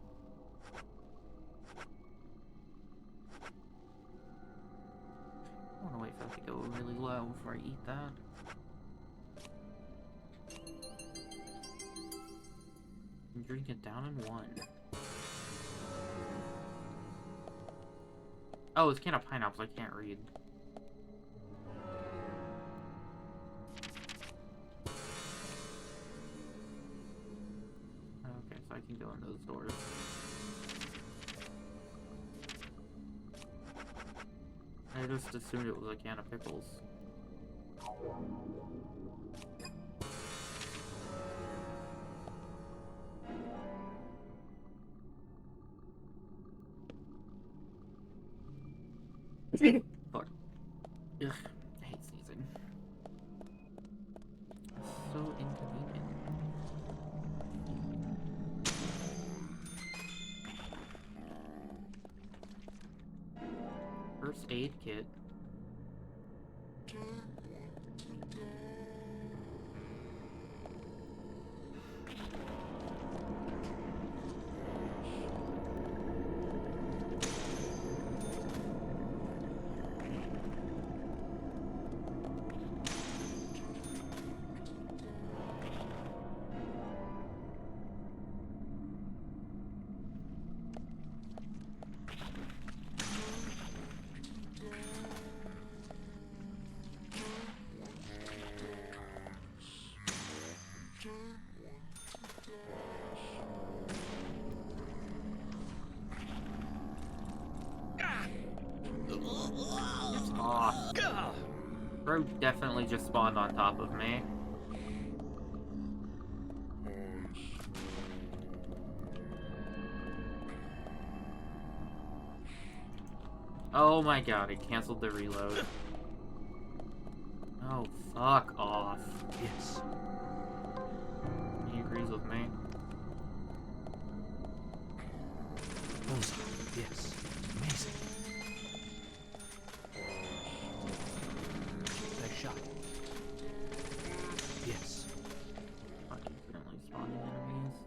I wanna wait for it to go really low before I eat that. And drink it down in one. Oh, it's a can of pineapples, I can't read. Okay, so I can go in those doors. I just assumed it was a can of pickles. Fuck. Ugh, I hate sneezing. It's so inconvenient. First aid kit. Aw. Bro definitely just spawned on top of me. Oh my god, it canceled the reload. Oh, fuck off. Yes. He agrees with me. Bullseye. Yes. Amazing. Nice shot. Yes. Fucking currently spawning enemies.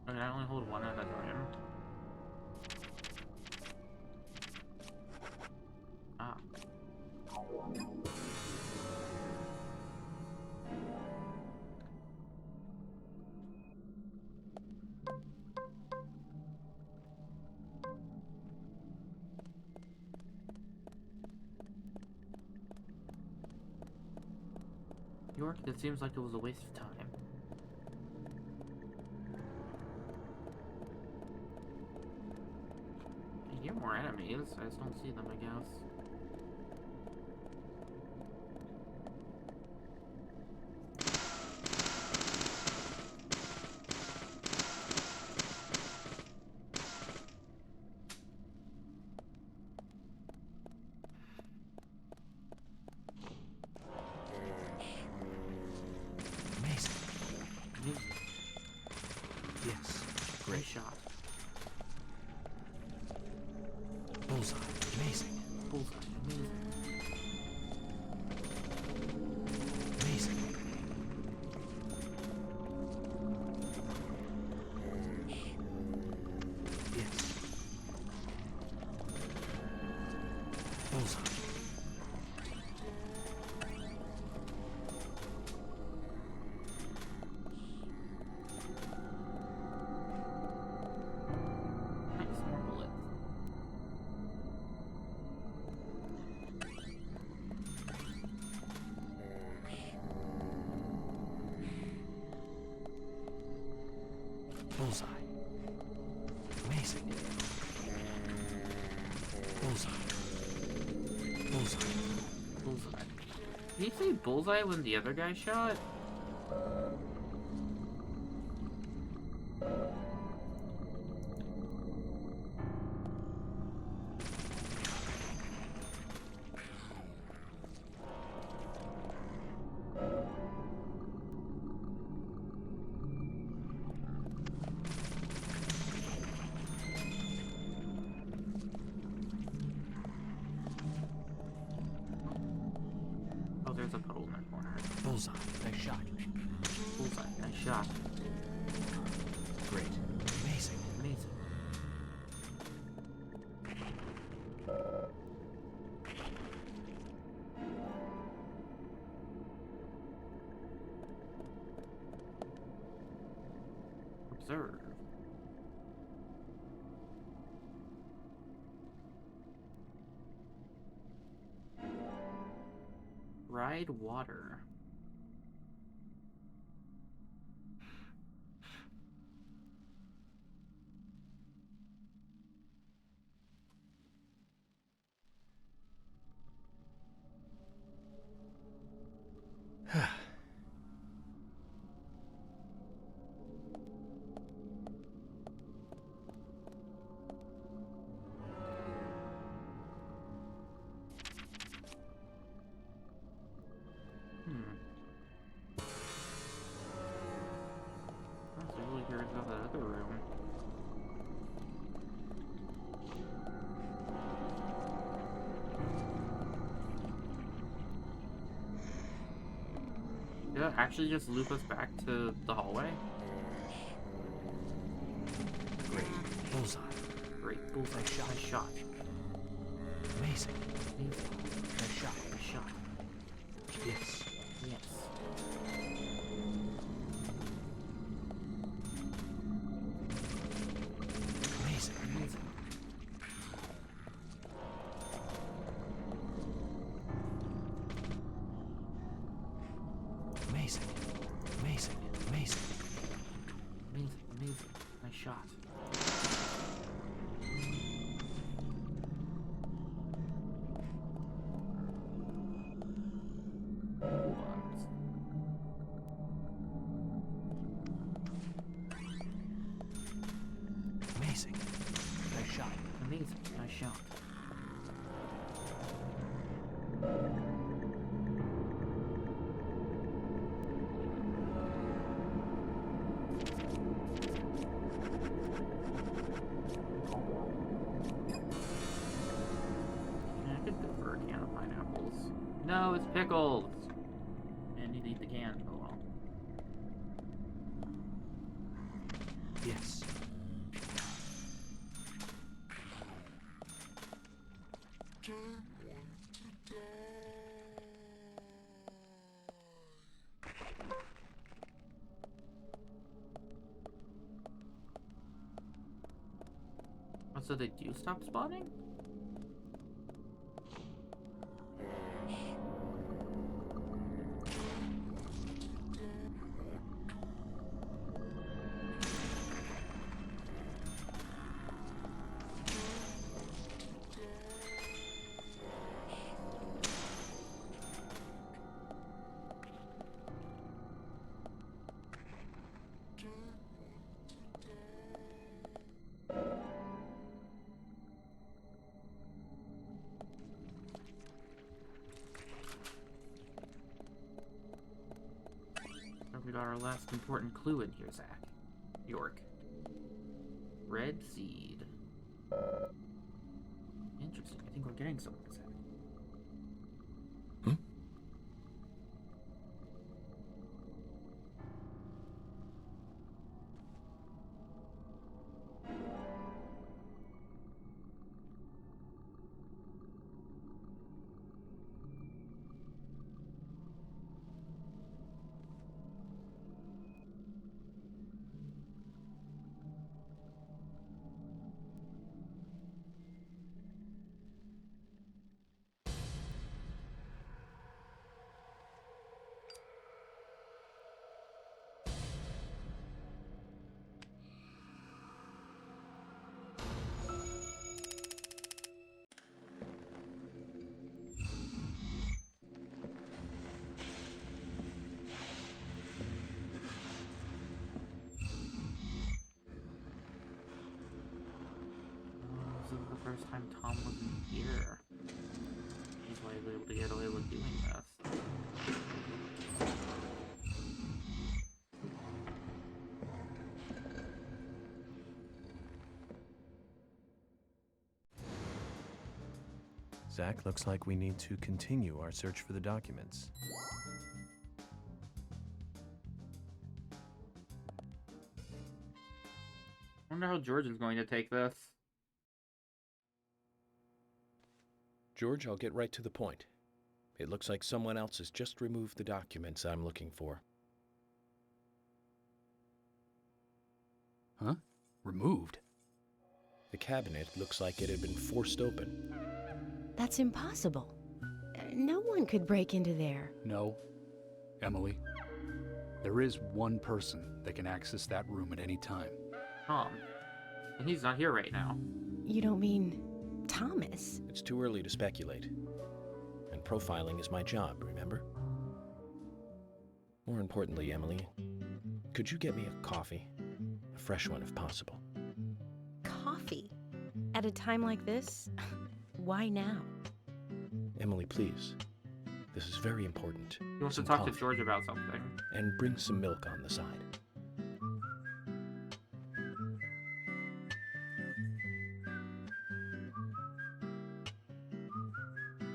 Okay, I only hold one at a time. Ah. York, it seems like it was a waste of time. I hear more enemies, I just don't see them, I guess. Amazing. Yes. Great shot. Bullseye. Amazing. Bullseye. Amazing. Amazing. Yes. Bullseye. Nice, more bullets. Bullseye. Amazing. Bullseye. Bullseye. Bullseye. Did he say bullseye when the other guy shot? Oh, there's a puddle in that corner. Bullseye. Nice shot. Bullseye. Nice shot. Great. Amazing. Amazing. Observe. Ride water. I'm really curious about that other room. Did that actually just loop us back to the hallway? Great. Bullseye. Great. Bullseye. Nice shot. Amazing. Amazing. Nice shot. Nice shot. Yes. Yes. Amazing. Amazing. Amazing. Amazing. Amazing. Amazing. Amazing. Nice shot. Amazing. Nice shot. Amazing. Nice shot. Yeah, I could go for a can of pineapples. No, it's pickles! And you eat the can. Oh well. Yes. Oh, so they do stop spawning? We got our last important clue in here, Zach. York. Red seed. Interesting. I think we're getting somewhere, Zach. This is the first time Tom wasn't here. That's why he was able to get away with doing this. Zach, looks like we need to continue our search for the documents. I wonder how George is going to take this. George, I'll get right to the point. It looks like someone else has just removed the documents I'm looking for. Huh? Removed? The cabinet looks like it had been forced open. That's impossible. No one could break into there. No. Emily, there is one person that can access that room at any time. Tom. And he's not here right now. You don't mean Thomas? It's too early to speculate. And profiling is my job, remember? More importantly, Emily, could you get me a coffee? A fresh one if possible. Coffee? At a time like this? Why now? Emily, please. This is very important. He wants to Some talk to coffee. George about something. And bring some milk on the side.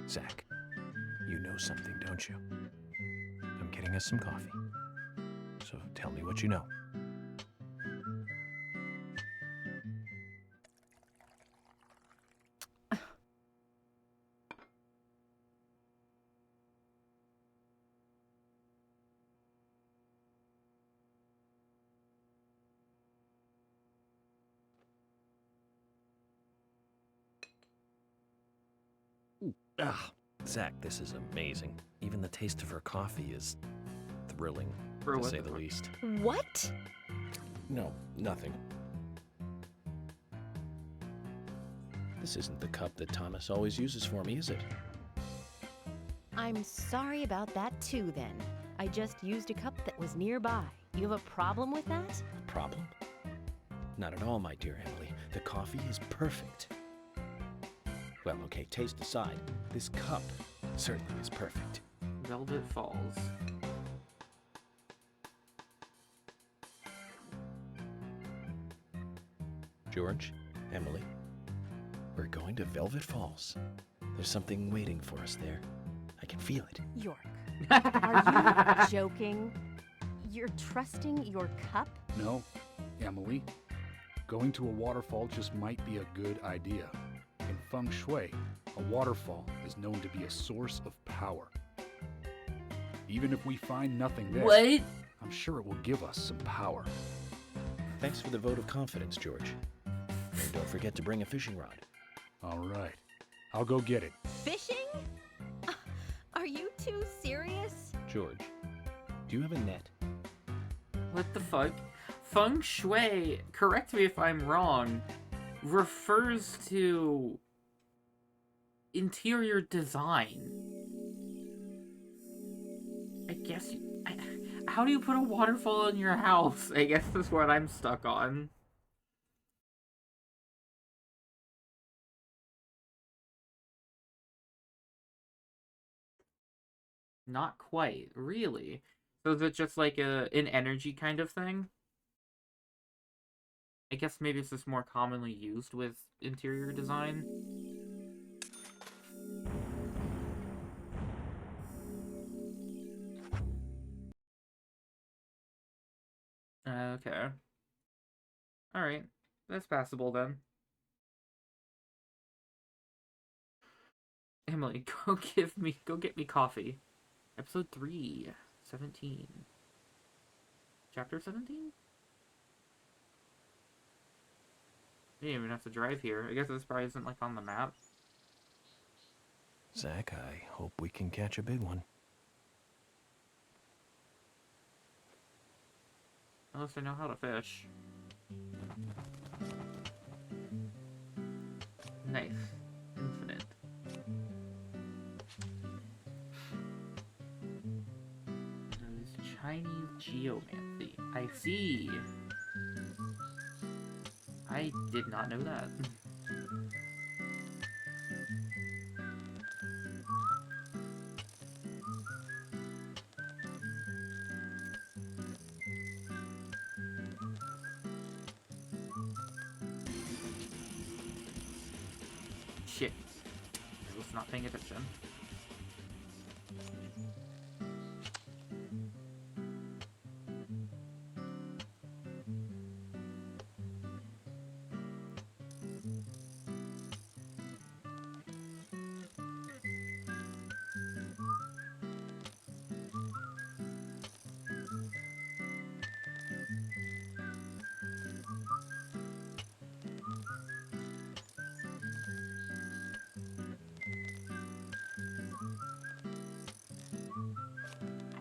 Zach, you know something, don't you? I'm getting us some coffee. So tell me what you know. Ah, Zach, this is amazing. Even the taste of her coffee is thrilling, to say the least. What? No, nothing. This isn't the cup that Thomas always uses for me, is it? I'm sorry about that too, then. I just used a cup that was nearby. You have a problem with that? Problem? Not at all, my dear Emily. The coffee is perfect. Well, okay, taste aside, this cup certainly is perfect. Velvet Falls. George, Emily, we're going to Velvet Falls. There's something waiting for us there. I can feel it. York, are you joking? You're trusting your cup? No, Emily. Going to a waterfall just might be a good idea. In feng shui, a waterfall is known to be a source of power. Even if we find nothing there, what? I'm sure it will give us some power. Thanks for the vote of confidence, George. And don't forget to bring a fishing rod. All right. I'll go get it. Fishing? Are you too serious? George, do you have a net? What the fuck? Feng Shui, correct me if I'm wrong, refers to interior design. I guess how do you put a waterfall in your house? I guess that's what I'm stuck on. Not quite, really. So is it just like an energy kind of thing? I guess maybe it's just more commonly used with interior design. Okay. Alright. That's passable then. Emily, go get me coffee. Episode 3, 17. Chapter 17? You didn't even have to drive here. I guess this probably isn't like on the map. Zach, I hope we can catch a big one. At least I know how to fish. Nice. Infinite. There's Chinese geomancy. I see. I did not know that. Shit. I was not paying attention.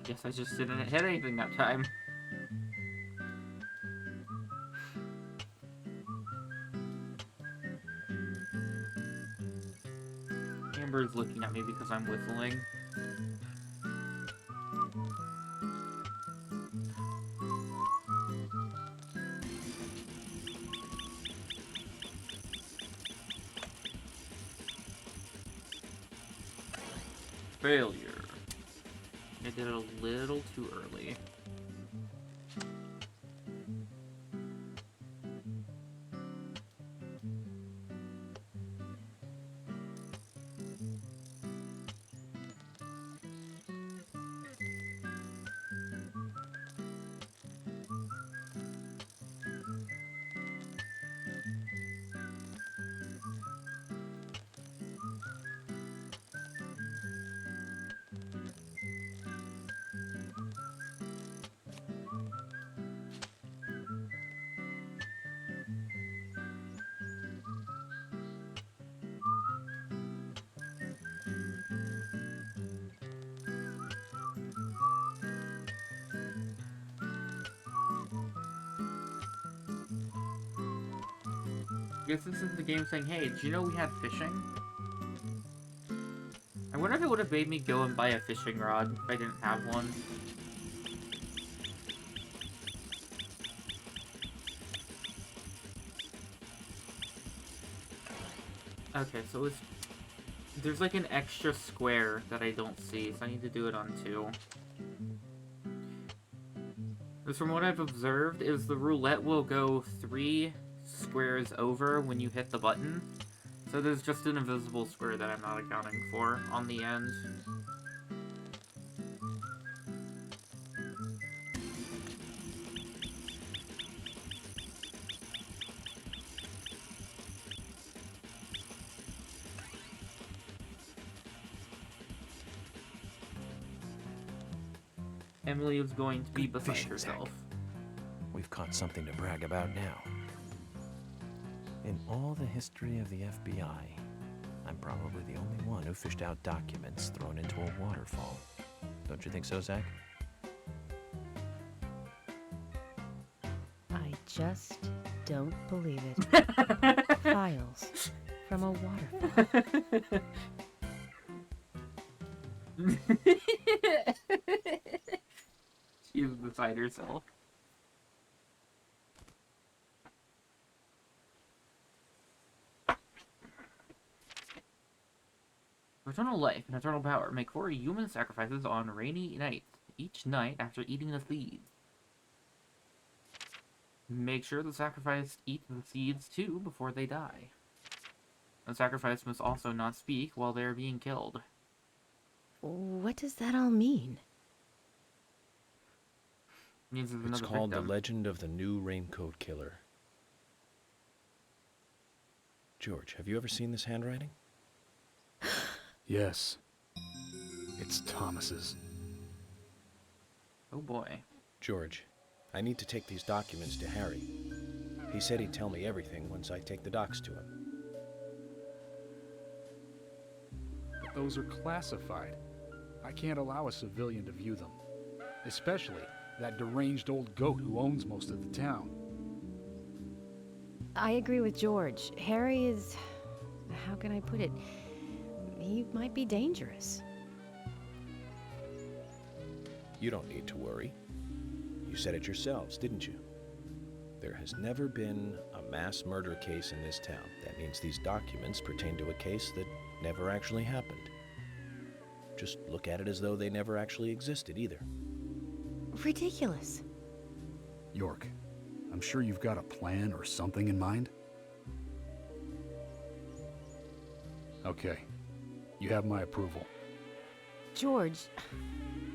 Guess I just didn't hit anything that time. Amber's looking at me because I'm whistling. Failure. I did it a little too early. I guess this is the game saying, hey, did you know we had fishing? I wonder if it would have made me go and buy a fishing rod if I didn't have one. Okay, so there's like an extra square that I don't see, so I need to do it on 2. Because from what I've observed, is the roulette will go 3 squares over when you hit the button. So there's just an invisible square that I'm not accounting for on the end. Emily is going to be beside herself. We've caught something to brag about now. In all the history of the FBI, I'm probably the only one who fished out documents thrown into a waterfall. Don't you think so, Zach? I just don't believe it. Files from a waterfall. She's beside herself. Eternal life and eternal power make 4 human sacrifices on rainy nights, each night after eating the seeds. Make sure the sacrifice eat the seeds too before they die. The sacrifice must also not speak while they are being killed. What does that all mean? Means there's It's another called victim. The Legend of the New Raincoat Killer. George, have you ever seen this handwriting? Yes. It's Thomas's. Oh boy. George, I need to take these documents to Harry. He said he'd tell me everything once I take the docs to him. But those are classified. I can't allow a civilian to view them. Especially that deranged old goat who owns most of the town. I agree with George. Harry is... how can I put it? He might be dangerous. You don't need to worry. You said it yourselves, didn't you? There has never been a mass murder case in this town. That means these documents pertain to a case that never actually happened. Just look at it as though they never actually existed either. Ridiculous. York, I'm sure you've got a plan or something in mind? Okay. You have my approval. George,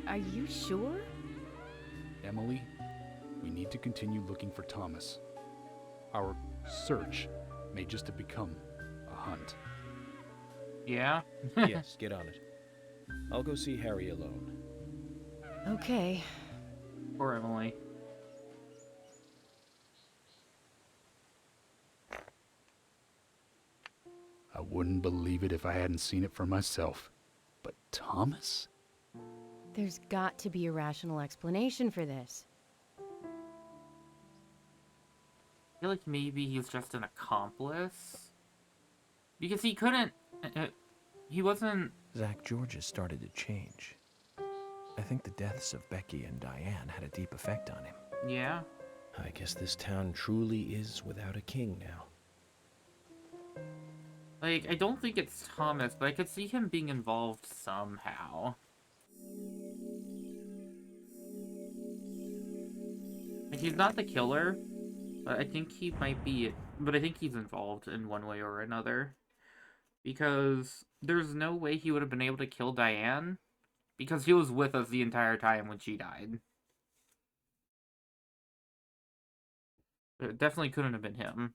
are you sure? Emily, we need to continue looking for Thomas. Our search may just have become a hunt. Yeah? Yes, get on it. I'll go see Harry alone. Okay. Or Emily. I wouldn't believe it if I hadn't seen it for myself. But Thomas? There's got to be a rational explanation for this. I feel like maybe he's just an accomplice. Because he couldn't... he wasn't... Zach, George has started to change. I think the deaths of Becky and Diane had a deep effect on him. Yeah? I guess this town truly is without a king now. Like, I don't think it's Thomas, but I could see him being involved somehow. Like, he's not the killer, but I think he might be... But I think he's involved in one way or another. Because there's no way he would have been able to kill Diane, because he was with us the entire time when she died. It definitely couldn't have been him.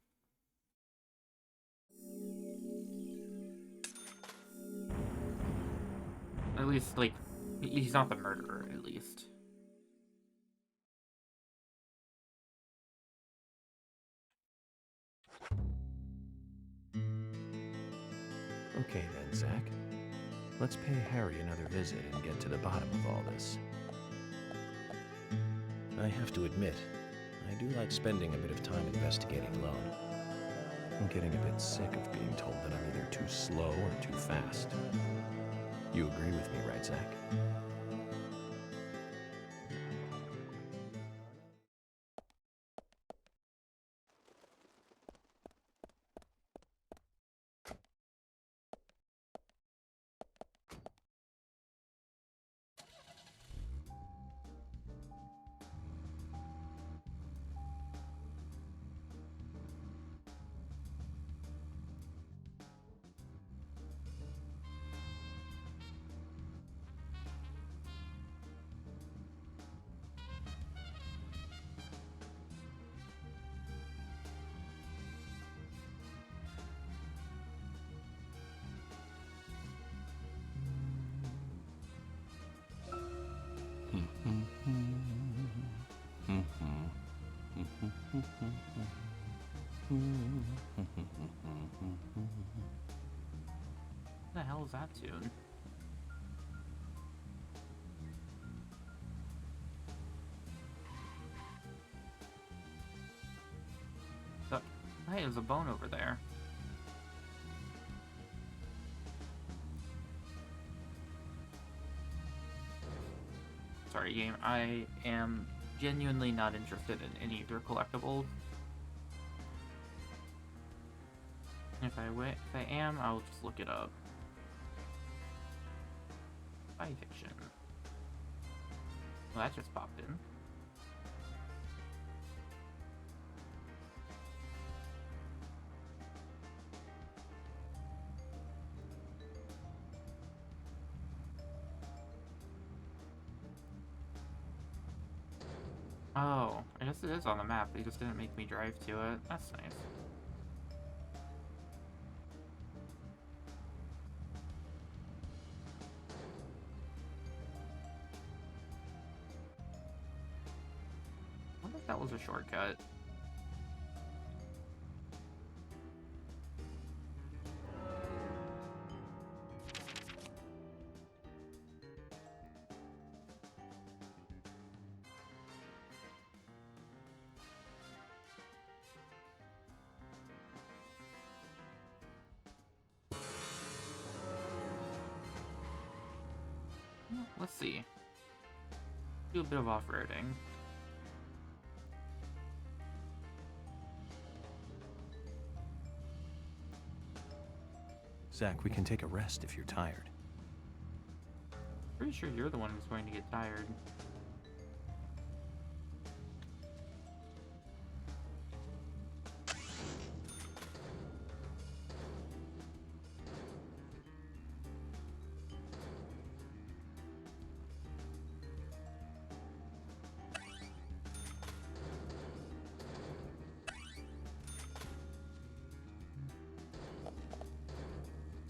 At least, like, he's not the murderer, at least. Okay then, Zach. Let's pay Harry another visit and get to the bottom of all this. I have to admit, I do like spending a bit of time investigating alone. I'm getting a bit sick of being told that I'm either too slow or too fast. You agree with me, right, Zach? What the hell is that tune? Hey, there's a bone over there. Sorry, game. I am genuinely not interested in any of your collectibles. If I am, I'll just look it up. Spy fiction. Well, that just popped in. Oh, I guess it is on the map. They just didn't make me drive to it. That's nice. I wonder if that was a shortcut. Let's see. Do a bit of off-roading. Zach, we can take a rest if you're tired. Pretty sure you're the one who's going to get tired.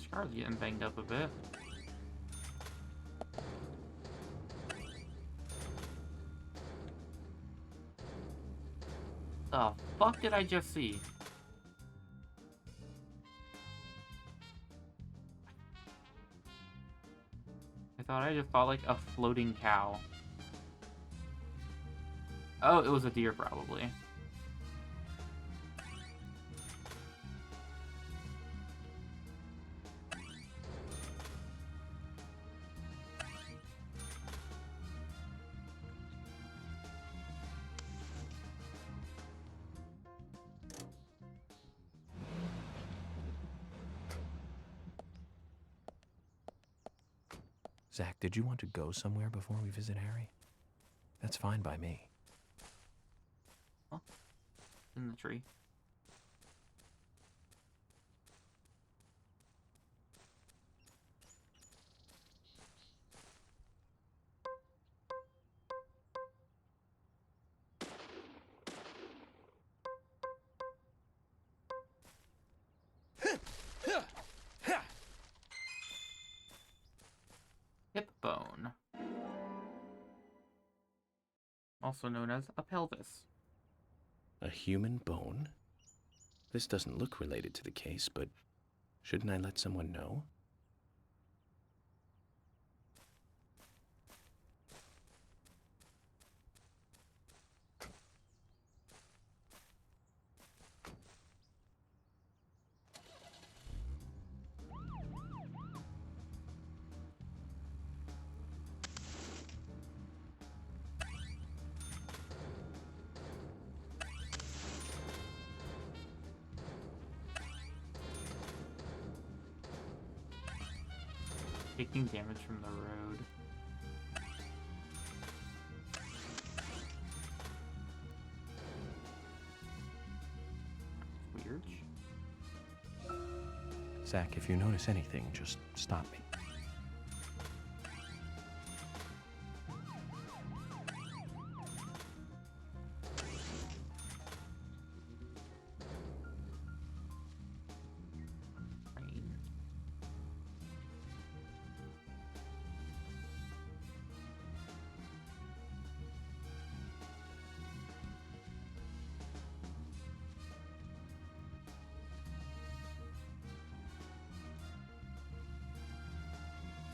Scar's getting banged up a bit. The fuck did I just see? I thought I just saw like a floating cow. Oh, it was a deer probably. Zach, did you want to go somewhere before we visit Harry? That's fine by me. Huh? In the tree. Hip bone. Also known as a pelvis. A human bone? This doesn't look related to the case, but shouldn't I let someone know? Taking damage from the road. Weird. Zach, if you notice anything, just stop me.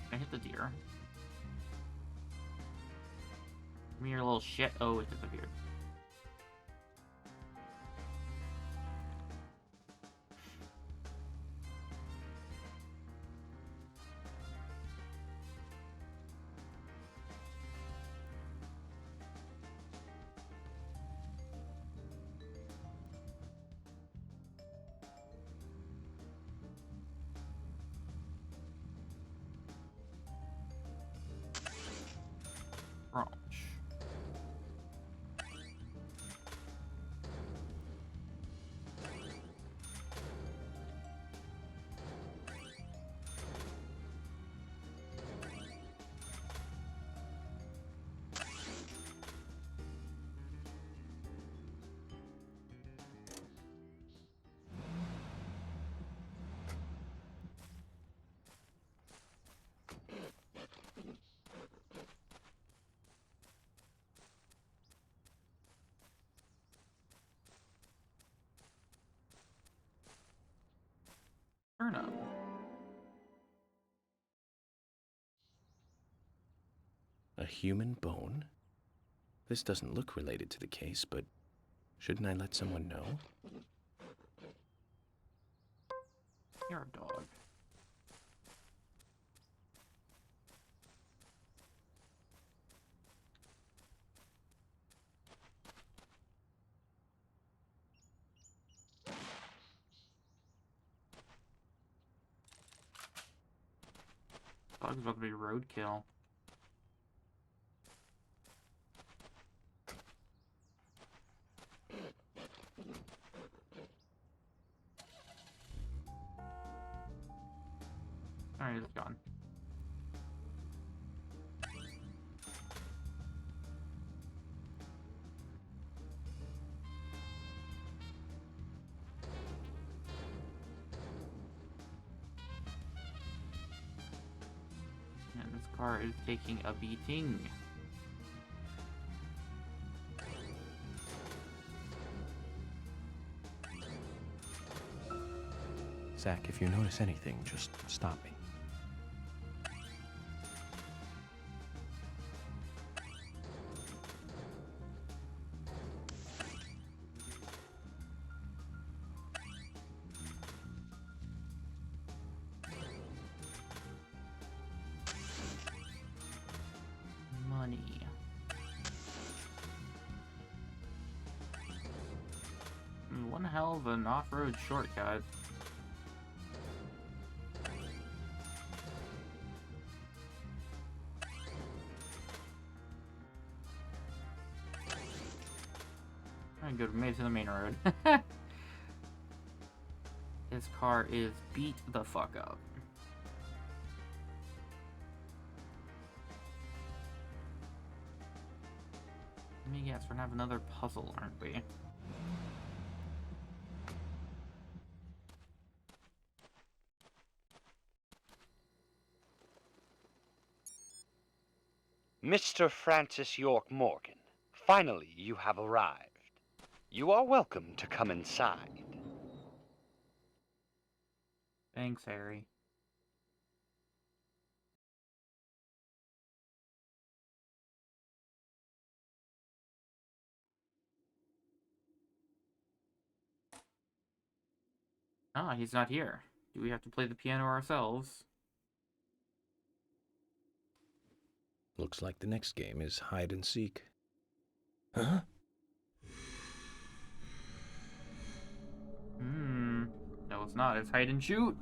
I hit the deer. Give me your little shit. Oh, it disappeared. Branch. Turnip. A human bone? This doesn't look related to the case, but shouldn't I let someone know? You're a dog. thought it was about to be roadkill. Alright, it's gone. And this car is taking a beating. Zach, if you notice anything, just stop me. Money. One hell of an off-road shortcut. Good, we made it to the main road. This car is beat the fuck up. Let me guess, we're gonna have another puzzle, aren't we? Mr. Francis York Morgan, finally you have arrived. You are welcome to come inside. Thanks, Harry. Ah, he's not here. Do we have to play the piano ourselves? Looks like the next game is hide and seek. Huh? No, it's not. It's hide and shoot.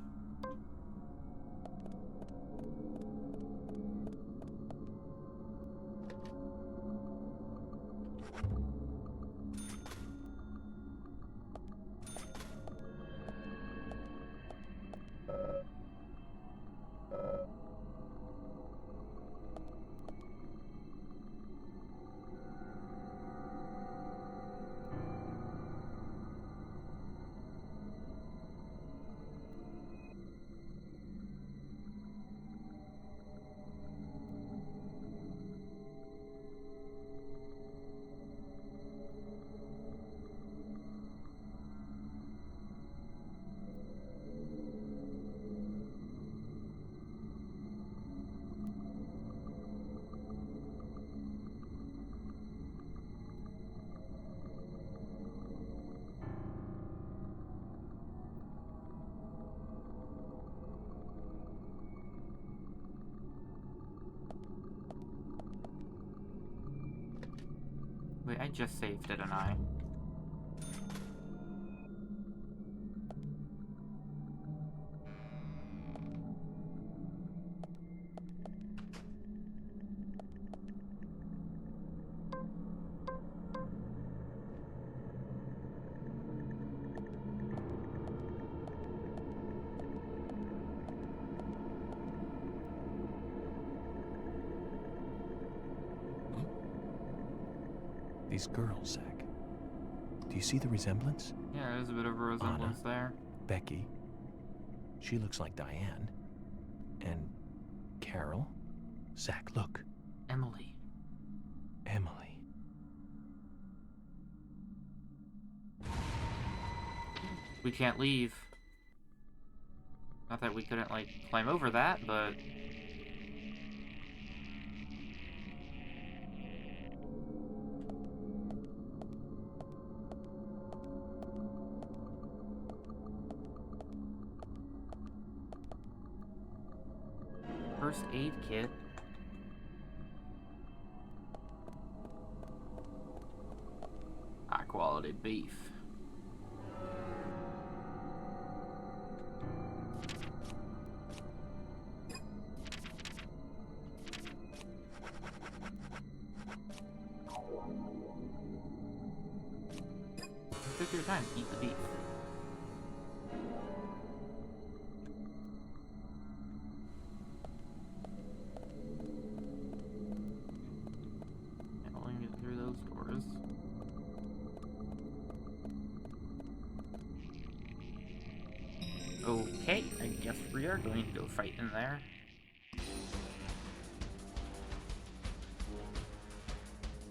Wait, I just saved, didn't I? These girls, Zach. Do you see the resemblance? Yeah, there's a bit of a resemblance there. Becky. She looks like Diane. And Carol. Zach, look. Emily. Emily. We can't leave. Not that we couldn't, like, climb over that, but... First aid kit. High quality beef. your time. Eat the beef. And only get through those doors. Okay, I guess we are going to go fight in there.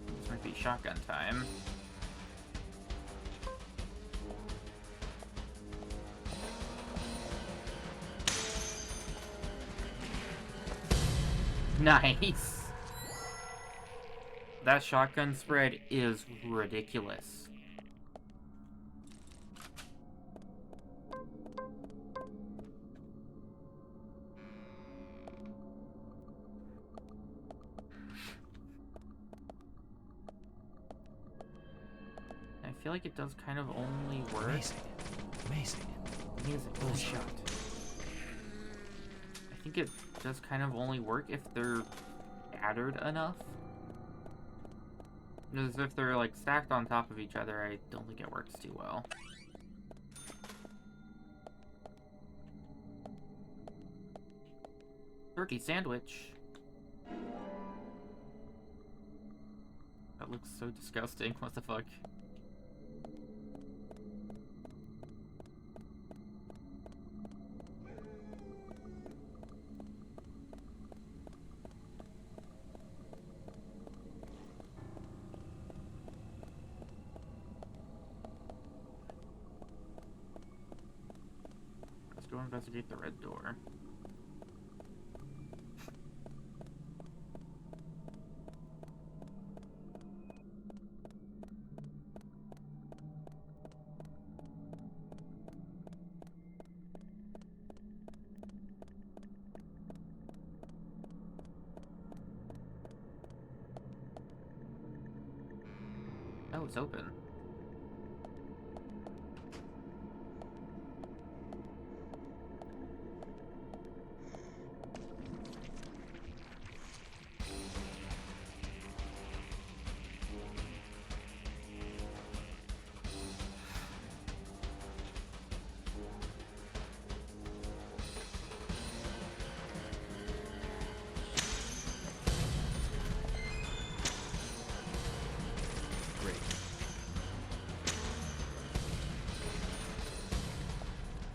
This might be shotgun time. Nice! That shotgun spread is ridiculous. I feel like it does kind of only work. Amazing. Amazing. Amazing. Cool shot. I think it does kind of only work if they're scattered enough. Because if they're like stacked on top of each other, I don't think it works too well. Turkey sandwich. That looks so disgusting. What the fuck? Let's go investigate the red door. Oh, it's open.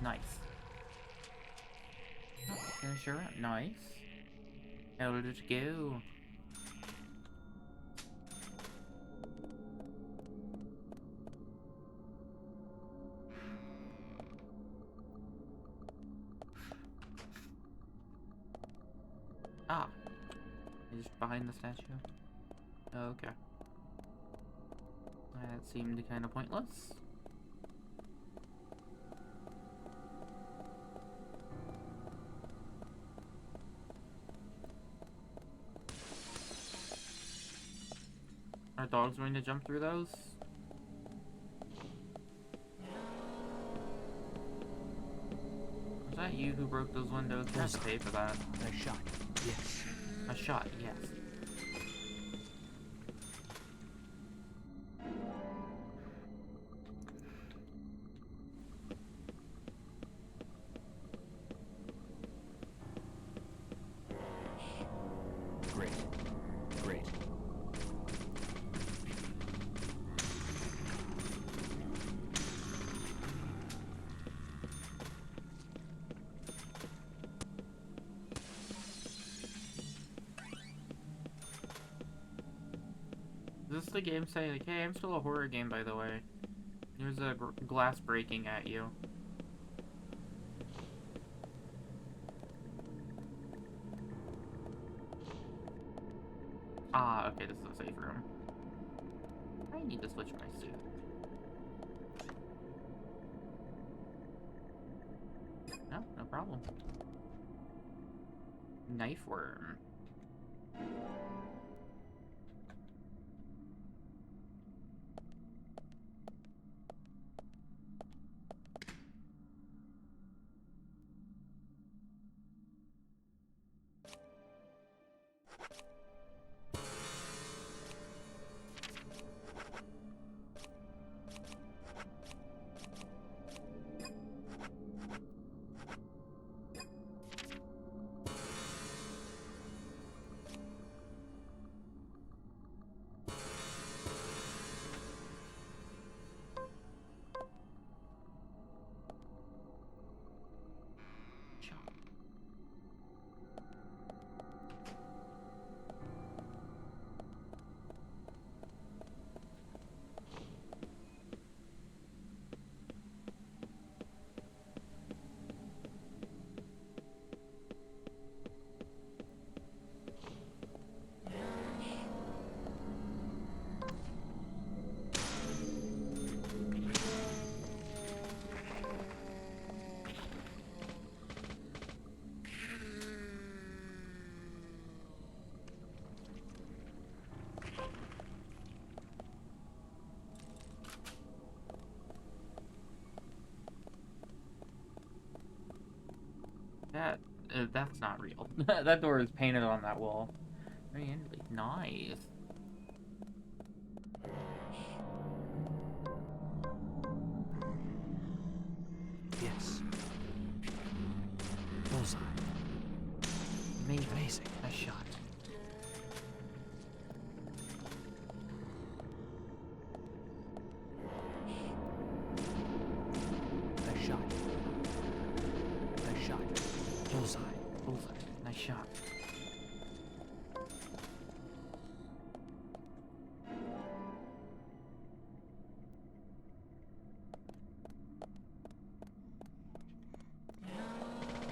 Nice. Oh, finish her up. Nice. How did it go? Ah. He's behind the statue. Okay. That seemed kind of pointless. Are dogs going to jump through those? Was that you who broke those windows? You have to pay for that. A shot, yes. A shot, yes. Great. Great. Is this the game saying like, hey, I'm still a horror game, by the way? There's a glass breaking at you. Ah, okay, this is a safe room. I need to switch my suit. No, no problem. Knife worm. That's not real. That door is painted on that wall. Very nice. Yes. Bullseye. Amazing. Nice shot. Nice shot. Nice shot. Bullseye. Bullseye. Nice shot.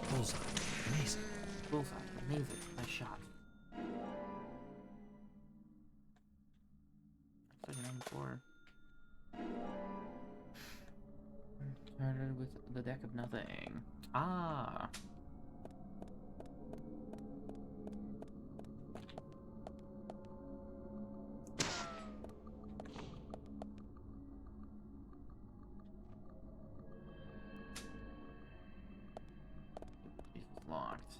Bullseye. Amazing. Bullseye. Amazing. Nice shot. 94. Started with the deck of nothing. Ah. It's locked.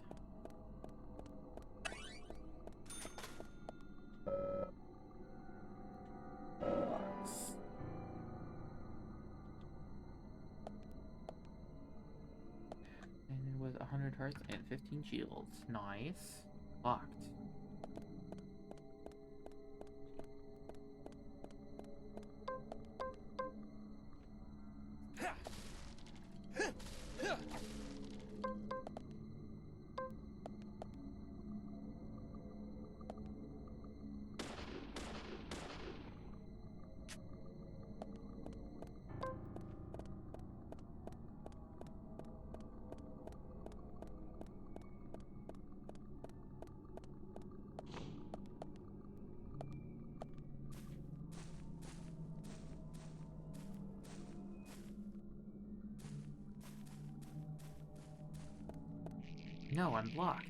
And it was 100 hearts and 15 shields. Nice. Locked. No, I'm blocked.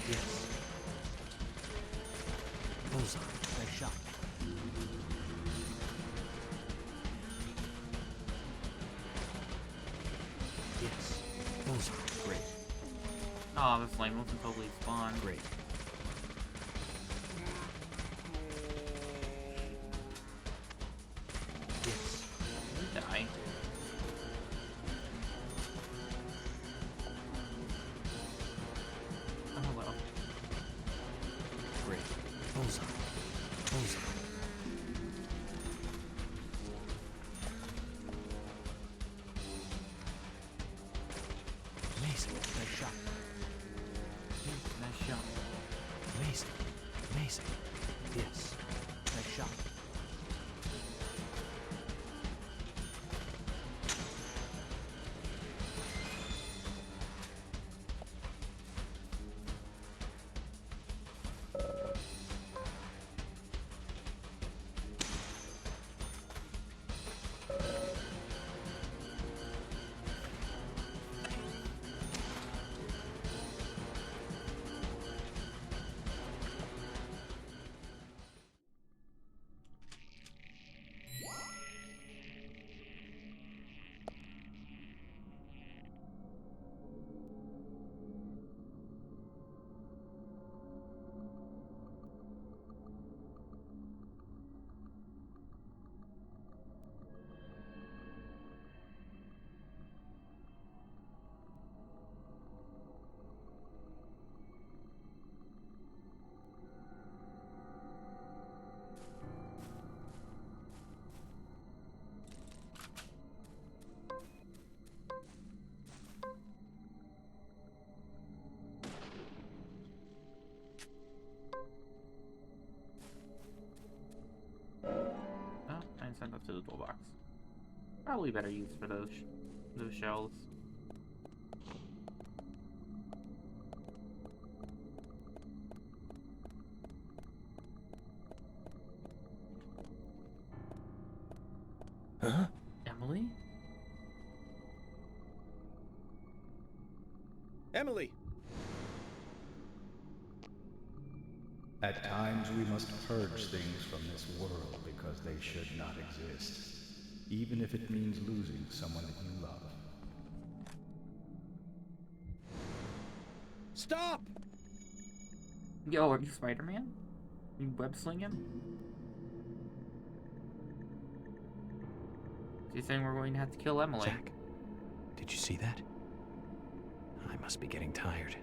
Yes. Bullseye. Nice shot. Yes. Bullseye. Great. Oh, this flame wasn't totally spawned. Great. Yes. You die. Oh well. Great. Bullseye. Bullseye. Amazing. Nice shot. Nice shot. Amazing. Amazing. Yes. Nice shot. Oh, I sent that to the toolbox. Probably better use for those shells. Huh? Emily? Emily! At times we must purge things from this world because they should not exist, even if it means losing someone that you love. Stop! Yo, are you Spider-Man? You web sling him? He's saying we're going to have to kill Emily. Zach, did you see that? I must be getting tired.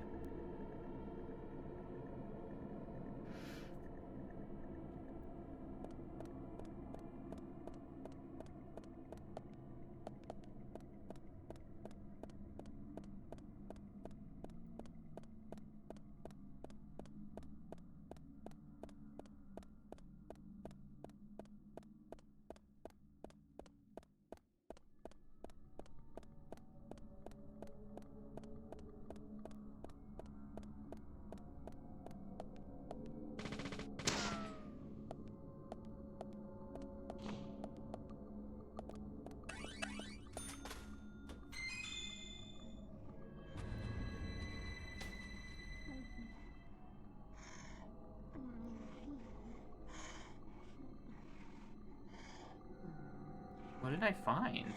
What did I find?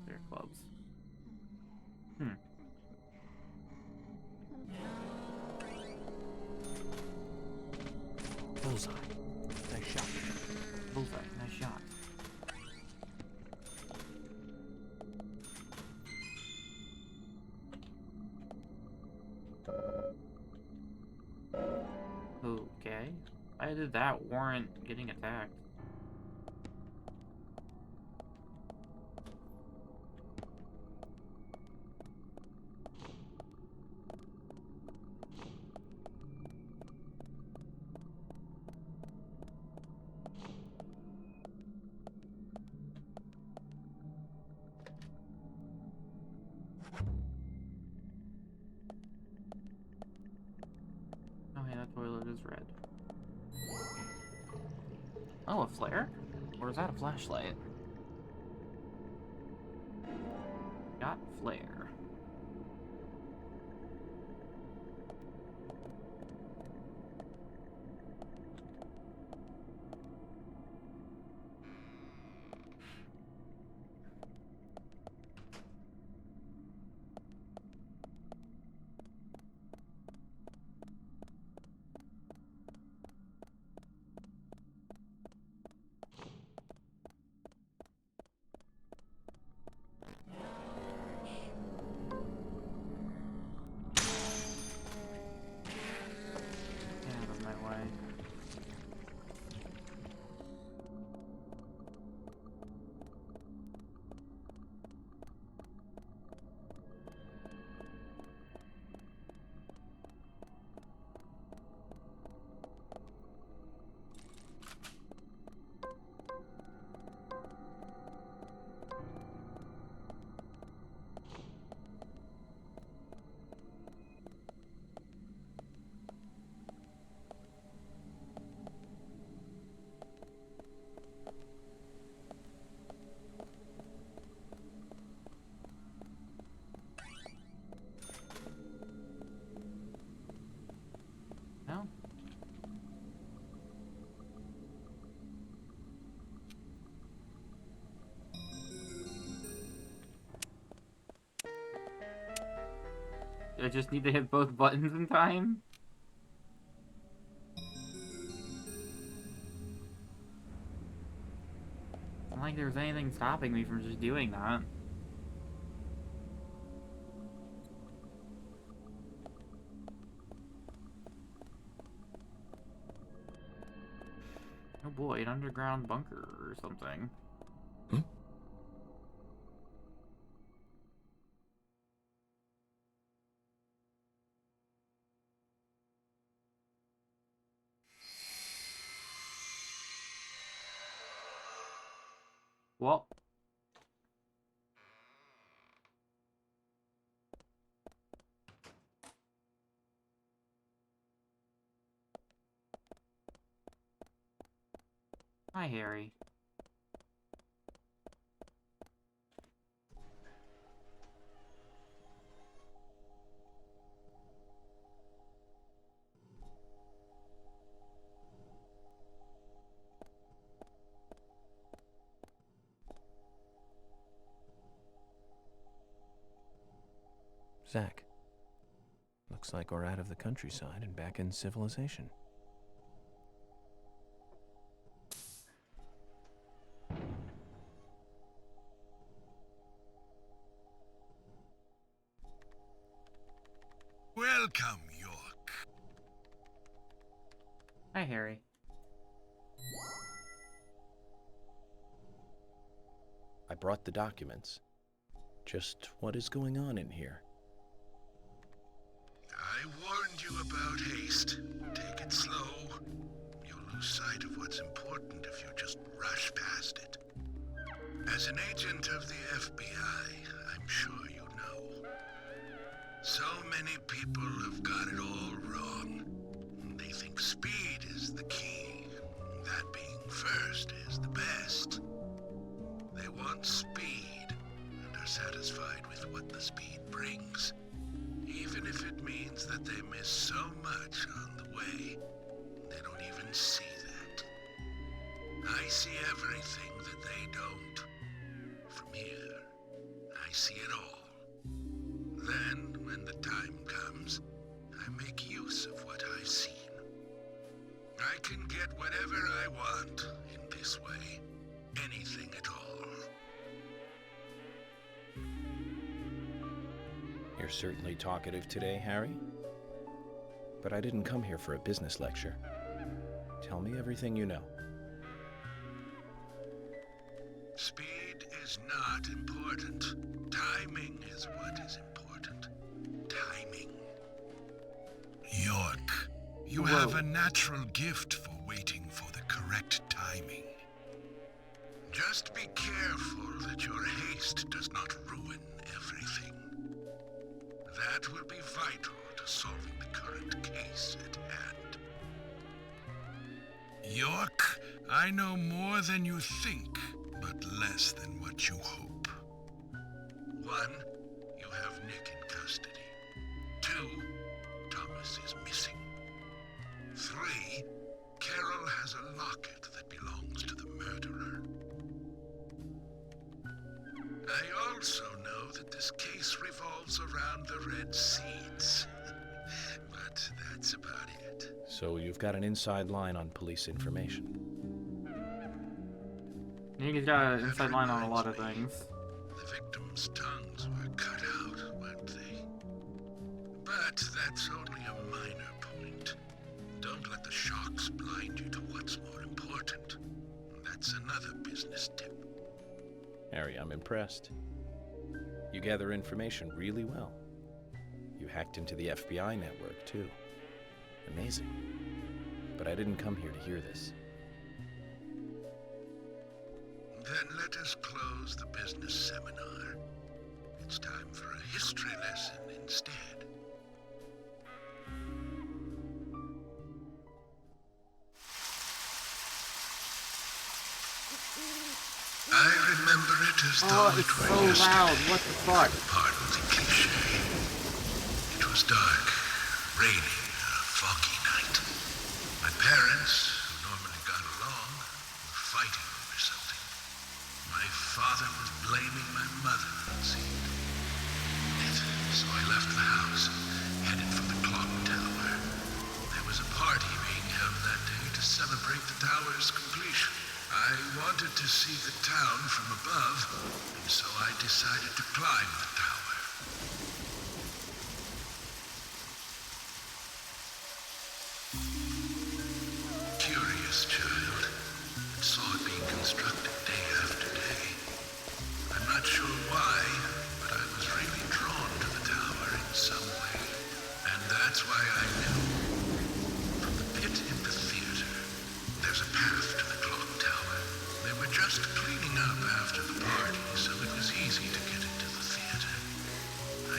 Their clubs. Bullseye. Nice shot. Bullseye. Nice shot. Okay. Why did that warrant getting attacked? Oh, hey, that toilet is red. Oh, a flare? Or is that a flashlight? Got flare. No? I just need to hit both buttons in time? It's not like there's anything stopping me from just doing that. Oh boy, an underground bunker or something. Well. Hi, Harry. Zach, looks like we're out of the countryside and back in civilization. Welcome, York. Hi, Harry. I brought the documents. Just what is going on in here? I warned you about haste. Take it slow. You'll lose sight of what's important if you just rush past it. As an agent of the FBI, I'm sure you know. So many people have got it all wrong. They think speed is the key. That being first is the best. They want speed and are satisfied with what the speed brings. Even if it means that they miss so much on the way, they don't even see that. I see everything that they don't. From here, I see it all. Then, when the time comes, I make use of what I've seen. I can get whatever I want in this way. Anything at all. You're certainly talkative today, Harry. But I didn't come here for a business lecture. Tell me everything you know. Speed is not important. Timing is what is important. Timing. York, you have a natural gift for waiting for the correct timing. Just be careful that your haste does not ruin everything. That will be vital to solving the current case at hand. York, I know more than you think, but less than what you hope. 1, you have Nick in custody. 2, Thomas is missing. 3, Carol has a locket that belongs to the murderer. I also know that this case revolves around the red seeds. But that's about it. So you've got an inside line on police information. He's got an inside line on a lot of things. The victims' tongues were cut out, weren't they? But that's only a minor point. Don't let the shocks blind you to what's more important. That's another business tip. Harry, I'm impressed. You gather information really well. You hacked into the FBI network, too. Amazing. But I didn't come here to hear this. Then let us close the business seminar. It's time for a history lesson instead. I remember it as though it were so yesterday. loud. What the fuck? Pardon the cliche. It was dark, raining, a foggy night. My parents, who normally got along, were fighting over something. My father was blaming my mother, it seemed. So I left the house, headed for the clock tower. There was a party being held that day to celebrate the tower's completion. I wanted to see the town from above, and so I decided to climb the tower. Curious child, and saw it being constructed day after day. I'm not sure why, but I was really drawn to the tower in some way, and that's why I knew. From the pit in the theater, there's a path to the clock tower. They were just cleaning up after the party, so it was easy to get into the theater. I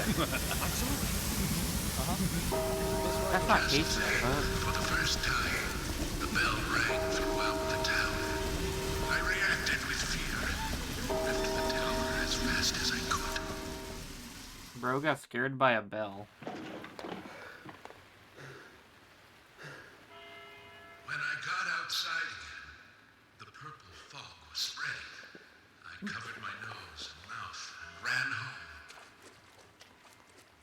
second. Absolutely. That's not tasty, For the first time, the bell rang throughout the town. I reacted with fear, left the tower as fast as I could. Bro got scared by a bell. When I got outside again, the purple fog was spreading. I covered my nose and mouth and ran home.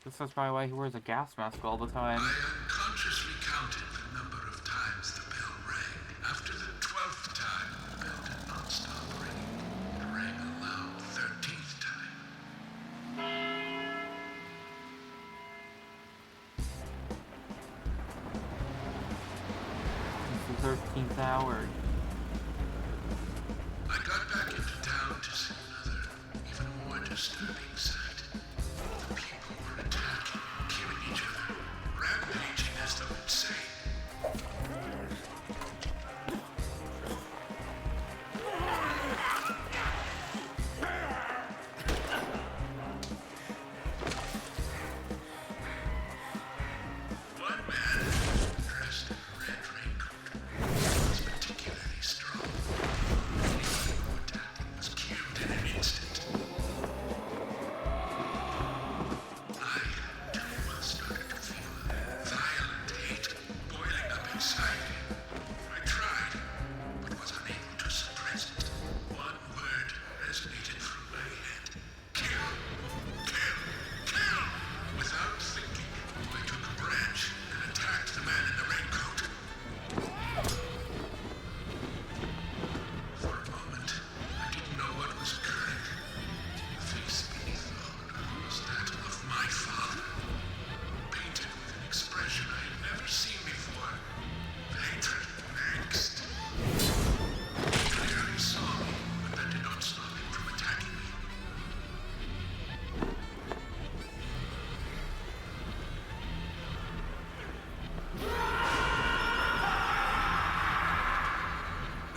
This is probably why he wears a gas mask all the time. I unconsciously counted the number of times the bell rang. After the 12th time, the bell did not stop ringing. It rang a loud 13th time. It's the 13th hour. I got back into town to see another, even more disturbing sight. The people were attacking, killing each other, rampaging as though insane. One man, dressed in a red raincoat, was particularly strong. Anyone who attacked him was killed in an instant. I, too, started to feel a violent hate boiling up inside me. I tried, but was unable to suppress it. One word resonated through my head. Kill! Kill! Kill! Without thinking, I took a branch and attacked the man in the raincoat. For a moment, I didn't know what was occurring. The face beneath the hood was that of my father, painted with an expression I had never seen before. Hatred and angst. He clearly saw me, but that did not stop him from attacking me.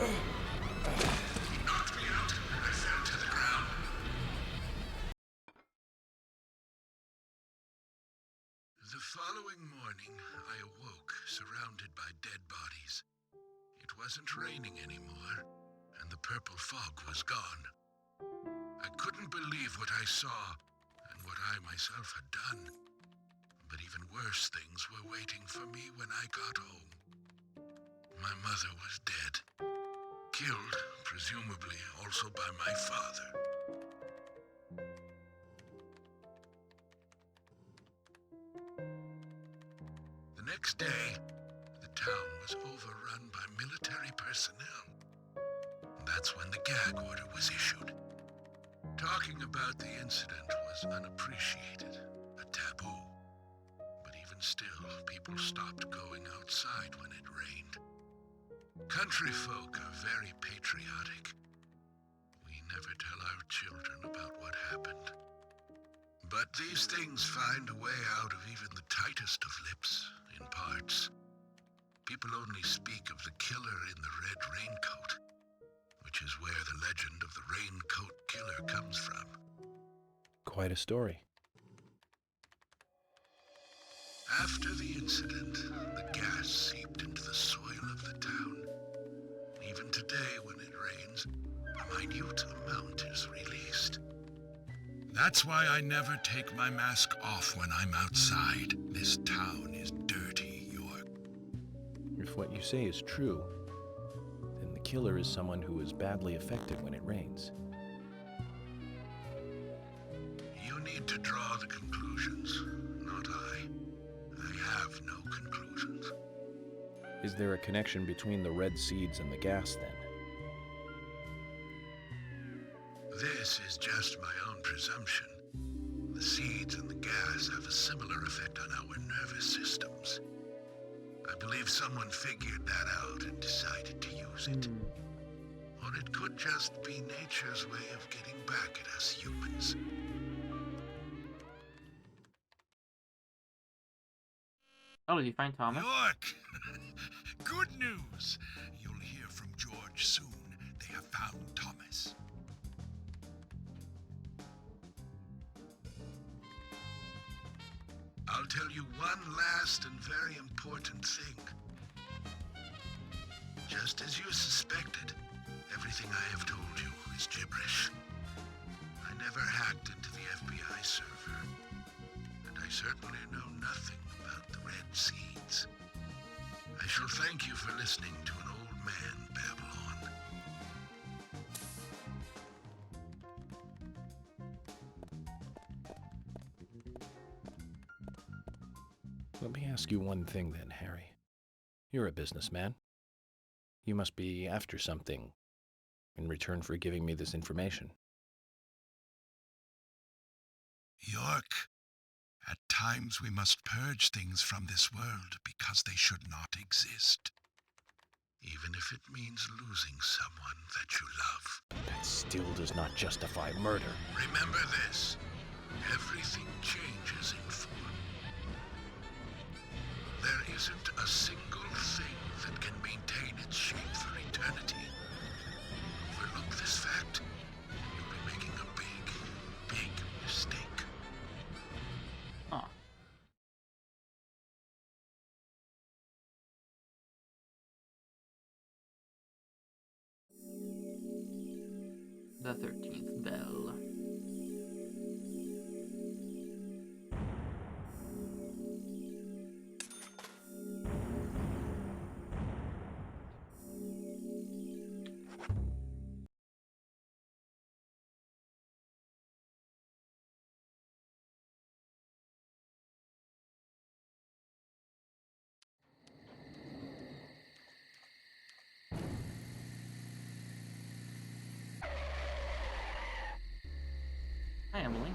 He knocked me out, and I fell to the ground. The following morning, I awoke surrounded by dead bodies. It wasn't raining anymore, and the purple fog was gone. I couldn't believe what I saw and what I myself had done. But even worse things were waiting for me when I got home. My mother was dead, killed, presumably also by my father. The next day, the town was overrun by military personnel. That's when the gag order was issued. Talking about the incident was unappreciated, a taboo. But even still, people stopped going outside when it rained. Country folk are very patriotic. We never tell our children about what happened. But these things find a way out of even the tightest of lips, in parts. People only speak of the killer in the red raincoat, which is where the legend of the raincoat killer comes from. Quite a story. After the incident, the gas seeped into the soil of the town. Even today, when it rains, a minute amount is released. That's why I never take my mask off when I'm outside. This town is dirty, York. If what you say is true, then the killer is someone who is badly affected when it rains. You need to draw the conclusions, not I. I have no conclusions. Is there a connection between the red seeds and the gas, then? This is just my own presumption. The seeds and the gas have a similar effect on our nervous systems. I believe someone figured that out and decided to use it. Or it could just be nature's way of getting back at us humans. Oh, did you find Thomas? York! Good news! You'll hear from George soon. They have found Thomas. I'll tell you one last and very important thing. Just as you suspected, everything I have told you is gibberish. I never hacked into the FBI server, and I certainly know nothing about the Red Seeds. I shall thank you for listening to an old man babble on. Let me ask you one thing then, Harry. You're a businessman. You must be after something in return for giving me this information. York, at times we must purge things from this world because they should not exist. Even if it means losing someone that you love. That still does not justify murder. Remember this. Everything changes in form. There isn't a single thing that can maintain its shape for eternity. Overlook this fact, you'll be making a big, big mistake. Huh. The 13th bell. Hi, Emily.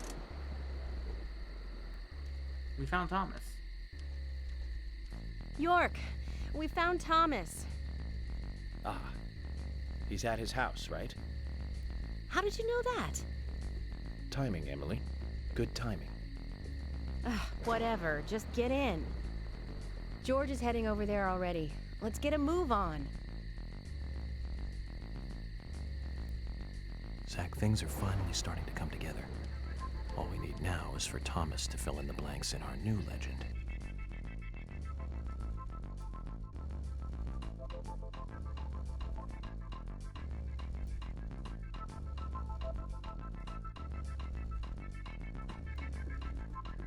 We found Thomas. York, we found Thomas. Ah, he's at his house, right? How did you know that? Timing, Emily. Good timing. Whatever, just get in. George is heading over there already. Let's get a move on. Zach, things are finally starting to come together. All we need now is for Thomas to fill in the blanks in our new legend.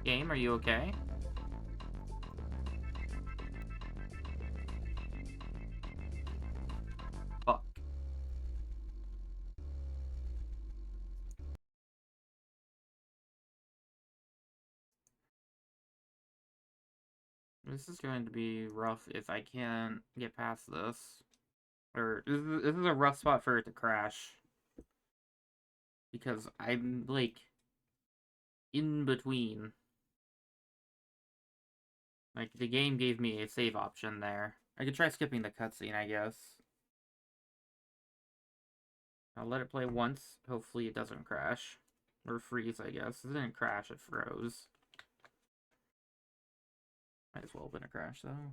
Game, are you okay? Fuck. This is going to be rough if I can't get past this. Or, this is a rough spot for it to crash. Because I'm, like, in between. Like, the game gave me a save option there. I could try skipping the cutscene, I guess. I'll let it play once. Hopefully it doesn't crash. Or freeze, I guess. It didn't crash, it froze. Might as well have been a crash, though.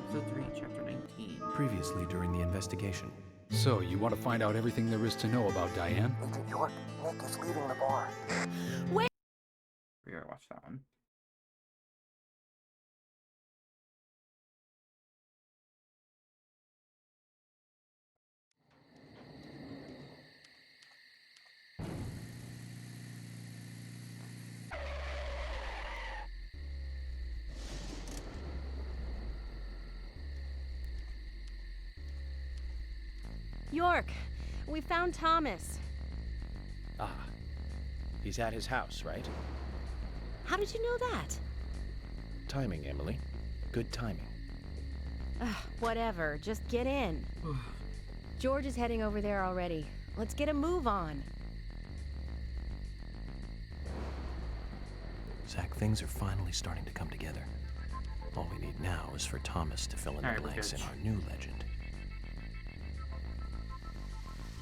Episode 3, Chapter 19. Previously during the investigation. So, you want to find out everything there is to know about Diane? Agent York, Nick is leaving the bar. Wait! We gotta watch that one. York, we found Thomas. Ah, he's at his house, right? How did you know that? Timing, Emily. Good timing. Whatever, just get in. George is heading over there already. Let's get a move on. Zach, things are finally starting to come together. All we need now is for Thomas to fill in the blanks in our new legend.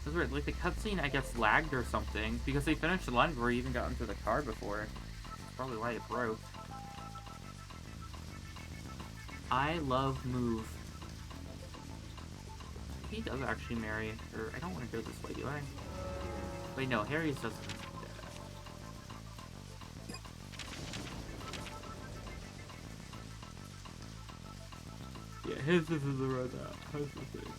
This is weird, like the cutscene I guess lagged or something, because they finished the line before you even got into the car before. That's probably why it broke. I love move. He does actually marry her. I don't want to go this way, do I? Wait, no, Harry's doesn't. Yeah, his is the road out. How's the thing?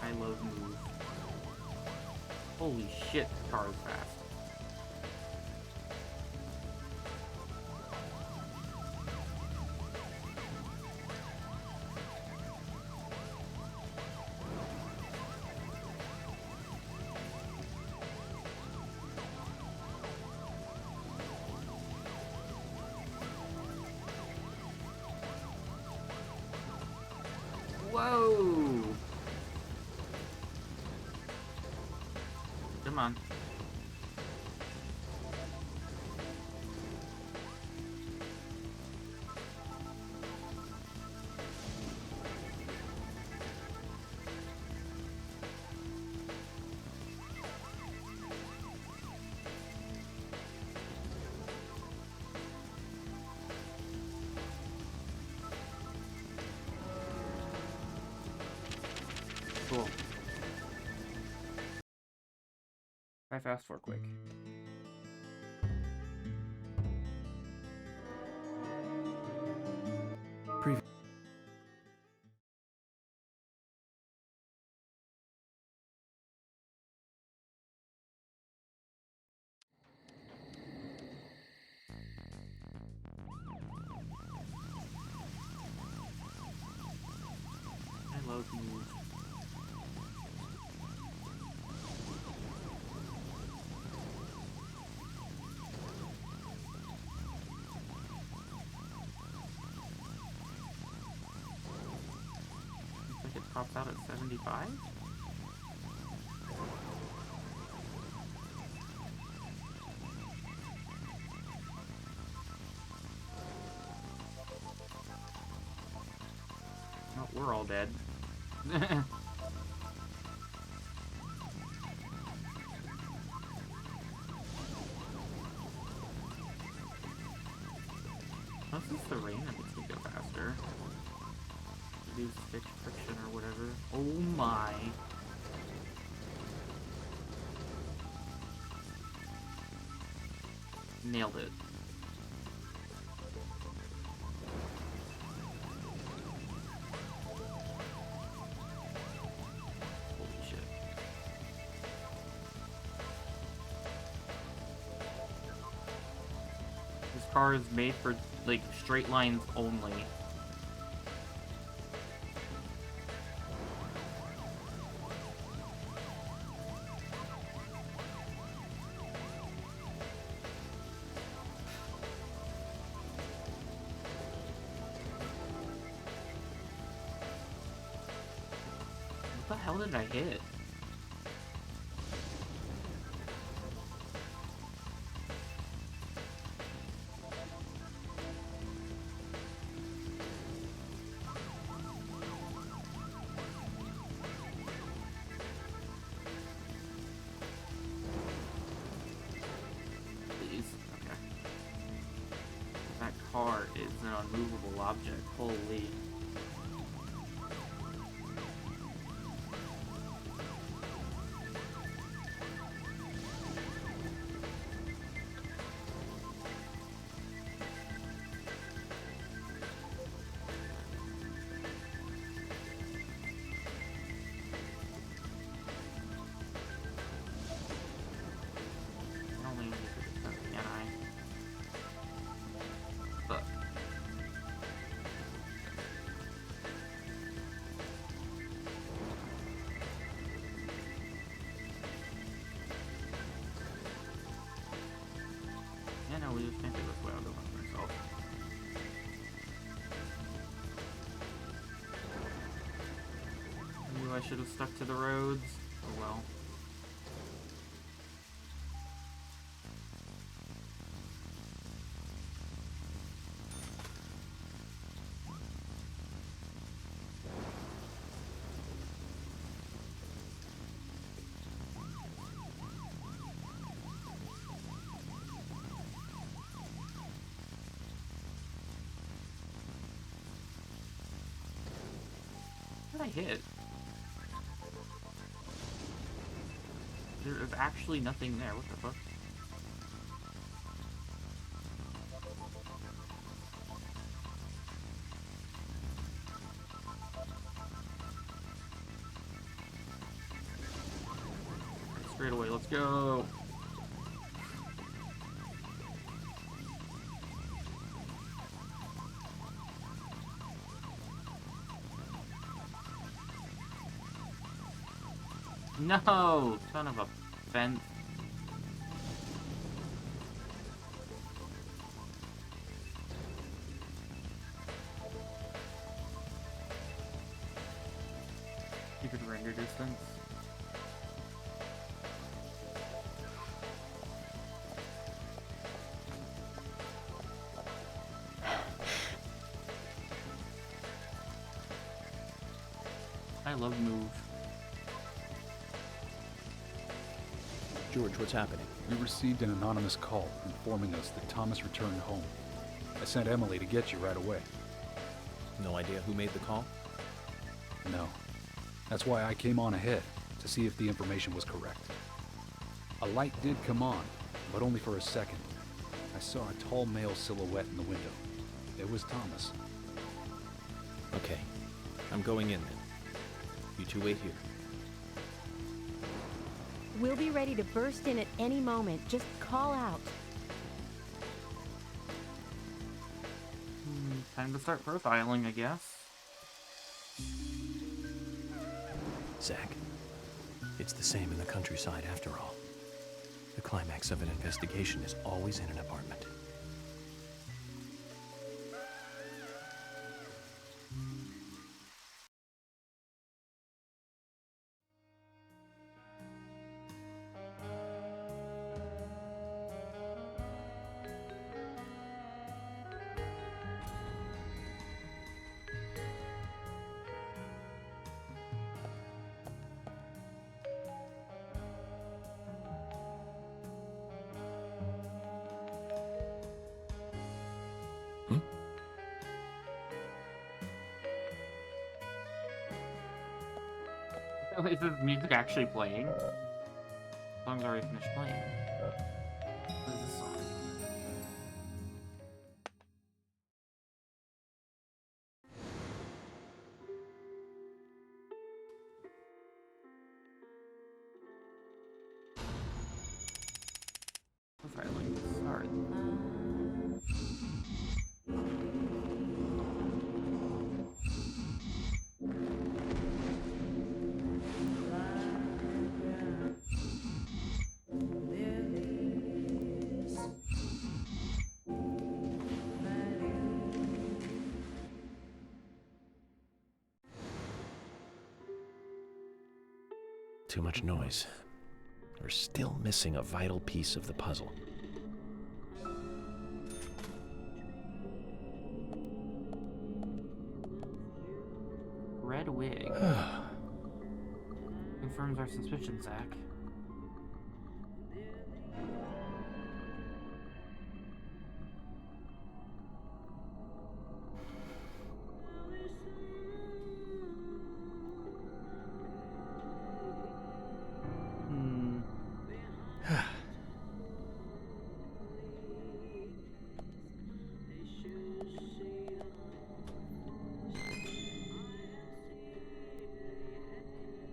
I love move. Holy shit, the car is fast. Whoa! Come on. Cool. Try fast for quick. I love move. Looks like it tops out at 75? Oh, we're all dead. Unless it's the rain that makes me go faster. Reduce friction or whatever. Oh my. Nailed it. Holy shit. This car is made for, like, straight lines only. What the hell did I hit? Please. Okay. That car is an unmovable object. Holy. I only need to get that, can I? But yeah, no, we just can't do this way. I'll go by myself. Ooh, I should have stuck to the roads. Oh well. I hit? There is actually nothing there. What the fuck? Straight away, let's go. No, son of a fence. You could render distance. I love move. George, what's happening? We received an anonymous call informing us that Thomas returned home. I sent Emily to get you right away. No idea who made the call? No. That's why I came on ahead, to see if the information was correct. A light did come on, but only for a second. I saw a tall male silhouette in the window. It was Thomas. Okay. I'm going in then. You two wait here. We'll be ready to burst in at any moment. Just call out. Time to start profiling, I guess. Zach, it's the same in the countryside after all. The climax of an investigation is always in an apartment. Is this music actually playing? The song's already finished playing. What is this song? Profiling. Start. Too much noise. We're still missing a vital piece of the puzzle. Red wig. Confirms our suspicion, Zach.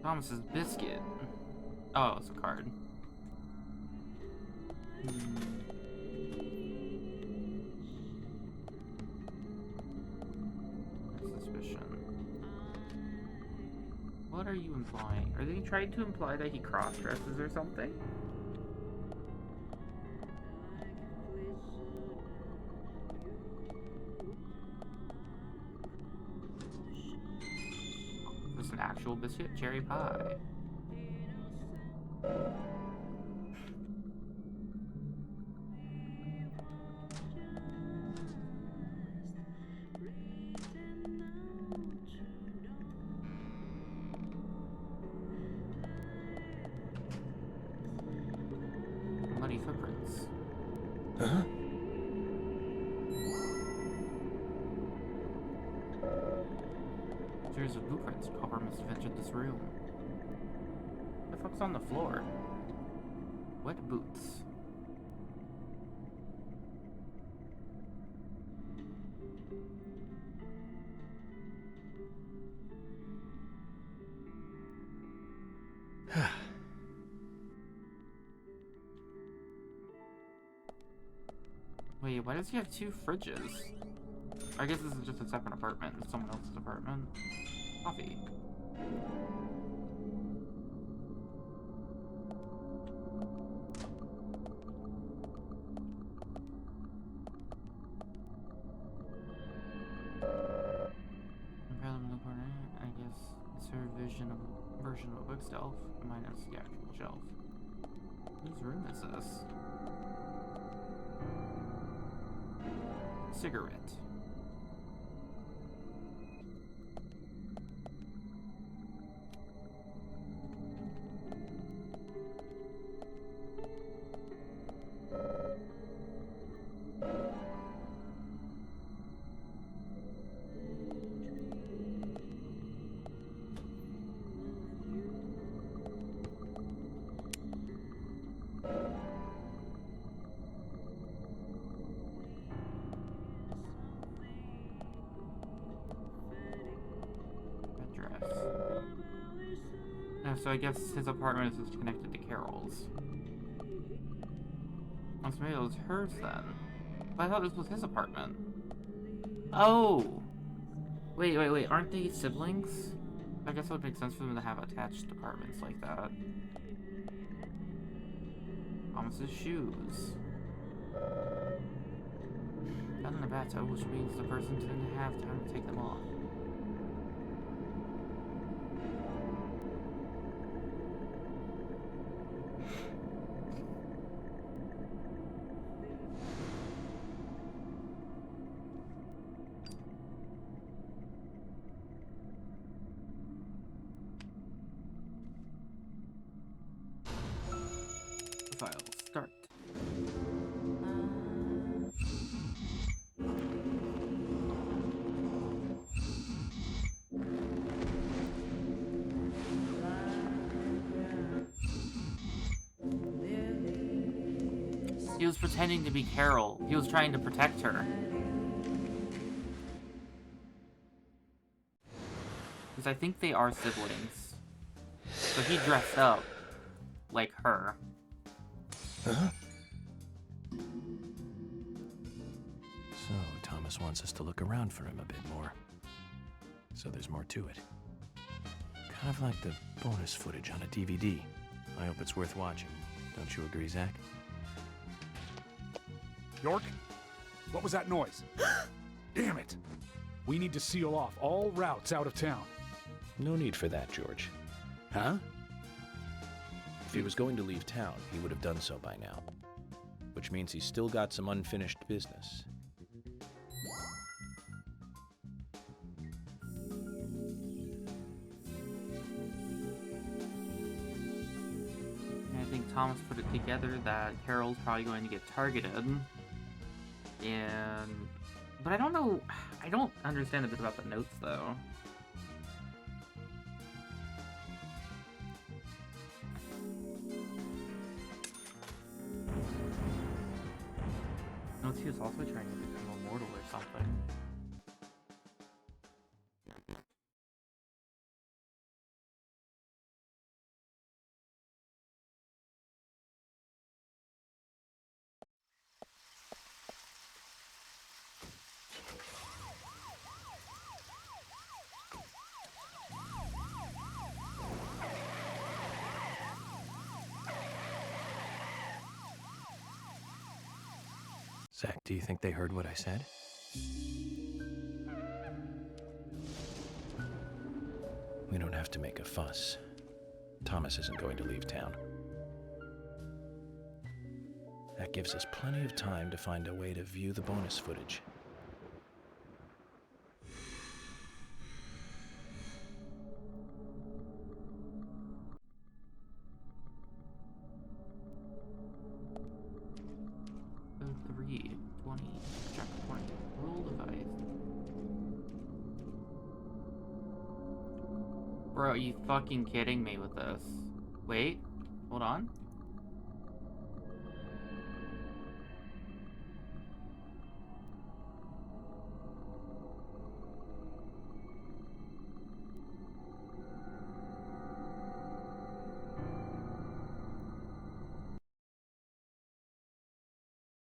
Thomas's biscuit. Oh, it's a card. Suspicion. What are you implying? Are they trying to imply that he cross-dresses or something? Is this an actual biscuit? Cherry pie. Muddy footprints. Huh? There's pages of blueprints. Copper must have entered this room. The fuck's on the floor? Wet boots. Wait, why does he have 2 fridges? I guess this is just a separate apartment. It's someone else's apartment. Coffee. I guess it's her version of a bookshelf, minus the actual shelf. Whose room is this? Cigarette. So I guess his apartment is just connected to Carol's. Oh, so maybe it was hers then. But I thought this was his apartment. Oh! Wait. Aren't they siblings? I guess it would make sense for them to have attached apartments like that. Thomas's shoes. Down in the bathtub, which means the person didn't have time to take them off. File start. He was pretending to be Carol. He was trying to protect her. Because I think they are siblings. So he dressed up like her. Huh? So, Thomas wants us to look around for him a bit more. So there's more to it. Kind of like the bonus footage on a DVD. I hope it's worth watching. Don't you agree, Zach? York? What was that noise? Damn it! We need to seal off all routes out of town. No need for that, George. Huh? If he was going to leave town, he would have done so by now. Which means he's still got some unfinished business. I think Thomas put it together that Carol's probably going to get targeted. But I don't know, I don't understand a bit about the notes though. Notes he was also trying to become immortal or something. Zach, do you think they heard what I said? We don't have to make a fuss. Thomas isn't going to leave town. That gives us plenty of time to find a way to view the bonus footage. Bro, are you fucking kidding me with this? Wait, hold on.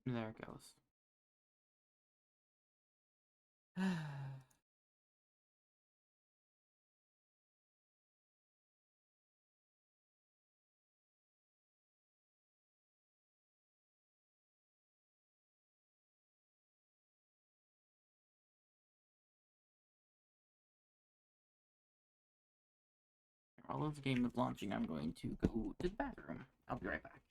There it goes. While this game is launching, I'm going to go to the bathroom. I'll be right back.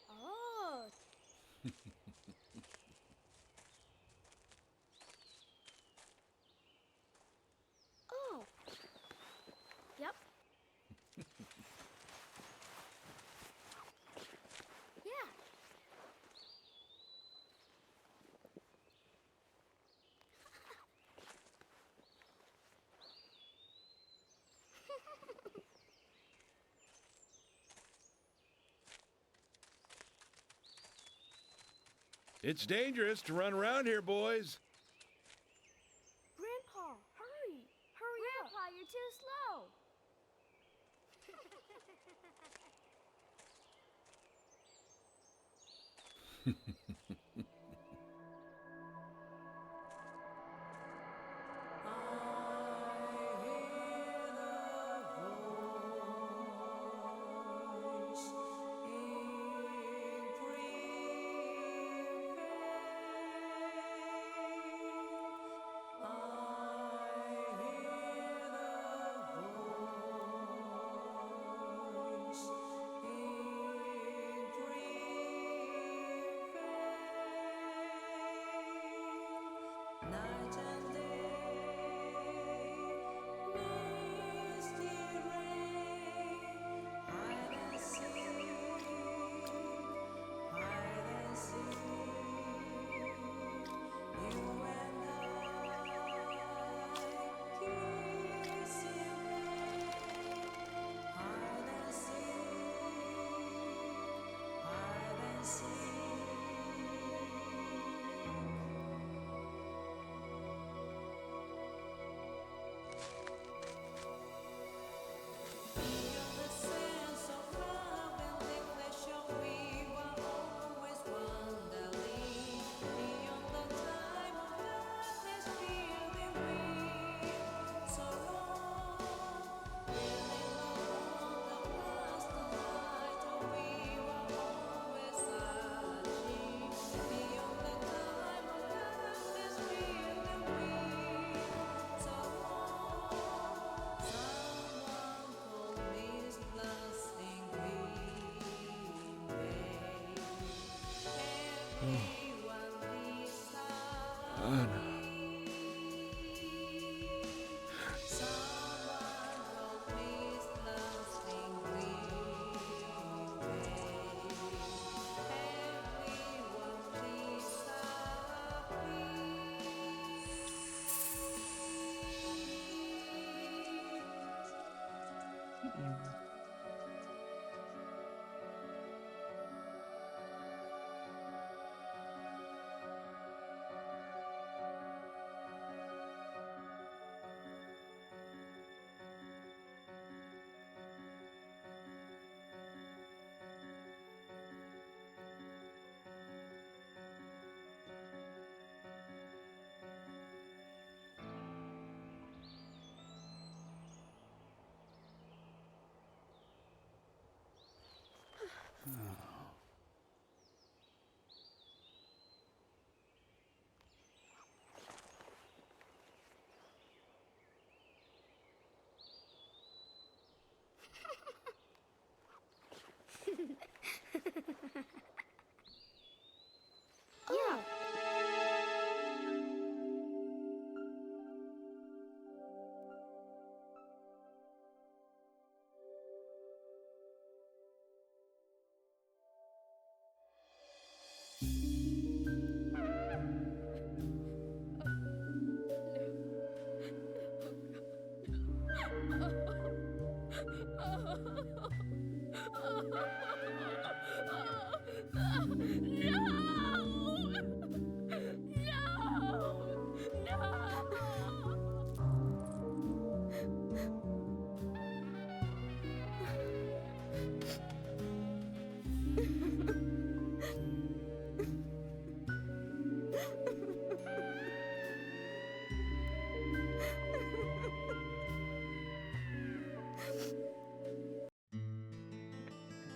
Oh. Oh. Yep. Yeah. It's dangerous to run around here, boys. Grandpa, hurry! Hurry Grandpa, up! You're too slow!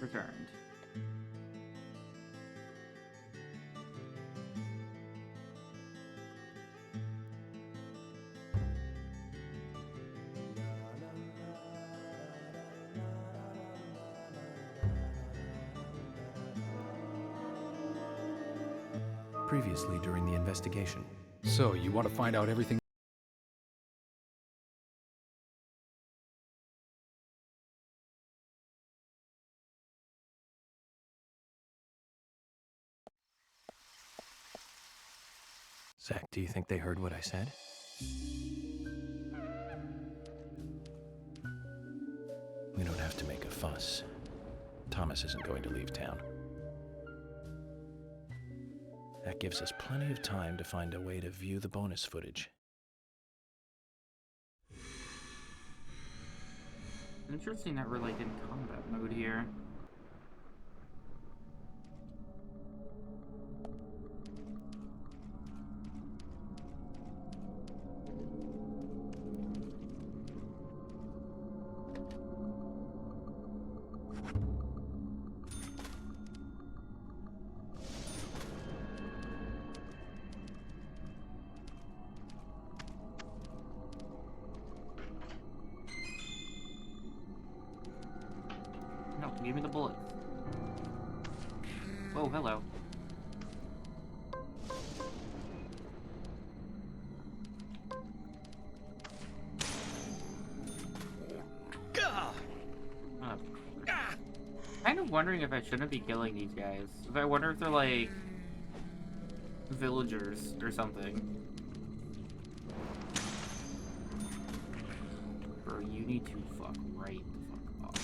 Returned. Previously during the investigation. So, you want to find out everything? Zach, do you think they heard what I said? We don't have to make a fuss. Thomas isn't going to leave town. That gives us plenty of time to find a way to view the bonus footage. Interesting that we're like in combat mode here. No, give me the bullets. Oh, hello. Kind of wondering if I shouldn't be killing these guys. I wonder if they're like villagers or something. Bro, you need to fuck right the fuck off.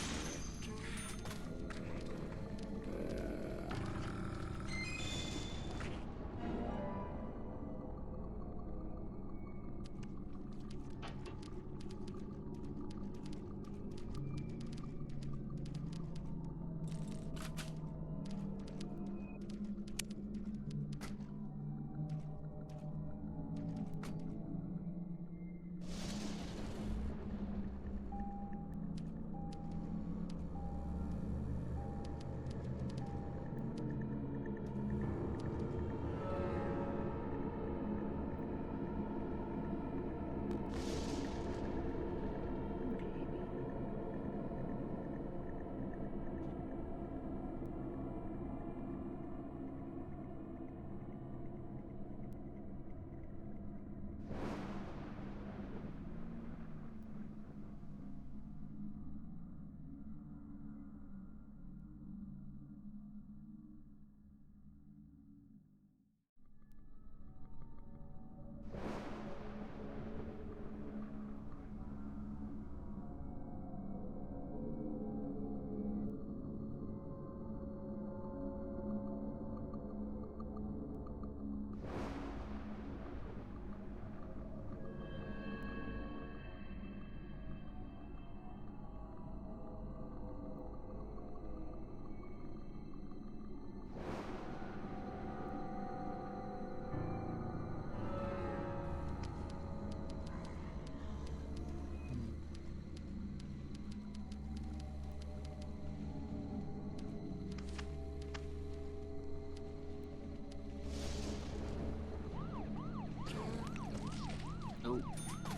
Oh,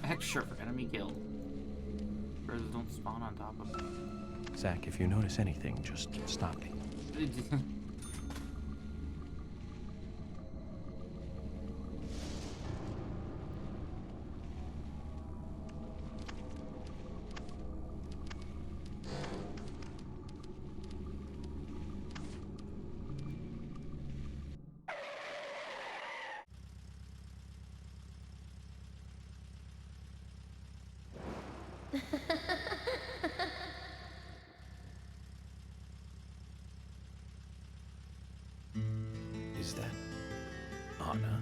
extra for enemy kill. Birds don't spawn on top of me. Zach, if you notice anything, just stop me. Is that Anna?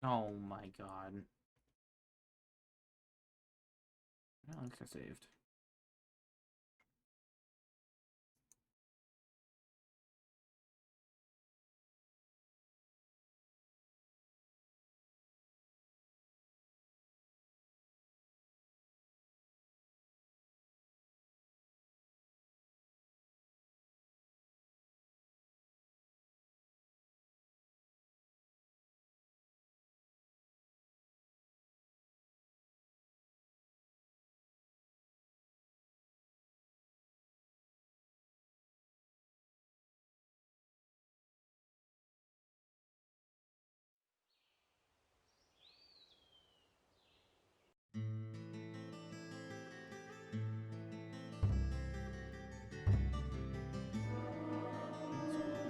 Oh my god. No, at least I saved.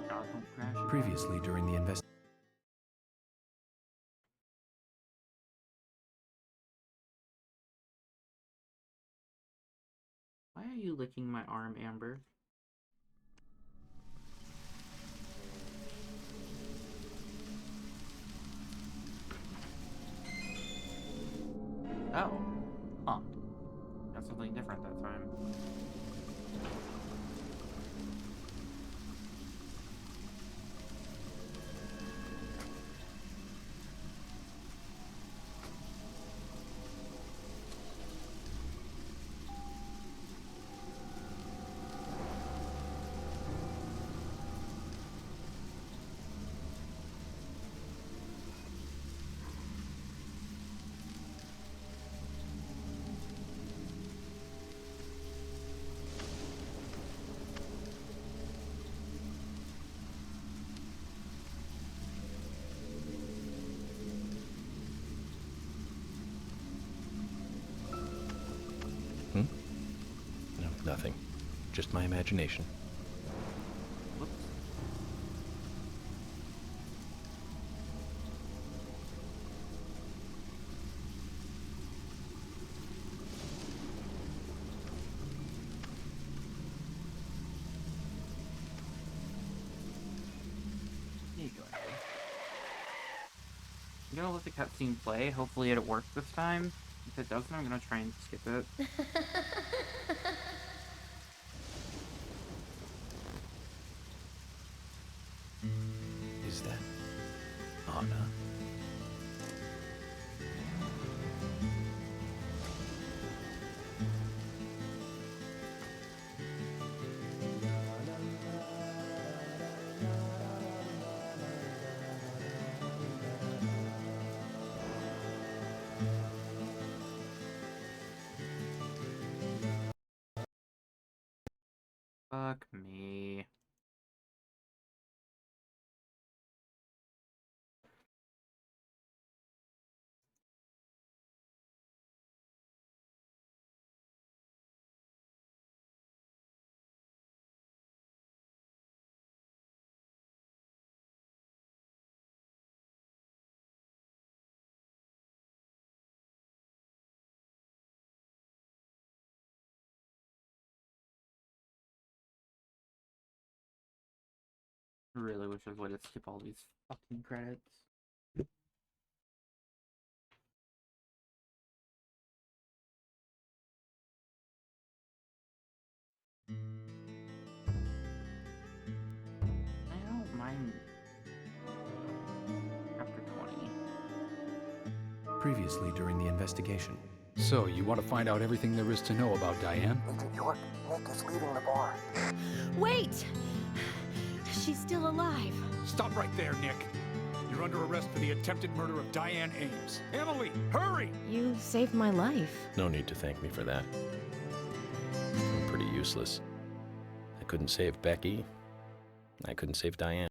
God, don't crash it. Previously, during the investigation. Why are you licking my arm, Amber? Oh. Huh. Got something different that time. No, nothing. Just my imagination. Whoops. There you go, Abby. I'm gonna let the cutscene play. Hopefully it works this time. If it doesn't, I'm gonna try and skip it. Is that Anna? Fuck me. I really wish I would have skipped all these fucking credits. I don't mind chapter 20. Previously, during the investigation. So, you want to find out everything there is to know about Diane? Agent York, Nick is leaving the bar. Wait! She's still alive. Stop right there, Nick. You're under arrest for the attempted murder of Diane Ames. Emily, hurry! You saved my life. No need to thank me for that. I'm pretty useless. I couldn't save Becky. I couldn't save Diane.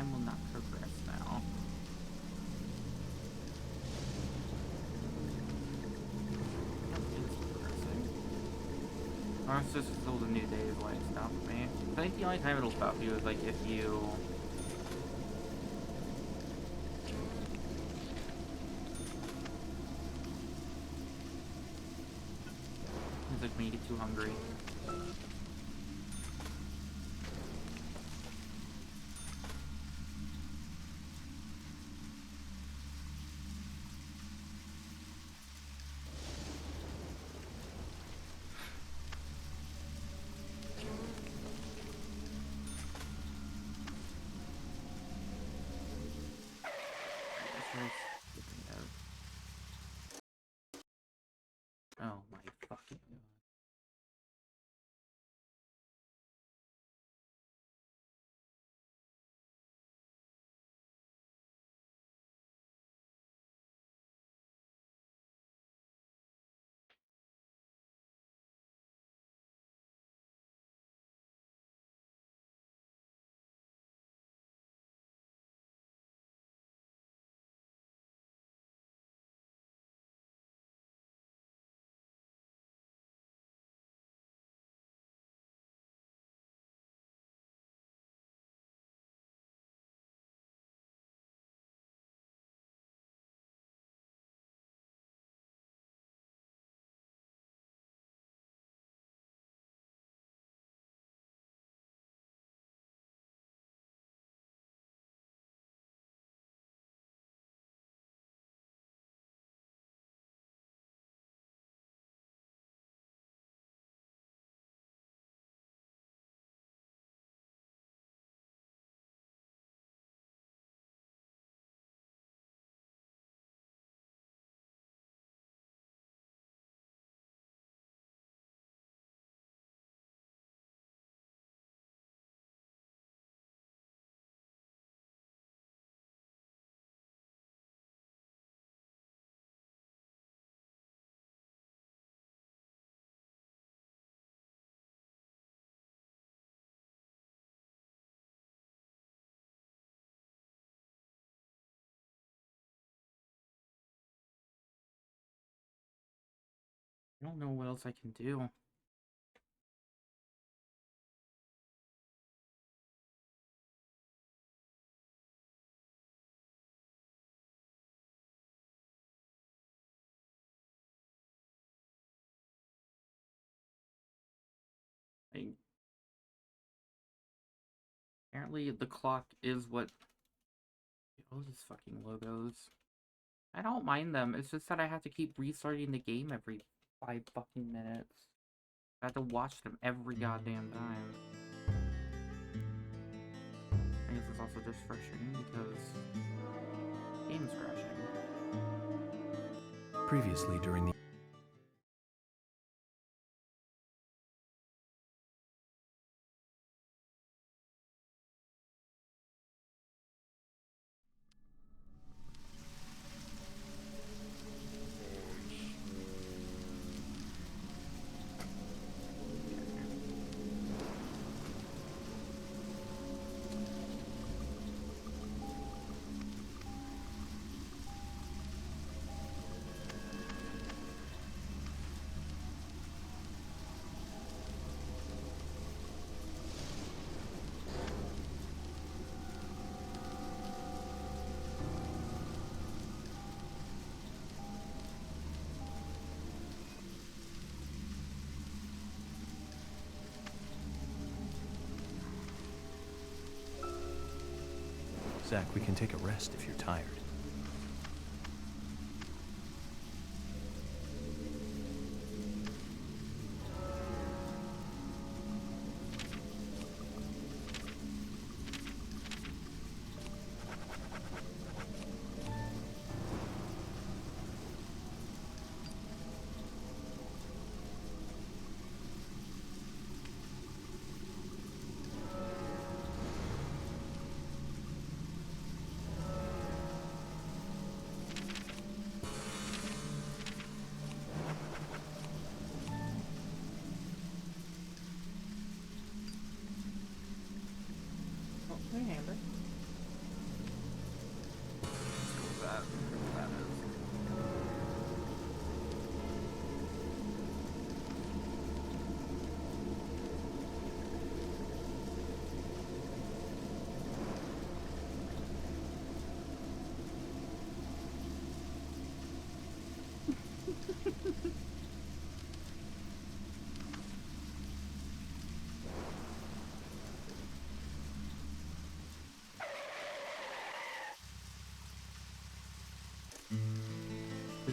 time will not progress now. Or it's just still the new days why it stopped me. I think the only time it'll stop you is like if you it's like when you get too hungry. Oh my fucking god. I don't know what else I can do. Apparently the clock is what... All these fucking logos. I don't mind them, it's just that I have to keep restarting the game every 5 fucking minutes. I have to watch them every goddamn time. I guess it's also just frustrating because the game's crashing. Previously during the Zach, we can take a rest if you're tired. Hey, Amber.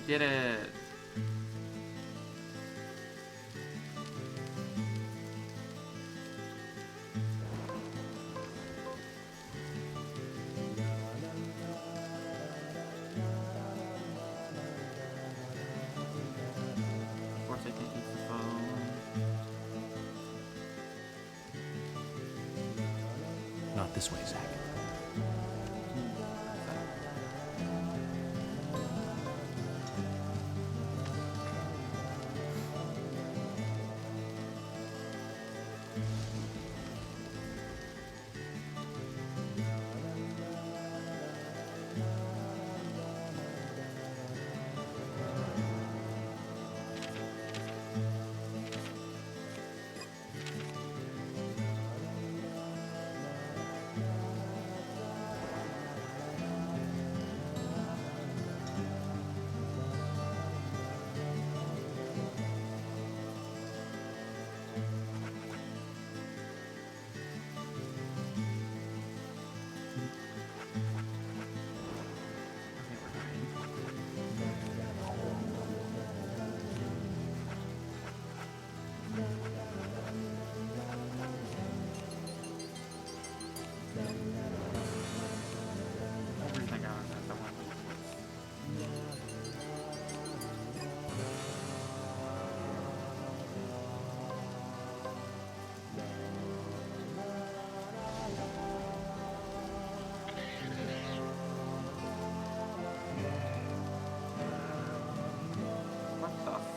did it! Of course I can't use the phone. Not this way, Zach.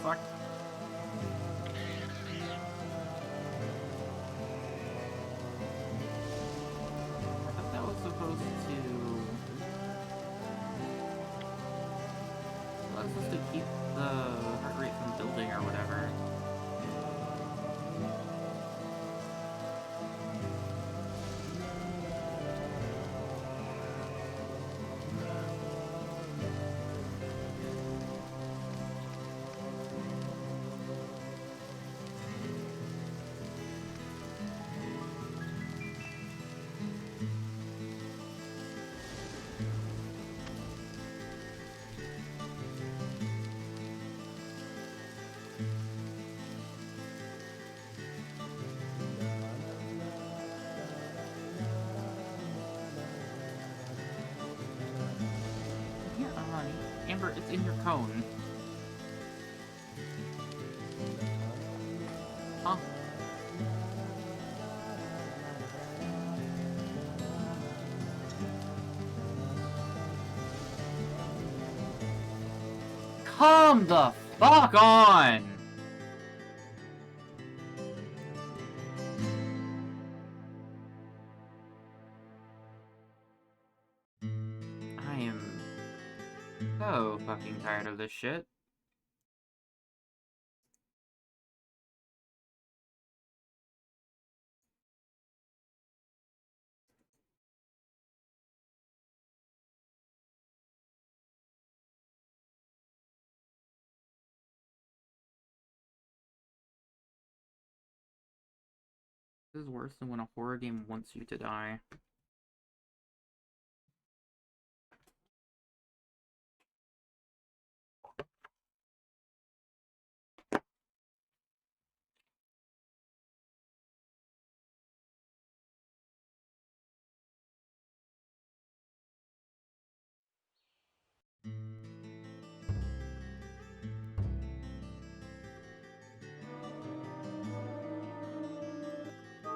Fuck. I thought that was supposed to... Well, that's supposed to keep the heart rate from building or whatever. Amber, it's in your cone. Huh? Come the fuck on! I am so fucking tired of this shit. This is worse than when a horror game wants you to die.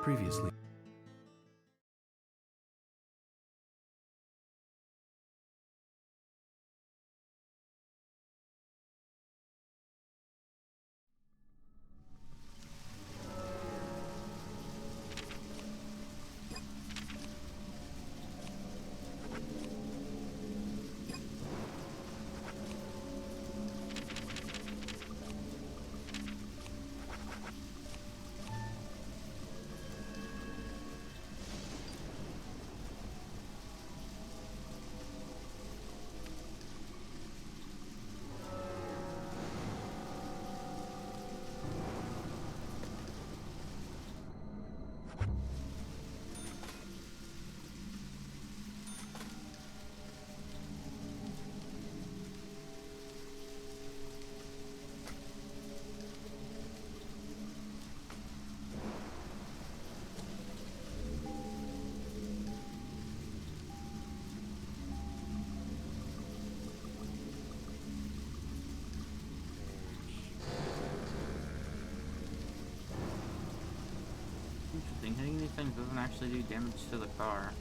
Previously. mean, hitting these things doesn't actually do damage to the car.